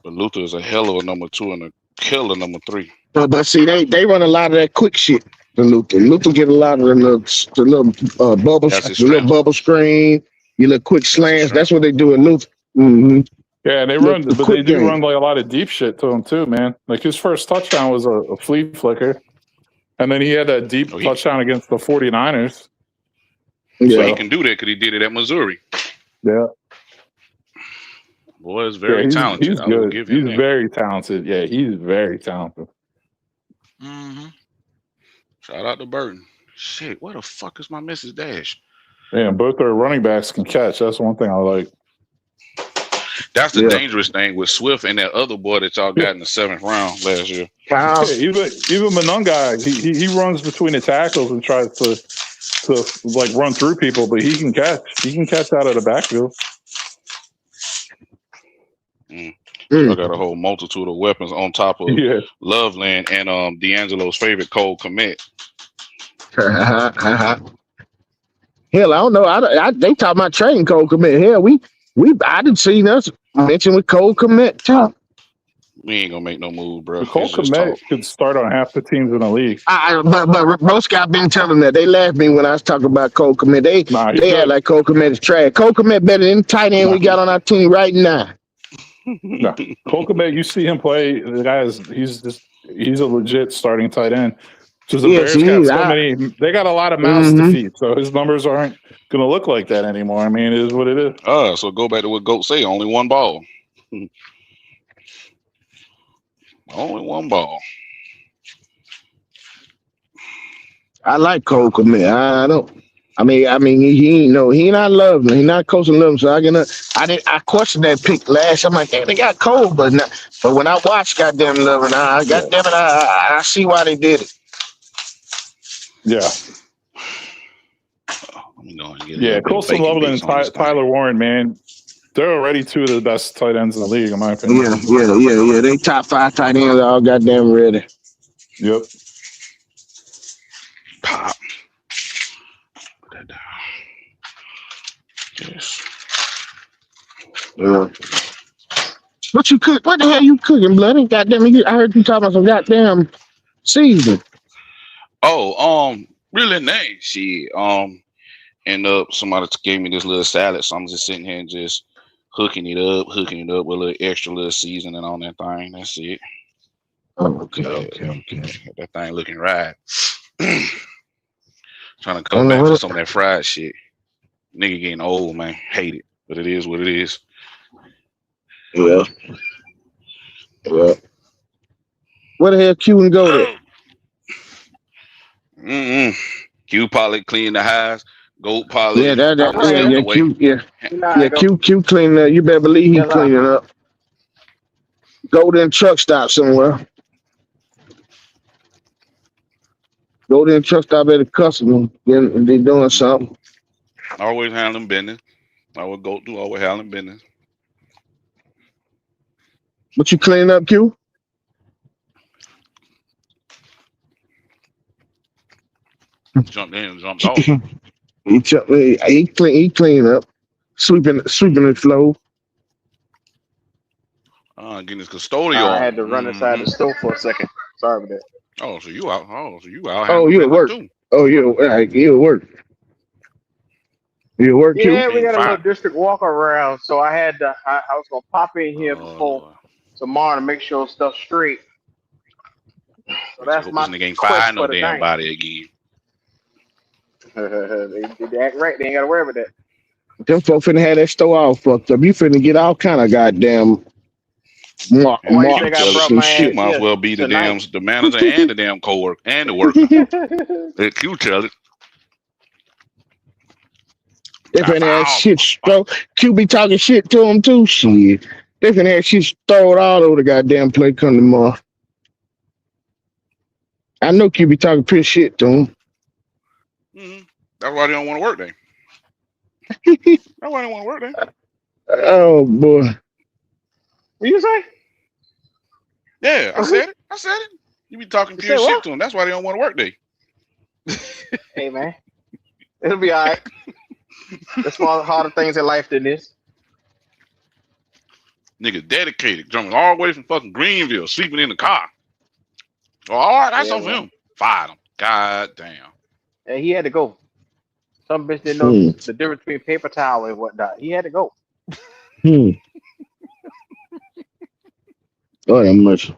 S: But Luther is a hell of a number 2 and a killer number 3.
Q: But see, they run a lot of that quick shit. Luther get a lot of the little bubble screen, your little quick slants. That's what they do in Luther. Mm-hmm.
U: Yeah, they run, but they do run like a lot of deep shit to him too, man. Like his first touchdown was a flea flicker, and then he had that deep touchdown against the 49ers.
S: So he can do that because he did it at Missouri.
U: Yeah.
S: Boy, is very talented.
U: He's good. He's very talented. Yeah, he's very talented.
S: Mm-hmm. Shout out to Burton. Shit, where the fuck is my Mrs. Dash?
U: Yeah, both their running backs can catch. That's one thing I like.
S: That's the dangerous thing with Swift and that other boy that y'all got in the 7th round last year.
U: Yeah, even Monungai, he runs between the tackles and tries to like run through people, but he can catch. He can catch out of the backfield.
S: I got a whole multitude of weapons on top of Loveland and D'Angelo's favorite Cole Kmet.
Q: Hell, I don't know. They talk about trading Cole Kmet. Hell, I didn't see us mention with Cole Kmet too.
S: We ain't gonna make no move, bro.
U: Cole Kmet could start on half the teams in the league.
Q: But most guys been telling that. They laughed at me when I was talking about Cole Kmet. They had like Cole Kmet is trash. Cole Kmet better than the tight end we got on our team right now.
U: No. Cole Kmet, you see him play. The guy he's a legit starting tight end. Because the Bears got they got a lot of mouths to feed, so his numbers aren't gonna look like that anymore. I mean, it is what it is.
S: So go back to what Goat say, only one ball. Only one ball.
Q: I like Cole Kmet. I don't. he ain't no, he not loving. He not coaching loving. So I questioned that pick last. I'm like, damn, they got cold, but when I watched goddamn loving, I see why they did it.
U: Yeah. Yeah, Colson Loveland and Tyler Warren, man, they're already two of the best tight ends in the league, in my opinion.
Q: Yeah. They top 5 tight ends all goddamn ready.
U: Yep.
S: Pop. Put that down. Yes.
Q: What the hell you cooking, bloody? Goddamn, I heard you talking about some goddamn season.
S: Oh, really name shit. End up somebody gave me this little salad, so I'm just sitting here and just hooking it up with a little extra little seasoning on that thing. That's it.
Q: Oh, okay.
S: That thing looking right. Trying to go back to some of that fried shit. Nigga getting old, man. Hate it, but it is what it is.
Q: Yeah. Where the hell Q and go there?
S: Q probably clean the house. Goat probably.
Q: Q cleaning up. You better believe he cleaning up. Go to the truck stop somewhere. Go to the truck stop at a customer. Then they doing something.
S: Always handling business. I would go through always handling business.
Q: What you cleaning up, Q?
S: Jumped in and jumped off.
Q: He clean up, sweeping the floor.
S: Getting his custodial.
A: I had to run inside the store for a second. Sorry about that.
S: Oh, so you out?
Q: Oh, you at work?
S: Too.
Q: Oh, you at work? You at work, Q?
A: Yeah, we got a little district walk around, so I had to. I was gonna pop in here before tomorrow to make sure stuff's straight. So that's my
S: nigga ain't
A: quest
S: firing no
A: for the
S: damn
A: night.
S: body again.
A: They act right. They ain't gotta worry about that.
Q: Them folks finna have that store all fucked up. You finna get all kind of goddamn marks and shit.
S: Might as well be the manager and the damn co-worker and the worker. Let Q tell it.
Q: They finna have shit throw. Q be talking shit to them too. Shit. They finna have shit throw it all over the goddamn place come tomorrow. I know Q be talking pretty shit to them.
S: That's why they don't want to work there. That's why they don't want to work there.
Q: Oh boy.
A: What you say?
S: Yeah, I said it. You be talking pure shit to them. That's why they don't want to work there.
A: Hey man, it'll be all right. There's harder things in life than this.
S: Nigga dedicated, jumping all the way from fucking Greenville, sleeping in the car. Oh, all right, that's on him. Fired him. God damn.
A: And he had to go. Some bitch didn't know the difference between paper towel and whatnot. He had to go.
Q: Oh, that much.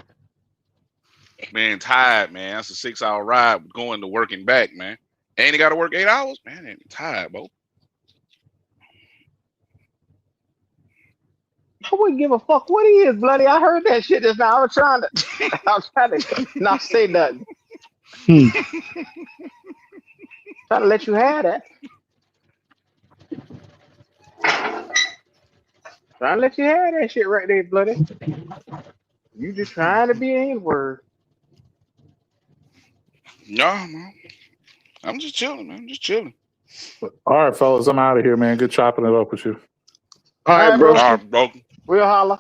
S: Man, tired, man. That's a 6-hour ride going to work and back, man. And he got to work 8 hours? Man, ain't tired, bro.
A: I wouldn't give a fuck what he is, bloody. I heard that shit just now. I was trying to not say nothing. Trying to let you have that. Trying to let you have that shit right there, bloody. You just trying to be a word.
S: No, man. I'm just chilling, man. Just chilling.
U: All right, fellas, I'm out of here, man. Good chopping it up with you.
A: All right, bro.
S: All right, bro.
A: We'll holler.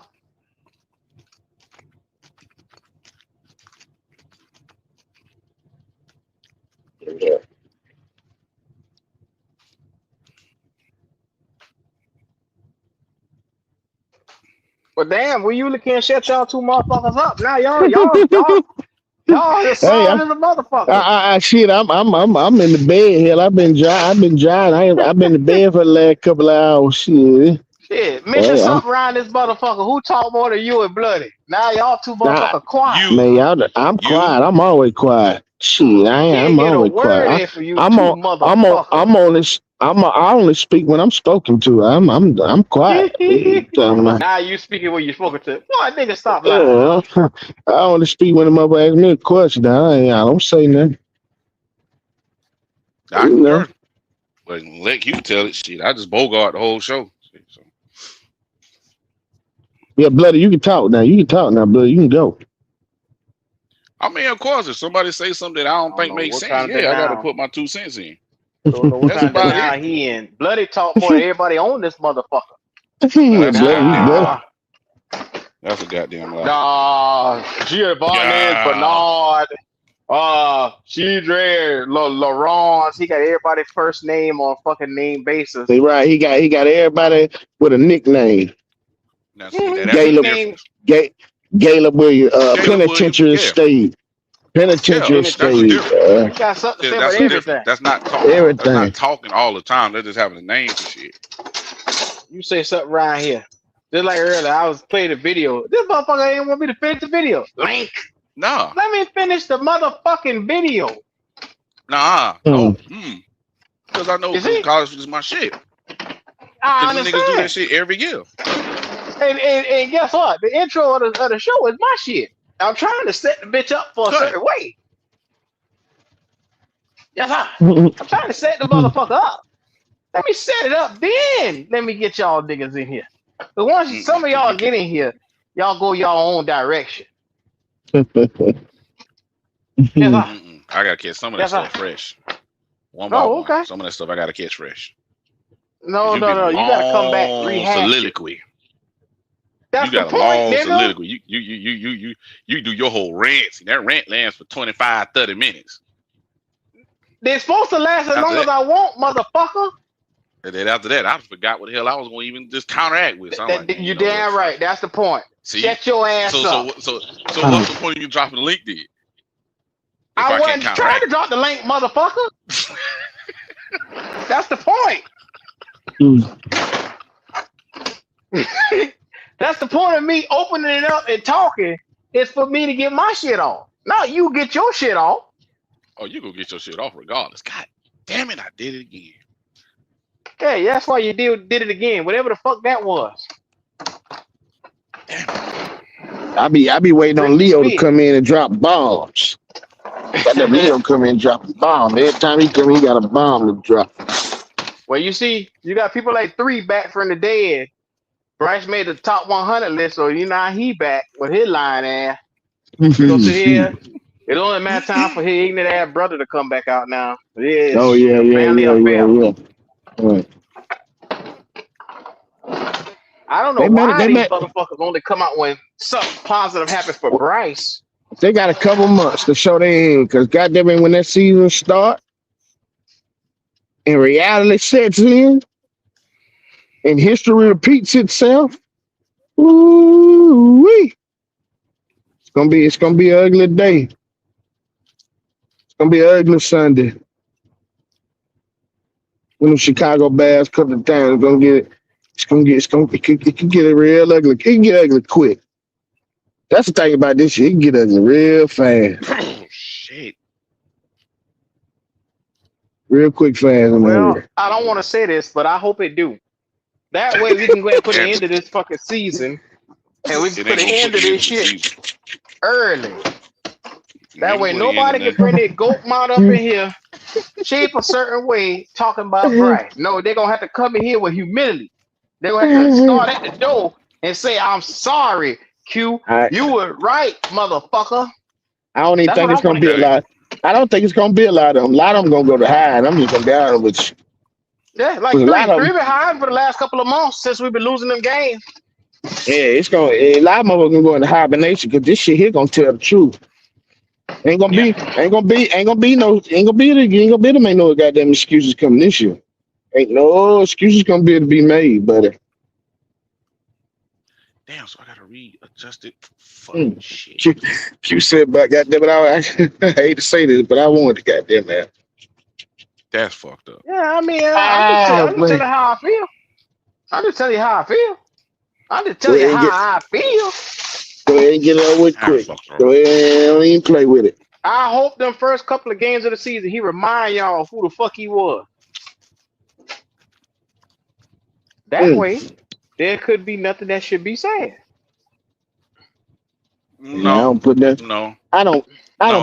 Q: Yeah.
A: But damn, we usually can't shut y'all two motherfuckers up. Now y'all just solid as a motherfucker.
Q: Shit, I'm in the bed. Hell, I've been drying. I've been in bed for the last couple of hours. Shit.
A: Mention something around this motherfucker. Who talk more than you and Bloody? Now y'all two motherfuckers quiet.
Q: Man, I'm quiet. I'm always quiet. Shit, I'm always quiet. I only speak when I'm spoken to. I'm quiet.
A: Now you speaking when you spoken to. Boy, nigga, stop lying.
Q: I only speak when the mother asks me a question. I don't say nothing.
S: I concur. But let you tell it. Shit, I just bogart the whole show. So,
Q: Yeah, Bloody, you can talk now. You can talk now, Bloody. You can go.
S: I mean, of course, if somebody say something that I don't think
A: know
S: makes
A: what
S: sense,
A: kind of
S: yeah, I got to
A: denial.
S: put my 2 cents in.
A: Don't know what
S: That's
A: kind of
S: about
A: denial
S: it.
A: he in. Bloody talk more than everybody on this motherfucker.
S: That's a goddamn
A: Nah,
S: lie. That's a goddamn lie.
A: nah, Giovanni, Bernard, Chidre, Laurent. He got everybody's first name on fucking name basis.
Q: They right. He got everybody with a nickname.
S: Now see that
A: That's
S: the
A: nickname.
S: difference.
Q: Gayla Williams,
S: Caleb
Q: penitentiary
S: Williams, yeah.
Q: state. Penitentiary
S: That's the
Q: state.
S: difference.
A: You got something to say
S: That's
A: about
S: the
A: everything.
S: difference. That's not talking.
Q: Everything.
S: That's not talking all the time. They're just having a name for shit.
A: You say something right here. Just like earlier, I was playing the video. This motherfucker ain't want me to finish the video. Link.
S: Nah.
A: Let me finish the motherfucking video.
S: Nah. No. Because I know college is my shit.
A: I
S: Because the niggas do that shit every year.
A: And guess what? The intro of the show is my shit. I'm trying to set the bitch up for a certain way. Yes, I'm trying to set the motherfucker up. Let me set it up, then let me get y'all niggas in here. But once some of y'all get in here, y'all go your own direction.
S: I gotta catch some of that stuff fresh. One by one.
A: Okay.
S: Some of that stuff I gotta catch fresh.
A: No. You gotta come back, rehash
S: soliloquy.
A: That's
S: you got
A: the
S: a
A: point,
S: long
A: nigga.
S: soliloquy. You do your whole rant. See, that rant lasts for 25, 30 minutes.
A: They're supposed to last as long as I want, motherfucker.
S: And then after that, I forgot what the hell I was going to even just counteract with. So I'm like,
A: You're damn right. That's the point.
S: See?
A: Shut your ass up.
S: So what's the point of you dropping the link then?
A: I wasn't trying to drop the link, motherfucker. That's the point. That's the point of me opening it up and talking. Is for me to get my shit off. Not you get your shit off.
S: Oh, you gonna get your shit off regardless. God damn it, I did it again.
A: Yeah, that's why you did it again. Whatever the fuck that was.
Q: I be waiting on Leo to come in and drop bombs. Got that Leo come in and drop a bomb. Every time he come in, he got a bomb to drop.
A: Well, you see, you got people like 3 back from the dead. Bryce made the top 100 list, so you know he back with his lying ass. Go to here. It only matter time for his ignorant ass brother to come back out now. Yeah.
Q: Oh yeah. Right.
A: I don't know why these motherfuckers only come out when something positive happens for Bryce.
Q: They got a couple months to show their hand, because goddamn it, when that season starts and reality sets in and history repeats itself, ooh-wee. It's gonna be an ugly day. It's gonna be an ugly Sunday. When the Chicago Bears come to town, it can get real ugly. It can get ugly quick. That's the thing about this shit. It can get ugly real fast.
S: Oh shit.
Q: Real quick fast.
A: Well, I don't want to say this, but I hope it do. That way we can go ahead and put an end to this fucking season. And we can put an end to this shit early. That way nobody can bring their goat mount up in here, shape a certain way, talking about Bryce. No, they're going to have to come in here with humility. They're going to have to start at the door and say, I'm sorry, Q. You were right, motherfucker.
Q: I don't even think it's going to be a lot. I don't think it's going to be a lot of them. A lot of them going to go to high, and I'm just going to be honest with you.
A: Yeah, like three been high for the last couple of months since we've been losing them games.
Q: Yeah, it's going. A lot of them are going to go into hibernation because this shit here going to tell the truth. Ain't gonna be to make no goddamn excuses coming this year. Ain't no excuses gonna be able to be made, buddy.
S: Damn, so I gotta readjust it. Fucking shit.
Q: You said, but goddamn it, I hate to say this, but I wanted to goddamn that.
S: That's fucked up.
A: Yeah, I mean, I'm just telling you how I feel. I'm just telling you how I feel. I'm just telling you how I feel.
Q: Go ahead and get it over with quick. Go ahead and don't even play with it.
A: I hope them first couple of games of the season, he remind y'all of who the fuck he was. That way, there could be nothing that should be said.
S: No,
Q: I don't put that.
S: No,
Q: I don't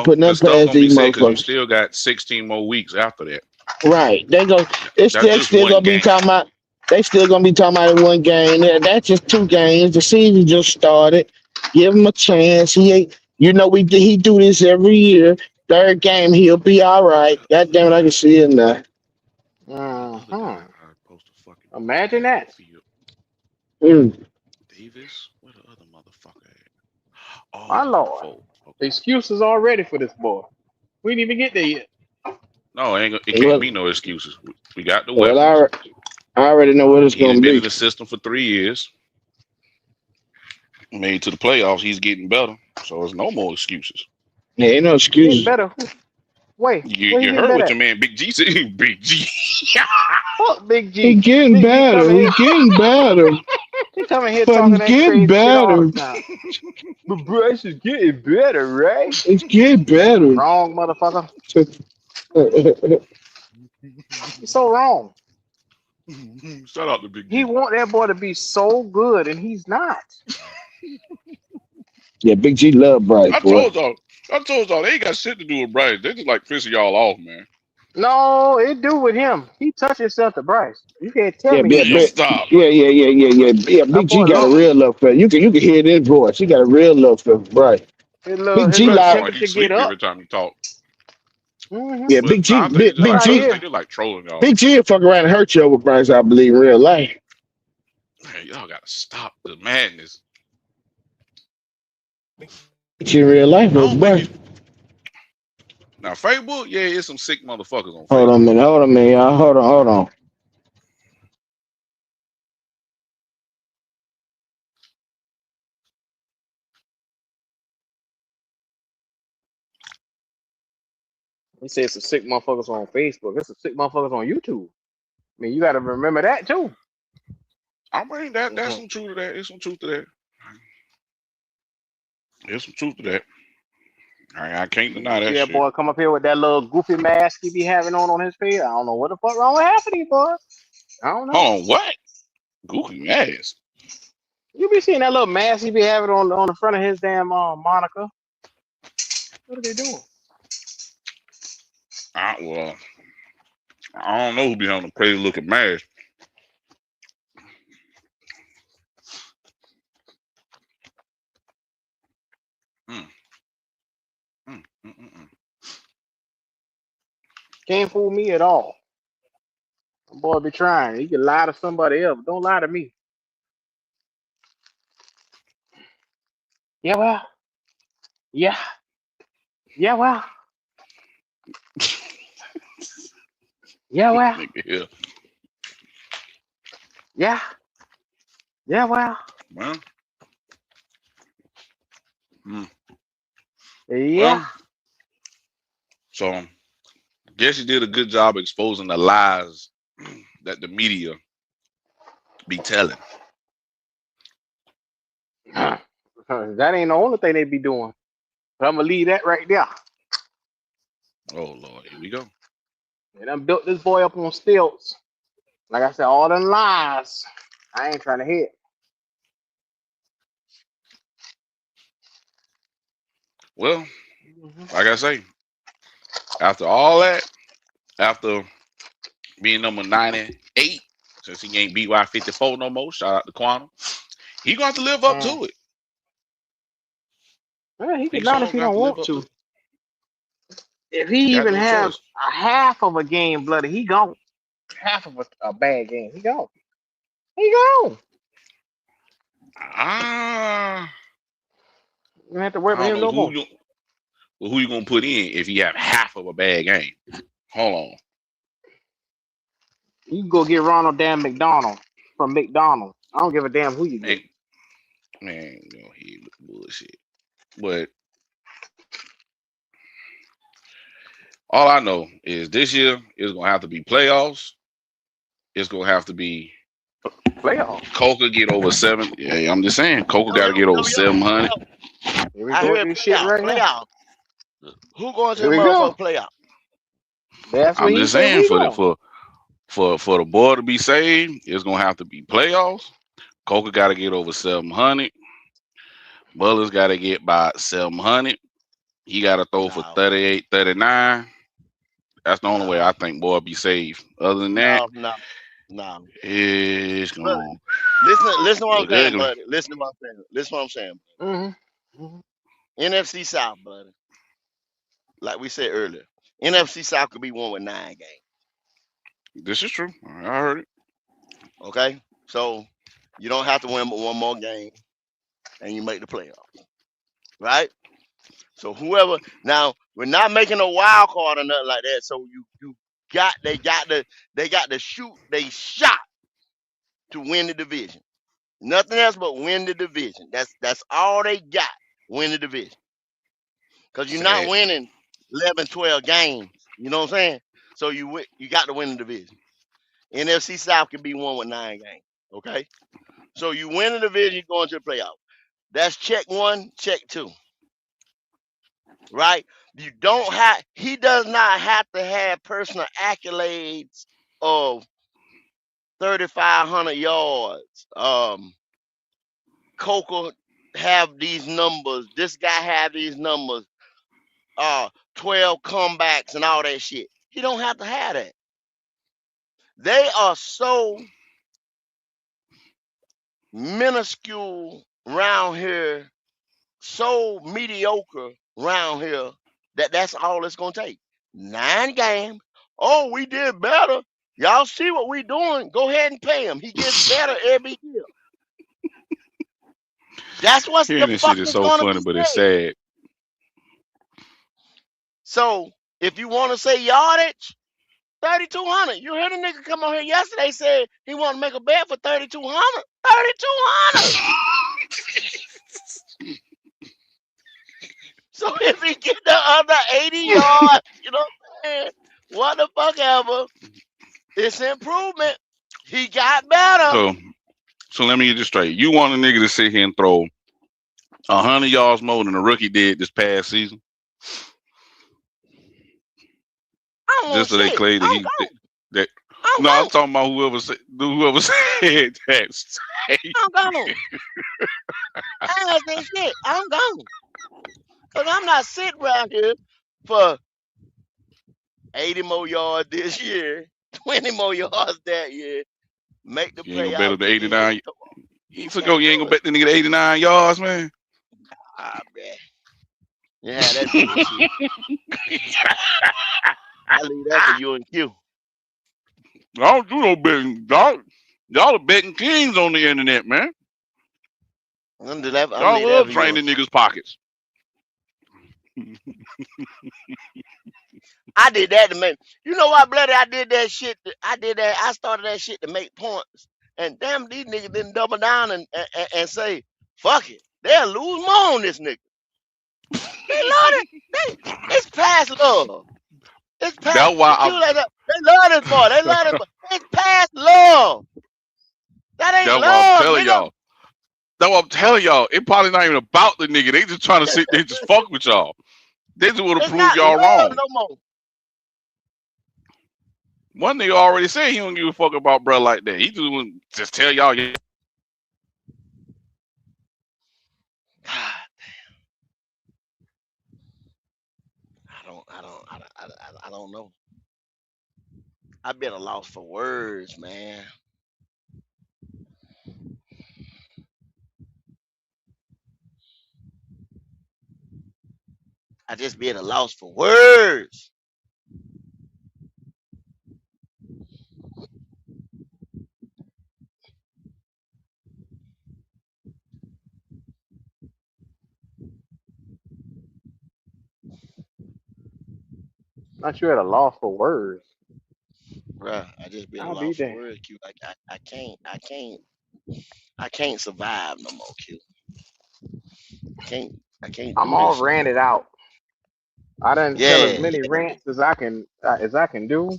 Q: put nothing past these motherfuckers.
S: You still got 16 more weeks after that.
Q: Right. It's
S: That's
Q: still
S: just
Q: still
S: one
Q: gonna be
S: game.
Q: talking about. They still gonna be talking about it one game. That's just 2 games. The season just started. Give him a chance. He ain't. He do this every year. Third game he'll be all right. God damn it, I can see it now.
A: Imagine that.
Q: Mm.
S: Davis, where the other motherfucker at? Oh,
A: My
S: he got the
A: lord.
S: fold.
A: The excuses already for this boy. We didn't even get there yet.
S: No, it can't
Q: Well,
S: be no excuses. We got the
Q: well,
S: weapons.
Q: I already know what it's
S: He
Q: gonna
S: done been in
Q: be.
S: the system for 3 years. Made it to the playoffs. He's getting better. So there's no more excuses.
Q: There ain't no
A: Getting
Q: excuses.
A: better. Wait, where he
S: You
A: getting
S: heard
A: better
S: what
A: at?
S: your man Big G said. Big G.
A: Fuck Big
Q: He
A: G.
Q: getting
A: Big G
Q: better.
A: coming
Q: He
A: here.
Q: getting better.
A: He coming here
Q: But
A: talking
Q: he's
A: that
Q: getting
A: crazy shit all the
Q: better.
A: time. But Bryce is getting better, right?
Q: It's getting better.
A: Wrong, motherfucker. He's so wrong.
S: Shout out to Big
A: He
S: G.
A: want that boy to be so good, and he's not.
Q: Yeah, Big G love Bryce,
S: I
Q: boy.
S: told y'all they ain't got shit to do with Bryce. They just like pissing y'all off, man.
A: No, it do with him. He touched himself to Bryce. You can't tell
Q: Yeah,
A: me he
S: You
A: don't.
S: stop.
Q: yeah.
A: That
Q: Big G
A: boy
Q: got a
A: love him.
Q: real love for you. Can hear it in his voice. He got a real love for Bryce.
A: His
Q: Big G
A: little
S: Bryce
Q: like
S: sound like he
A: temperature get
S: sleep
A: up.
S: every time you talk.
Q: yeah,
S: But
Q: Big
S: nah,
Q: G,
S: I think
Q: Big G,
S: they just like trolling y'all.
Q: Big G will fuck around and hurt you over Bryce. I believe in real life.
S: Man, y'all gotta stop the madness.
Q: It's in real life,
S: I
Q: though,
S: don't think
Q: Bryce.
S: you. Now Facebook, yeah, it's some sick motherfuckers on
Q: Hold
S: Facebook.
Q: on a minute, y'all. Hold on.
A: He said some sick motherfuckers on Facebook. There's some sick motherfuckers on YouTube. I mean, you got to remember that too.
S: I mean that's some truth to that. There's some truth to that. There's some truth to that. I can't deny that
A: Yeah,
S: shit.
A: boy, come up here with that little goofy mask he be having on his face. I don't know what the fuck wrong with half of these boys. I don't know.
S: Hold on, what? Goofy ass.
A: You be seeing that little mask he be having on the front of his damn moniker. What are they doing?
S: Well, I don't know who be on the crazy looking mask.
A: Can't fool me at all. The boy be trying. He can lie to somebody else. Don't lie to me. Yeah, well. Yeah. Yeah, well. Yeah, well.
S: Nigga here.
A: Yeah. Yeah, well.
S: Well.
A: Yeah.
S: Well, so I guess you did a good job exposing the lies that the media be telling.
A: That ain't the only thing they be doing. But I'm gonna leave that right there.
S: Oh Lord, here we go.
A: They done built this boy up on stilts. Like I said, all them lies. I ain't trying to hear it.
S: Well, like I say, after all that, after being number 98, since he ain't BY54 no more, shout out to Quantum, he gonna have to live up to it.
A: Well, he can
S: He
A: not
S: sure
A: if he
S: gonna have
A: don't
S: to live
A: want
S: up to
A: to.
S: it.
A: If he
S: Got
A: even
S: no
A: have
S: choice.
A: a half of a game, bloody, he gone. Half of a bad game, he gone. He gone.
S: I
A: You don't have to worry about
S: don't
A: him
S: know
A: no more.
S: who you gonna put in if you have half of a bad game. Hold on.
A: You can go get Ronald damn McDonald from McDonald's. I don't give a damn who you get.
S: Man, you know, he bullshit. But all I know is this year is gonna have to be playoffs. It's gonna have to be
A: playoffs.
S: Coca get over 7. Yeah, I'm just saying, Coca got to get over 700.
A: Here we
T: I
A: go with
T: heard
A: this shit right now.
T: playoff. Who going to
A: Here
T: the
A: we go.
T: motherfucking playoff?
A: That's what
S: I'm
A: he
S: just
A: said.
S: saying
A: We going.
S: for the boy to be saved, it's gonna have to be playoffs. Coca got to get over 700. Buller's got to get by 700. He got to throw for 38, 39. That's the only way I think boy be safe. Other than that,
T: No.
S: it's
T: Brother,
S: gonna
T: listen to what I'm
S: look
T: saying,
S: ugly.
T: buddy. Listen to what I'm saying.
A: Mm-hmm.
T: NFC South, buddy. Like we said earlier, NFC South could be won with 9 games.
S: This is true. I heard it.
T: Okay, so you don't have to win but one more game, and you make the playoffs, right? So whoever now we're not making a wild card or nothing like that. So they got to shoot they shot to win the division. Nothing else but win the division. That's all they got. Win the division. Because you're not
S: Sad.
T: winning 11, 12 games. You know what I'm saying? So you got to win the division. NFC South can be won with 9 games. Okay? So you win the division, you go into the playoff. That's check 1, check 2. Right? He does not have to have personal accolades of 3,500 yards. Coco have these numbers. This guy have these numbers. 12 comebacks and all that shit. He don't have to have that. They are so minuscule around here, so mediocre around here that's all it's gonna take. 9 games. Oh, we did better. Y'all see what we doing? Go ahead and pay him. He gets better every year. That's what's
S: Hearing
T: the
S: this
T: fuck
S: shit is
T: is
S: so
T: gonna
S: funny,
T: be
S: but it's
T: said.
S: sad.
T: So if you want to say yardage, 3,200. You heard a nigga come on here yesterday said he want to make a bet for 3,200. 3,200. So if he get the other 80 yards, you know what I'm saying? What the fuck ever? It's improvement. He got better.
S: So let me get this straight. You want a nigga to sit here and throw 100 yards more than the rookie did this past season? Just so they claim that no, I'm talking about whoever said that.
T: I'm gone. I ain't that shit. I'm gone. Because I'm not sitting around here for 80 more yards this year, 20 more yards that year, make the
S: You ain't gonna bet
T: playoff.
S: him the 89. You ain't gonna bet the nigga the 89 yards, man.
T: Ah, man. Yeah, that's bullshit. I leave that for you and Q.
S: I don't do no betting. Y'all are betting kings on the internet, man. Y'all love draining niggas' pockets.
T: I did that to make. You know what, bloody? I did that shit. I started that shit to make points. And damn, these niggas didn't double down and say, fuck it. They'll lose more on this nigga. They love it. It's past love. It's past.
S: That's why
T: they love this boy. They love this boy. It's past love. That ain't
S: That's
T: love.
S: what I'm telling
T: nigga.
S: y'all. That's what I'm telling y'all. It probably not even about the nigga. They just trying to sit there, just fuck with y'all. They just want to prove y'all wrong.
T: No more.
S: One nigga already said he don't give a fuck about bro like that. He just want to just tell y'all. Yeah.
T: I don't know. I've been a loss for words, man. I just been a loss for words.
A: Not you at a loss for words.
T: Bruh, I just been a
A: I'll be
T: loss for
A: damned.
T: words, Q. I can't survive no more, Q. I can't do
A: I'm all
T: this.
A: ranted out. I done tell as many
T: Yeah.
A: rants as I can do.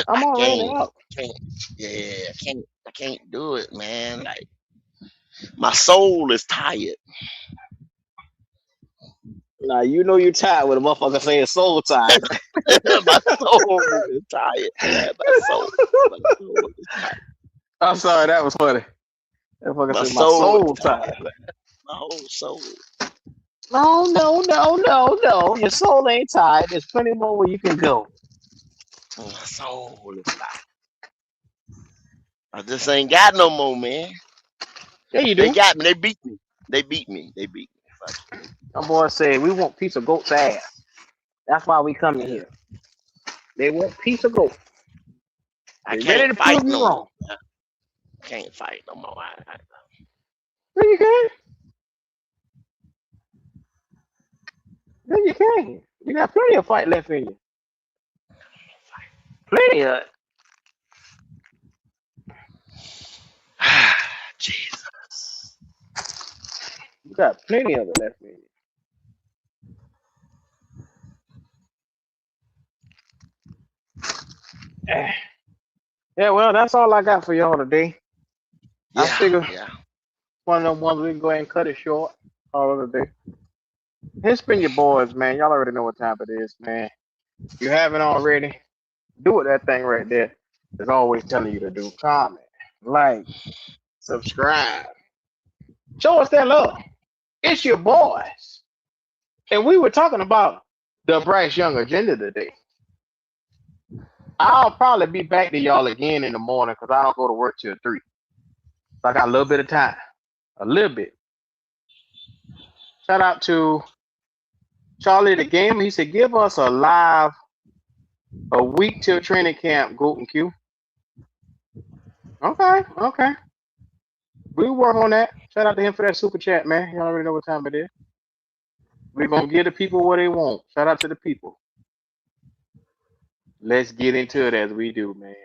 A: I'm all ranted out.
T: I can't do it, man. Like my soul is tired.
B: Now you know you're tired when a motherfucker saying soul tired.
T: My soul is tired, man. My soul is tired.
A: I'm sorry, that was funny. That fucker
T: My
A: said my
T: soul
A: soul
T: is tired.
A: tired.
T: My whole soul.
B: No. Your soul ain't tired. There's plenty more where you can go.
T: My soul is fire. I just ain't got no more, man.
A: Yeah, you
T: They
A: do.
T: got me. They beat me. They beat me. They beat me. Fuck it.
A: My boy said we want piece of goat's ass. That's why we coming
T: Yeah.
A: here. They want piece of goat.
T: I
A: They ready
T: can't
A: to prove
T: fight
A: you
T: no
A: wrong.
T: more. I can't fight no more.
A: No, you can. No, you can. You got plenty of fight left in you. Plenty of it.
T: Jesus.
A: You got plenty of it left in you. Eh. Yeah, well, that's all I got for y'all today. I
T: Yeah,
A: figure
T: yeah.
A: one of them ones we can go ahead and cut it short. All of the day. It's been your boys, man. Y'all already know what time it is, man. If you haven't already, do it that thing right there. It's always telling you to do. Comment, like, subscribe. Show us that love. It's your boys. And we were talking about the Bryce Young agenda today. I'll probably be back to y'all again in the morning because I don't go to work till 3. So I got a little bit of time. A little bit. Shout out to Charlie the Gamer. He said, give us a week till training camp, Golden Q. Okay. We'll work on that. Shout out to him for that super chat, man. Y'all already know what time it is. We're going to give the people what they want. Shout out to the people. Let's get into it as we do, man.